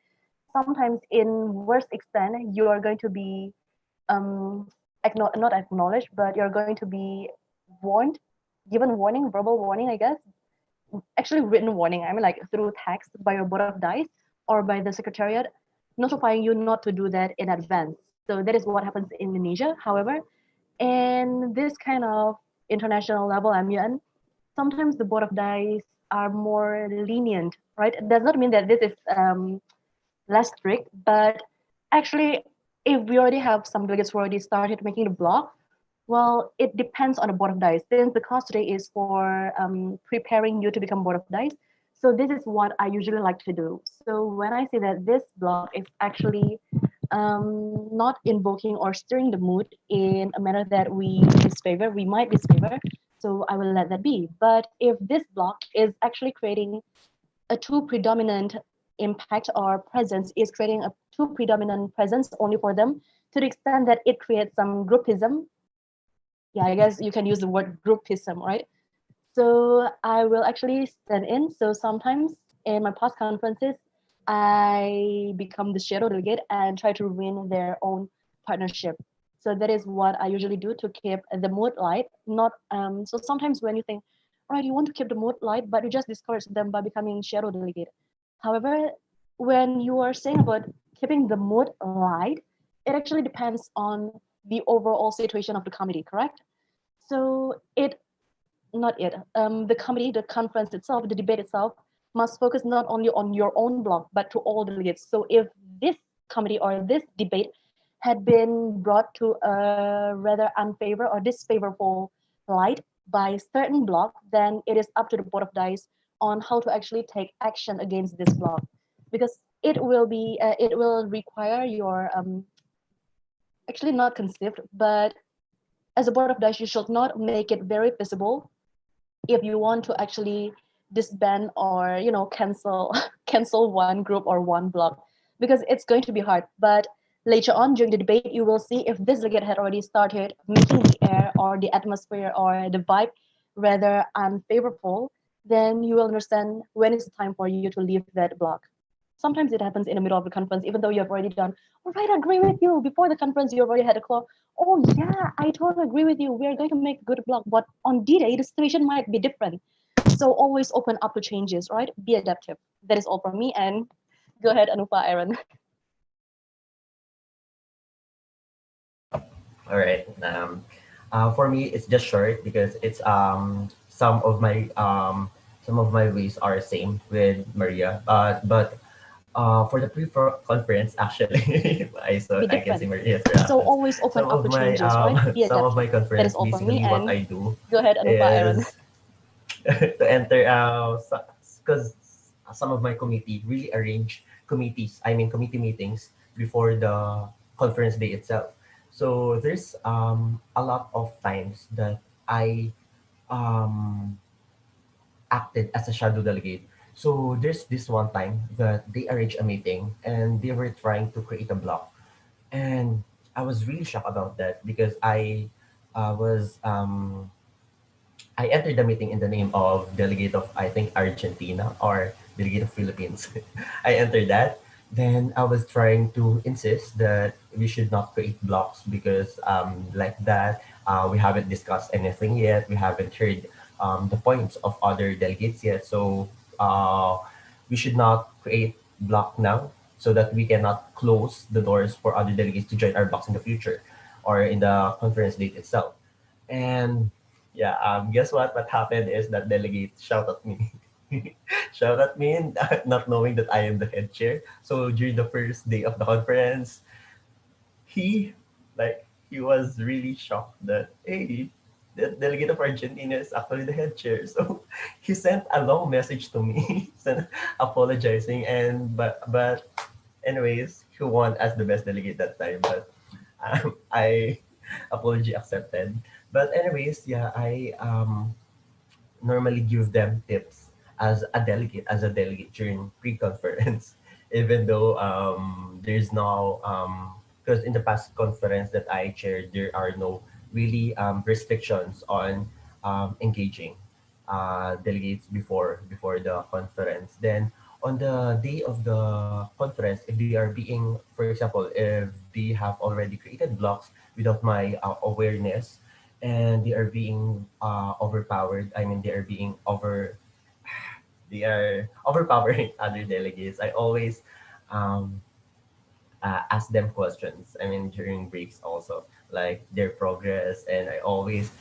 Sometimes, in worst extent, you are going to be not acknowledged, but you're going to be warned, given warning, verbal warning, I guess, actually written warning. I mean, like through text by your board of Dais or by the secretariat, notifying you not to do that in advance. So that is what happens in Indonesia. However, in this kind of international level MUN, sometimes the board of Dais are more lenient, right? It does not mean that this is less strict, but actually, if we already have some delegates who already started making the blog, well, it depends on the board of Dais. Since the class today is for preparing you to become board of Dais, so this is what I usually like to do. So when I say that this blog is actually not invoking or stirring the mood in a manner that we might disfavor, so I will let that be. But if this blog is actually creating a too predominant impact or presence, is creating a too predominant presence only for them, to the extent that it creates some groupism. Yeah, I guess you can use the word groupism, right? So I will actually stand in. So sometimes in my past conferences, I become the shadow delegate and try to win their own partnership. So that is what I usually do to keep the mood light. Not so sometimes when you think, all right, you want to keep the mood light, but you just discourage them by becoming shadow delegate. However, when you are saying about keeping the mood light, it actually depends on the overall situation of the committee, correct? So the committee, the conference itself, the debate itself must focus not only on your own block, but to all delegates. So if this committee or this debate had been brought to a rather unfavorable or disfavorable light by certain block, then it is up to the board of Dais on how to actually take action against this block, because it will require your actually not conceived, but as a board of Dais, you should not make it very visible if you want to actually disband or cancel one group or one block, because it's going to be hard. But later on during the debate, you will see if this delegate had already started making the air or the atmosphere or the vibe rather unfavorable, then you will understand when it's time for you to leave that block. Sometimes it happens in the middle of the conference, even though you have already done, all right, I agree with you. Before the conference, you already had a call. Oh yeah, I totally agree with you. We are going to make good block, but on D-Day, the situation might be different. So always open up to changes, right? Be adaptive. That is all from me. And go ahead, Anupa, Aaron.
All right. For me, it's just short because it's some of my ways are same with Maria. For the pre-conference, actually, I can see Maria's
So
reactions.
always open
Some
up
of
to
my
changes, right? Be
some of
adaptive.
my
That is
conference,
all from me.
basically what
And
I do
go ahead, Anupa, Aaron.
is to enter because some of my committee really arrange committee meetings before the conference day itself. So there's a lot of times that I um acted as a shadow delegate. So there's this one time that they arranged a meeting and they were trying to create a block, and I was really shocked about that because was I entered the meeting in the name of delegate of I think Argentina or delegate of Philippines. I entered that. Then I was trying to insist that we should not create blocks because like that we haven't discussed anything yet. We haven't heard the points of other delegates yet. So we should not create block now so that we cannot close the doors for other delegates to join our blocks in the future or in the conference date itself. And yeah, guess what? What happened is that delegate shout at me. Shout at me, not knowing that I am the head chair. So during the first day of the conference, he like he was really shocked that, hey, the delegate of Argentina is actually the head chair. So he sent a long message to me, apologizing, and but anyways, he won as the best delegate that time. But I apology accepted. But anyways, yeah, I normally give them tips as a delegate during pre-conference, even though there's no because in the past conference that I chaired, there are no really restrictions on engaging delegates before the conference. Then on the day of the conference, if they are being, for example, if they have already created blocks without my awareness, and they are being overpowered. I mean, they are overpowering other delegates. I always um, ask them questions. I mean, during breaks also, like their progress, and I always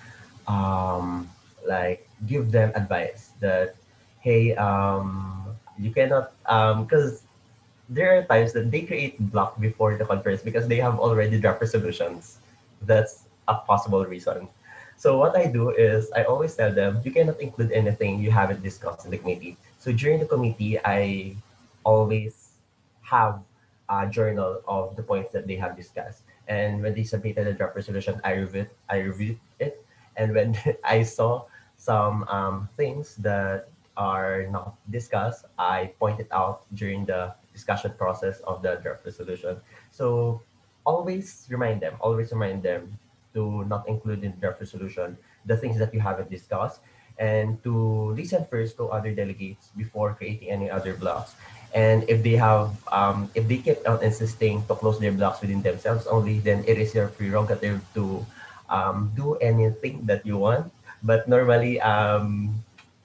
like give them advice that, hey, you cannot because there are times that they create block before the conference because they have already draft resolutions. That's a possible reason. So what I do is I always tell them you cannot include anything you haven't discussed in the committee. So during the committee, I always have a journal of the points that they have discussed. And when they submitted a draft resolution, I reviewed it. And when I saw some things that are not discussed, I pointed out during the discussion process of the draft resolution. So always remind them to not include in the draft resolution the things that you haven't discussed, and to listen first to other delegates before creating any other blocks. And if they keep on insisting to close their blocks within themselves only, then it is your prerogative to do anything that you want. But normally, I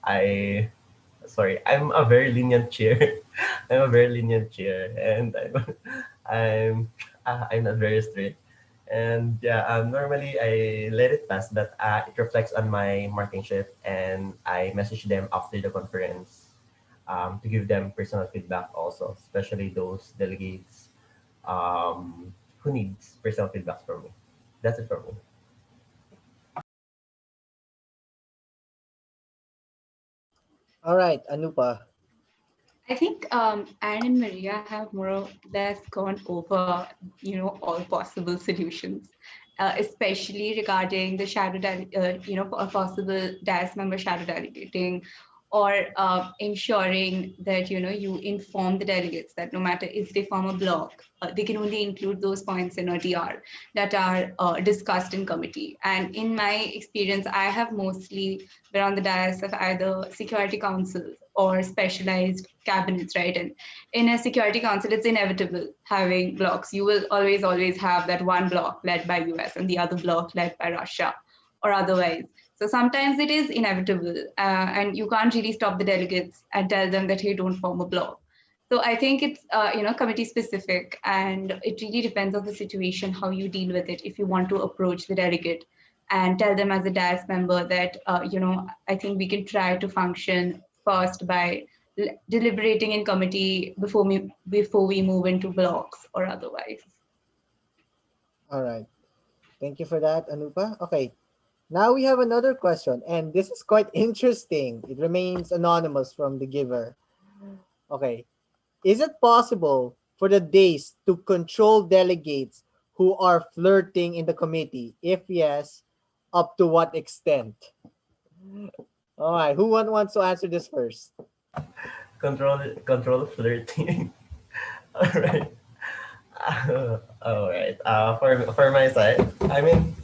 I'm a very lenient chair. I'm a very lenient chair, and I'm not very strict. And yeah, normally I let it pass, but it reflects on my marking sheet, and I message them after the conference to give them personal feedback also, especially those delegates who needs personal feedback from me. That's it for me.
All right, Anupa.
I think Anne and Maria have more or less gone over, all possible solutions, especially regarding the a possible DAS member shadow delegating, or ensuring that, you inform the delegates that no matter if they form a block, they can only include those points in a DR that are discussed in committee. And in my experience, I have mostly been on the dais of either security councils or specialized cabinets, right? And in a security council, it's inevitable having blocks. You will always have that one block led by US and the other block led by Russia or otherwise. So sometimes it is inevitable, and you can't really stop the delegates and tell them that, hey, don't form a block. So I think it's committee specific, and it really depends on the situation how you deal with it. If you want to approach the delegate and tell them as a DAS member that I think we can try to function first by deliberating in committee before we move into blocks or otherwise.
All right. Thank you for that, Anupa. Okay. Now we have another question, and this is quite interesting. It remains anonymous from the giver. Okay. Is it possible for the days to control delegates who are flirting in the committee? If yes, up to what extent? All right. Who wants to answer this first?
Control flirting. All right. All right. For my side, I mean,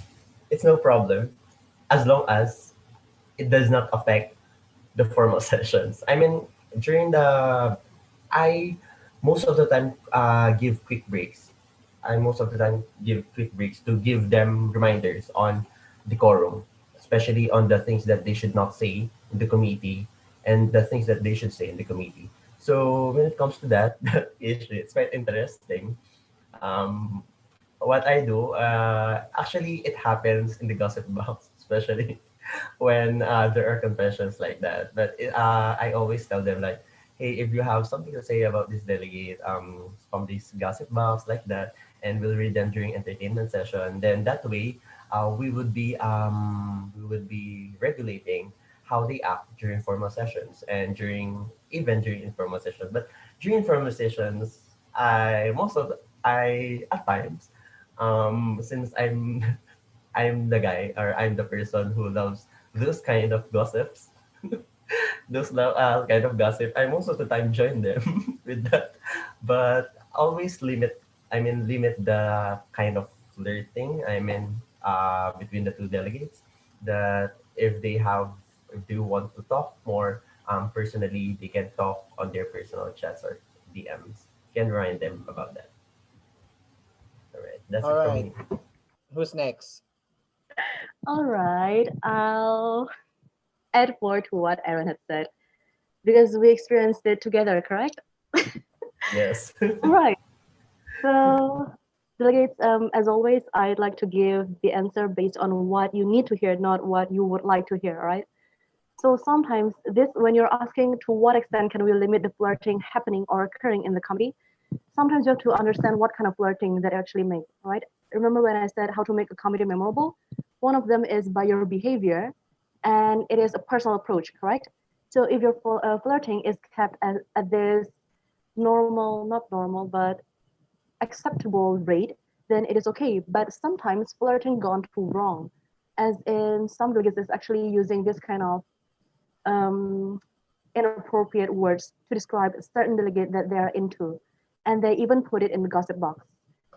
it's no problem as long as it does not affect the formal sessions. I mean, during the I most of the time give quick breaks. I most of the time give quick breaks to give them reminders on decorum, especially on the things that they should not say in the committee and the things that they should say in the committee. So when it comes to that, that issue, it's quite interesting. Um, what I do, actually, it happens in the gossip box, especially when there are confessions like that. But I always tell them like, hey, if you have something to say about this delegate, from this gossip box like that, and we'll read them during entertainment session. Then that way, we would be regulating how they act during formal sessions and during informal sessions. But during informal sessions, I at times, since I'm the guy, or I'm the person who loves those kind of gossips, kind of gossip. I most of the time join them with that, but always limit the kind of flirting. Between the two delegates, that if they want to talk more personally, they can talk on their personal chats or DMs. Can remind them about that. All right, that's
All
it from
right.
me.
Who's next?
All right, I'll add more to what Aaron had said because we experienced it together, correct?
Yes.
All right. So, delegates, as always, I'd like to give the answer based on what you need to hear, not what you would like to hear, right? So sometimes when you're asking to what extent can we limit the flirting happening or occurring in the comedy, sometimes you have to understand what kind of flirting that actually make, right? Remember when I said how to make a comedy memorable? One of them is by your behavior, and it is a personal approach, correct? So if your flirting is kept at this normal, not normal, but acceptable rate, then it is okay. But sometimes flirting gone too wrong, as in some delegates is actually using this kind of um, inappropriate words to describe a certain delegate that they are into, and they even put it in the gossip box.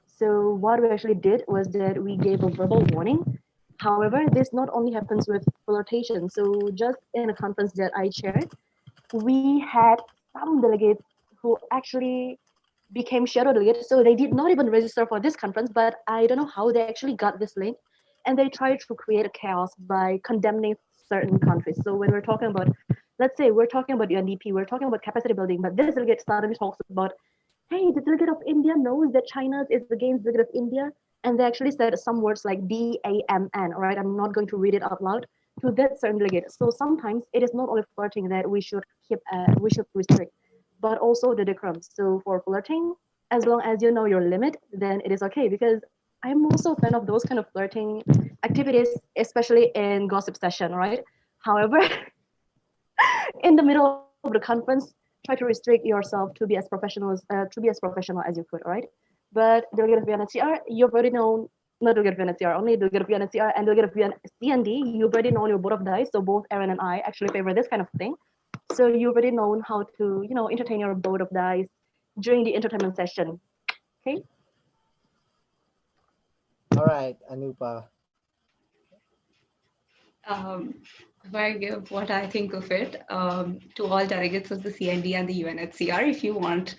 So what we actually did was that we gave a verbal warning. However, this not only happens with flirtation. So just in a conference that I chaired, we had some delegates who actually became shadow delegates. So they did not even register for this conference, but I don't know how they actually got this link. And they tried to create a chaos by condemning certain countries. So when we're talking about, let's say we're talking about UNDP, we're talking about capacity building, but this delegate suddenly talks about, hey, the delegate of India knows that China is against the delegate of India. And they actually said some words like DAMN, all right? I'm not going to read it out loud to that certain delegate. So sometimes it is not only flirting that we should restrict, but also the decorum. So for flirting, as long as you know your limit, then it is okay. Because I'm also a fan of those kind of flirting activities, especially in gossip session, right? However, in the middle of the conference, try to restrict yourself to be as professional as you could, right? But delegate of UNHCR, you've already known, not delegate of UNHCR, only delegate of UNHCR and delegate of CND, you've already known your board of Dais. So both Aaron and I actually favor this kind of thing. So you've already known how to, entertain your board of Dais during the entertainment session. Okay.
All right, Anupa.
Um, if I give what I think of it to all delegates of the CND and the UNHCR, if you want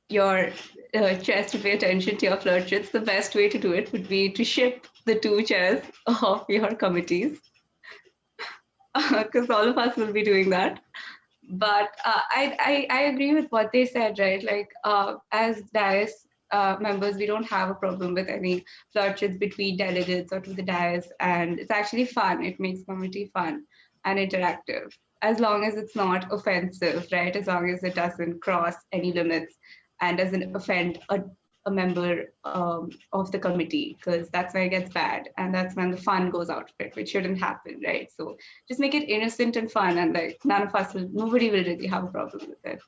your chairs to pay attention to your flirtshits, the best way to do it would be to ship the two chairs of your committees, because all of us will be doing that. But I agree with what they said, right? Like as Dais members, we don't have a problem with any flirtshits between delegates or to the Dais, and it's actually fun. It makes committee fun and interactive, as long as it's not offensive, right? As long as it doesn't cross any limits and doesn't offend a member of the committee, because that's when it gets bad, and that's when the fun goes out of it, which shouldn't happen, right? So just make it innocent and fun, and like nobody will really have a problem with it.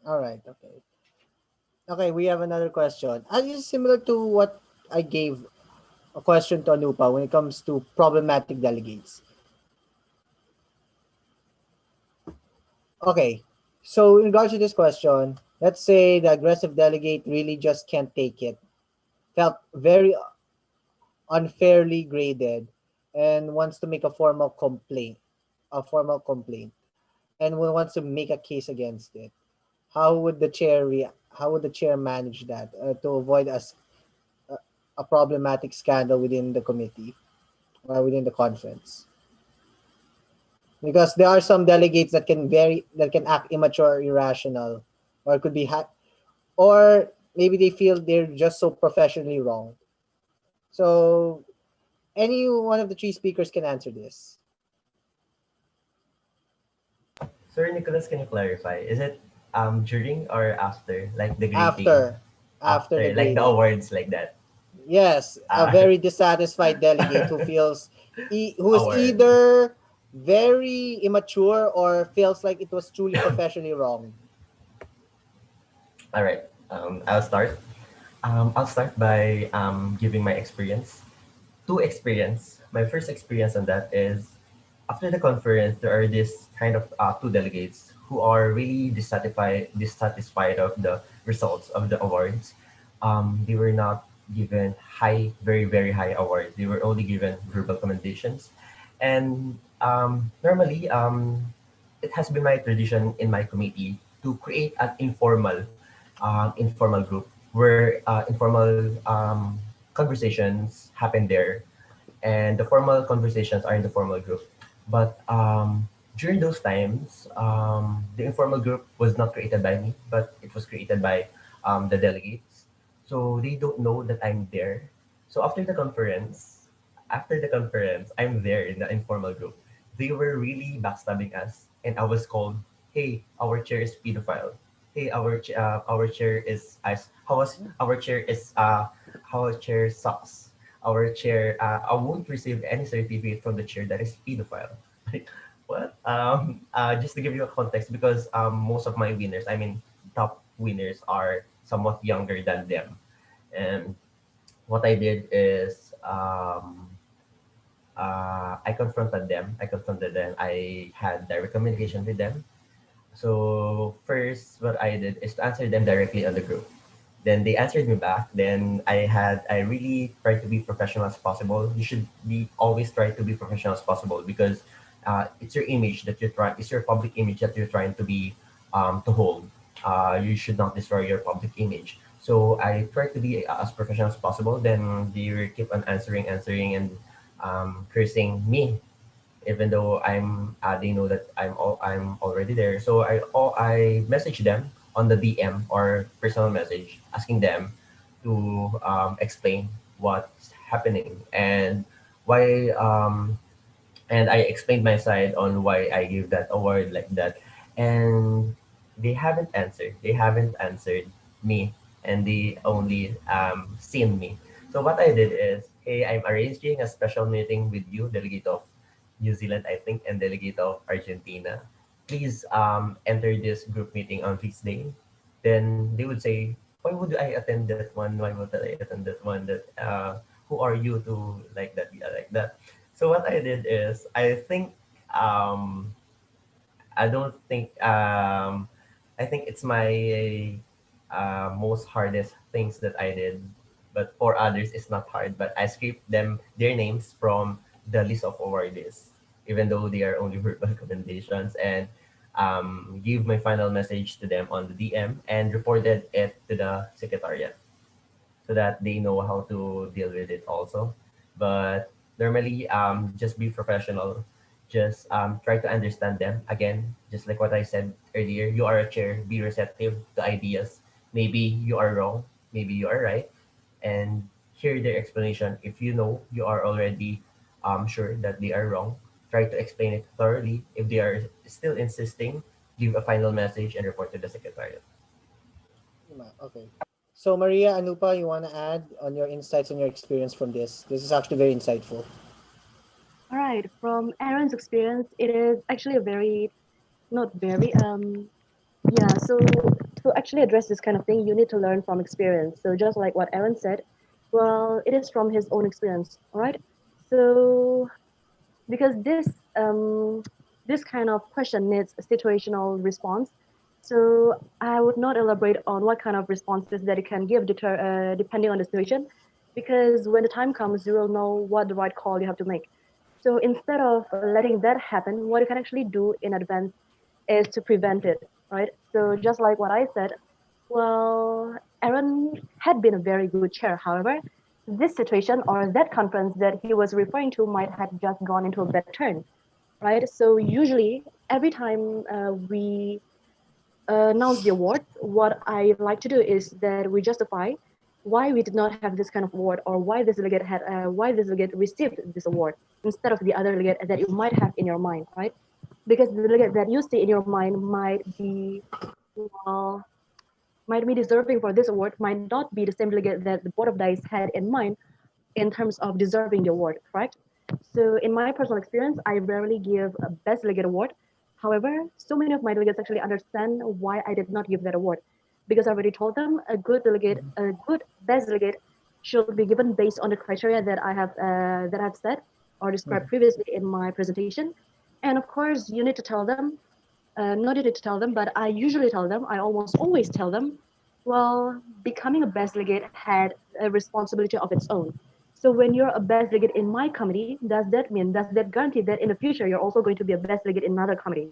All right, okay. Okay, we have another question. This is similar to what I gave a question to Anupa when it comes to problematic delegates. Okay, so in regards to this question, let's say the aggressive delegate really just can't take it, felt very unfairly graded, and wants to make a formal complaint, and wants to make a case against it. How would the chair How would the chair manage that to avoid a problematic scandal within the committee or within the conference? Because there are some delegates that can act immature or irrational, or could be or maybe they feel they're just so professionally wrong. So any one of the three speakers can answer this.
Sorry, Nicholas, can you clarify? Is it during or after, like the greeting?
After. after the
like the
grading.
awards like that.
Yes, a
Uh,
very dissatisfied delegate who feels who's
award.
either very immature or feels like it was truly professionally wrong.
All right. I'll start. I'll start by giving my experience. My first experience on that is after the conference, there are this kind of two delegates who are really dissatisfied of the results of the awards. They were not given very, very high awards. They were only given verbal commendations. And normally, it has been my tradition in my committee to create an informal group where informal conversations happen there, and the formal conversations are in the formal group. But during those times, the informal group was not created by me, but it was created by the delegates. So they don't know that I'm there. So after the conference, I'm there in the informal group. They were really backstabbing us, and I was called, "Hey, our chair is pedophile. Hey, our chair is as how was our chair is how our chair sucks. Our chair, I won't receive any certificate from the chair that is pedophile." Like, what? Just to give you a context, because most of my winners, I mean, top winners, are somewhat younger than them. And what I did is I confronted them. I had direct communication with them. So first, what I did is to answer them directly on the group. Then they answered me back. Then I really tried to be professional as possible. You should be always try to be professional as possible, because it's your image that you're trying. It's your public image that you're trying to hold. You should not destroy your public image. So I tried to be as professional as possible. Then they will keep on answering, and cursing me, even though they know that I'm already there. So I message them on the DM or personal message, asking them to explain what's happening, why and I explained my side on why I gave that award like that. And they haven't answered me, and they only seen me. So what I did is, hey, I'm arranging a special meeting with you, delegate of New Zealand, I think, and delegate of Argentina. Please enter this group meeting on this day. Then they would say, why would I attend that one? Why would I attend that one? Who are you to like that? Yeah, like that. So what I did is, um, I don't think I think it's my most hardest things that I did, but for others it's not hard. But I skipped their names from the list of awardees, even though they are only verbal commendations, and give my final message to them on the DM and reported it to the secretariat, so that they know how to deal with it also. But normally, just be professional. Just try to understand them. Again, just like what I said earlier, you are a chair. Be receptive to ideas. Maybe you are wrong. Maybe you are right. And hear their explanation. If you know you are already sure that they are wrong, try to explain it thoroughly. If they are still insisting, give a final message and report to the secretariat.
Okay. So Maria, Anupa, you want to add on your insights and your experience from this? This is actually very insightful.
All right, from Aaron's experience, it is actually a very, not very, yeah, so to actually address this kind of thing, you need to learn from experience. So just like what Aaron said, well, it is from his own experience, all right? So because this kind of question needs a situational response, so I would not elaborate on what kind of responses that you can give depending on the situation, because when the time comes, you will know what the right call you have to make. So instead of letting that happen, what you can actually do in advance is to prevent it, right? So just like what I said, well, Aaron had been a very good chair. However, this situation or that conference that he was referring to might have just gone into a bad turn, right? So usually every time we announce the award, what I like to do is that we justify why we did not have this kind of award, or why this delegate received this award instead of the other delegate that you might have in your mind, right? Because the delegate that you see in your mind might be, well, might be deserving for this award might not be the same delegate that the board of Dais had in mind in terms of deserving the award, correct? So in my personal experience, I rarely give a best delegate award. However, so many of my delegates actually understand why I did not give that award, because I already told them a good best delegate should be given based on the criteria that I've said or described previously in my presentation. And of course, you need to tell them, not need to tell them, but I usually tell them, I almost always tell them, well, becoming a best delegate had a responsibility of its own. So when you're a best delegate in my committee, does that guarantee that in the future you're also going to be a best delegate in another committee?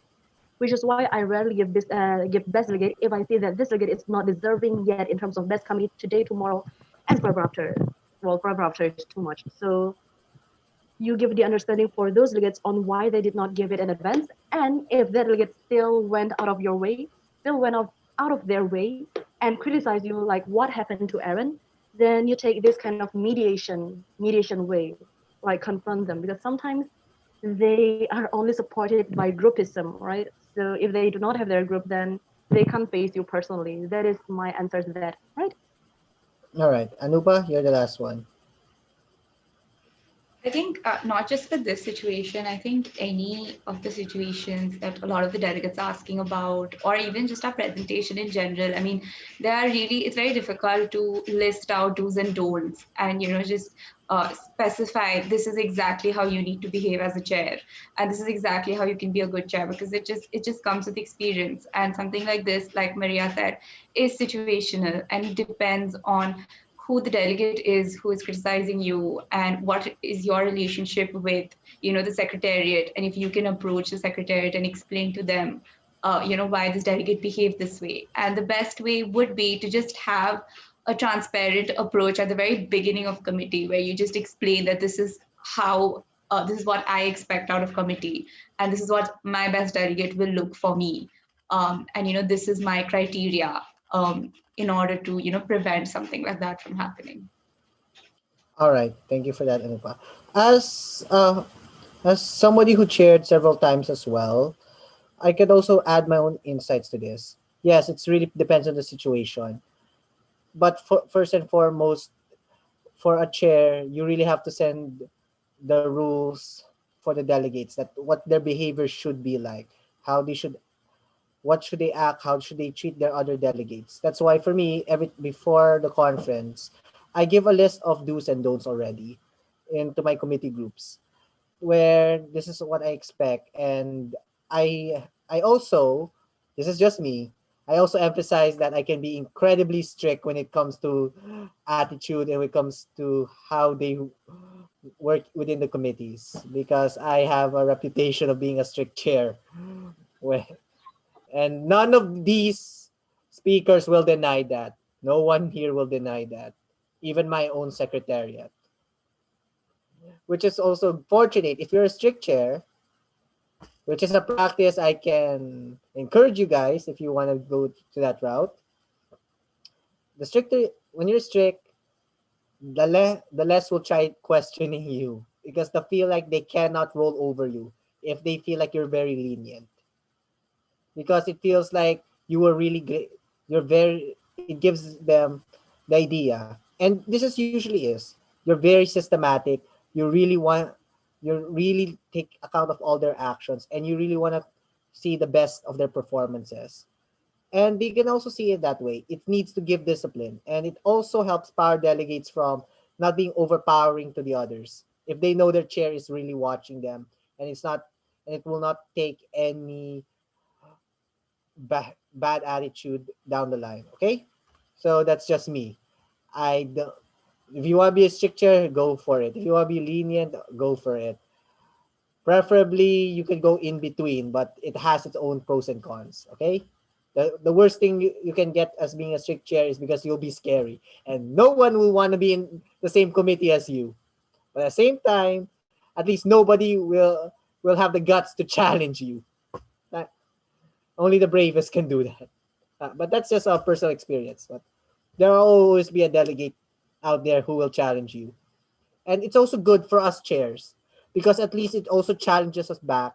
Which is why I rarely give best delegate if I see that this delegate is not deserving yet in terms of best committee today, tomorrow, and forever after. Well, forever after is too much. So you give the understanding for those delegates on why they did not give it in advance, and if that delegate still went out of your way, still went out of their way and criticize you like what happened to Aaron, then you take this kind of mediation way, like confront them, because sometimes they are only supported by groupism, right? So if they do not have their group, then they can't face you personally. That is my answer to that, right?
All right, Anupa, you're the last one.
I think not just for this situation, I think any of the situations that a lot of the delegates are asking about, or even just our presentation in general, I mean, it's very difficult to list out do's and don'ts and, just specify this is exactly how you need to behave as a chair. And this is exactly how you can be a good chair, because it just comes with experience. And something like this, like Maria said, is situational and it depends on who the delegate is who is criticizing you and what is your relationship with the secretariat, and if you can approach the secretariat and explain to them why this delegate behaved this way. And the best way would be to just have a transparent approach at the very beginning of committee, where you just explain that this is how this is what I expect out of committee, and this is what my best delegate will look for me, and this is my criteria in order to prevent something like that from happening.
All right, thank you for that, Anupa. As somebody who chaired several times as well, I could also add my own insights to this. Yes, it's really depends on the situation, but first and foremost, for a chair, you really have to send the rules for the delegates, that what their behavior should be like, how they should, what should they act, how should they treat their other delegates. That's why for me, before the conference, I give a list of do's and don'ts already into my committee groups, where this is what I expect. And I also, this is just me, I also emphasize that I can be incredibly strict when it comes to attitude and when it comes to how they work within the committees, because I have a reputation of being a strict chair. And none of these speakers will deny that. No one here will deny that. Even my own secretariat. Which is also fortunate. If you're a strict chair, which is a practice I can encourage you guys if you want to go to that route. The stricter, when you're strict, the less will try questioning you, because they feel like they cannot roll over you if they feel like you're very lenient. Because it feels like you were really great. It gives them the idea. And this is usually is. You're very systematic. You really take account of all their actions, and you really want to see the best of their performances. And they can also see it that way. It needs to give discipline. And it also helps power delegates from not being overpowering to the others. If they know their chair is really watching them, and it will not take any bad attitude down the line. Okay, so that's just me. If you want to be a strict chair, go for it. If you want to be lenient, go for it. Preferably you could go in between, but it has its own pros and cons. Okay, the worst thing you can get as being a strict chair is because you'll be scary, and no one will want to be in the same committee as you. But at the same time, at least nobody will have the guts to challenge you. Only the bravest can do that. But that's just a personal experience. But there will always be a delegate out there who will challenge you. And it's also good for us chairs, because at least it also challenges us back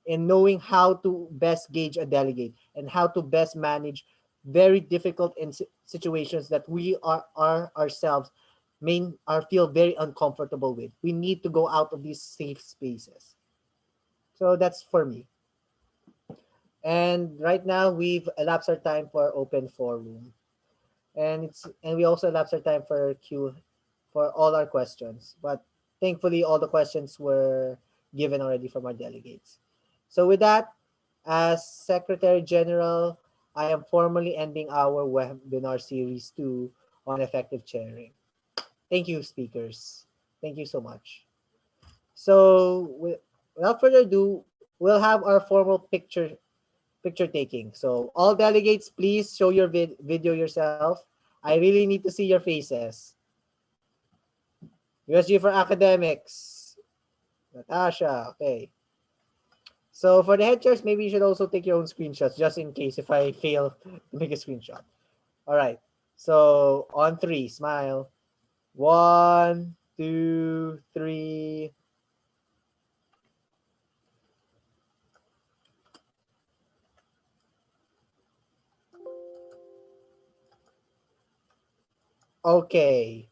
in knowing how to best gauge a delegate and how to best manage very difficult in situations that we are ourselves are feel very uncomfortable with. We need to go out of these safe spaces. So that's for me. And right now we've elapsed our time for open forum. And we also elapsed our time for Q for all our questions. But thankfully all the questions were given already from our delegates. So with that, as Secretary General, I am formally ending our webinar series 2 on effective chairing. Thank you, speakers. Thank you so much. So without further ado, we'll have our formal picture taking. So all delegates, please show your video yourself. I really need to see your faces. USG for academics. Natasha, okay. So for the head chairs, maybe you should also take your own screenshots just in case if I fail to make a screenshot. All right. So on 3, smile. 1, 2, 3. Okay.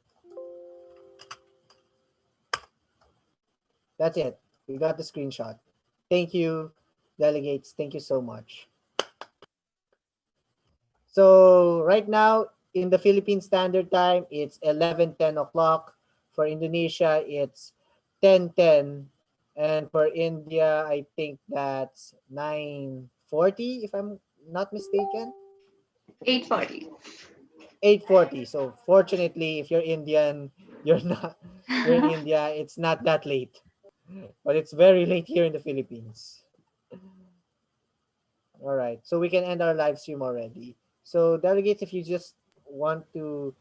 That's it. We got the screenshot. Thank you, delegates. Thank you so much. So right now in the Philippine Standard Time, it's 11:10 o'clock. For Indonesia, it's 10:10. And for India, I think that's 9:40, if I'm not mistaken.
8:40.
8:40. So fortunately, if you're Indian, you're in India, it's not that late. But it's very late here in the Philippines. All right. So we can end our live stream already. So delegates, if you just want to,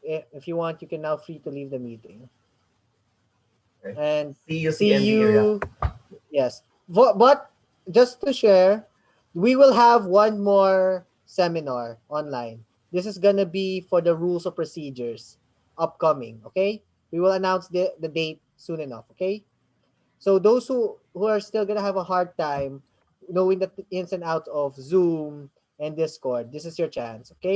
if you want, you can now free to leave the meeting.
Okay.
And
See you,
see
CND area.
you. Yes. But just to share, we will have one more seminar online. This is gonna be for the rules of procedures upcoming. Okay. We will announce the date soon enough. Okay. So those who are still gonna have a hard time knowing the ins and outs of Zoom and Discord, this is your chance. Okay.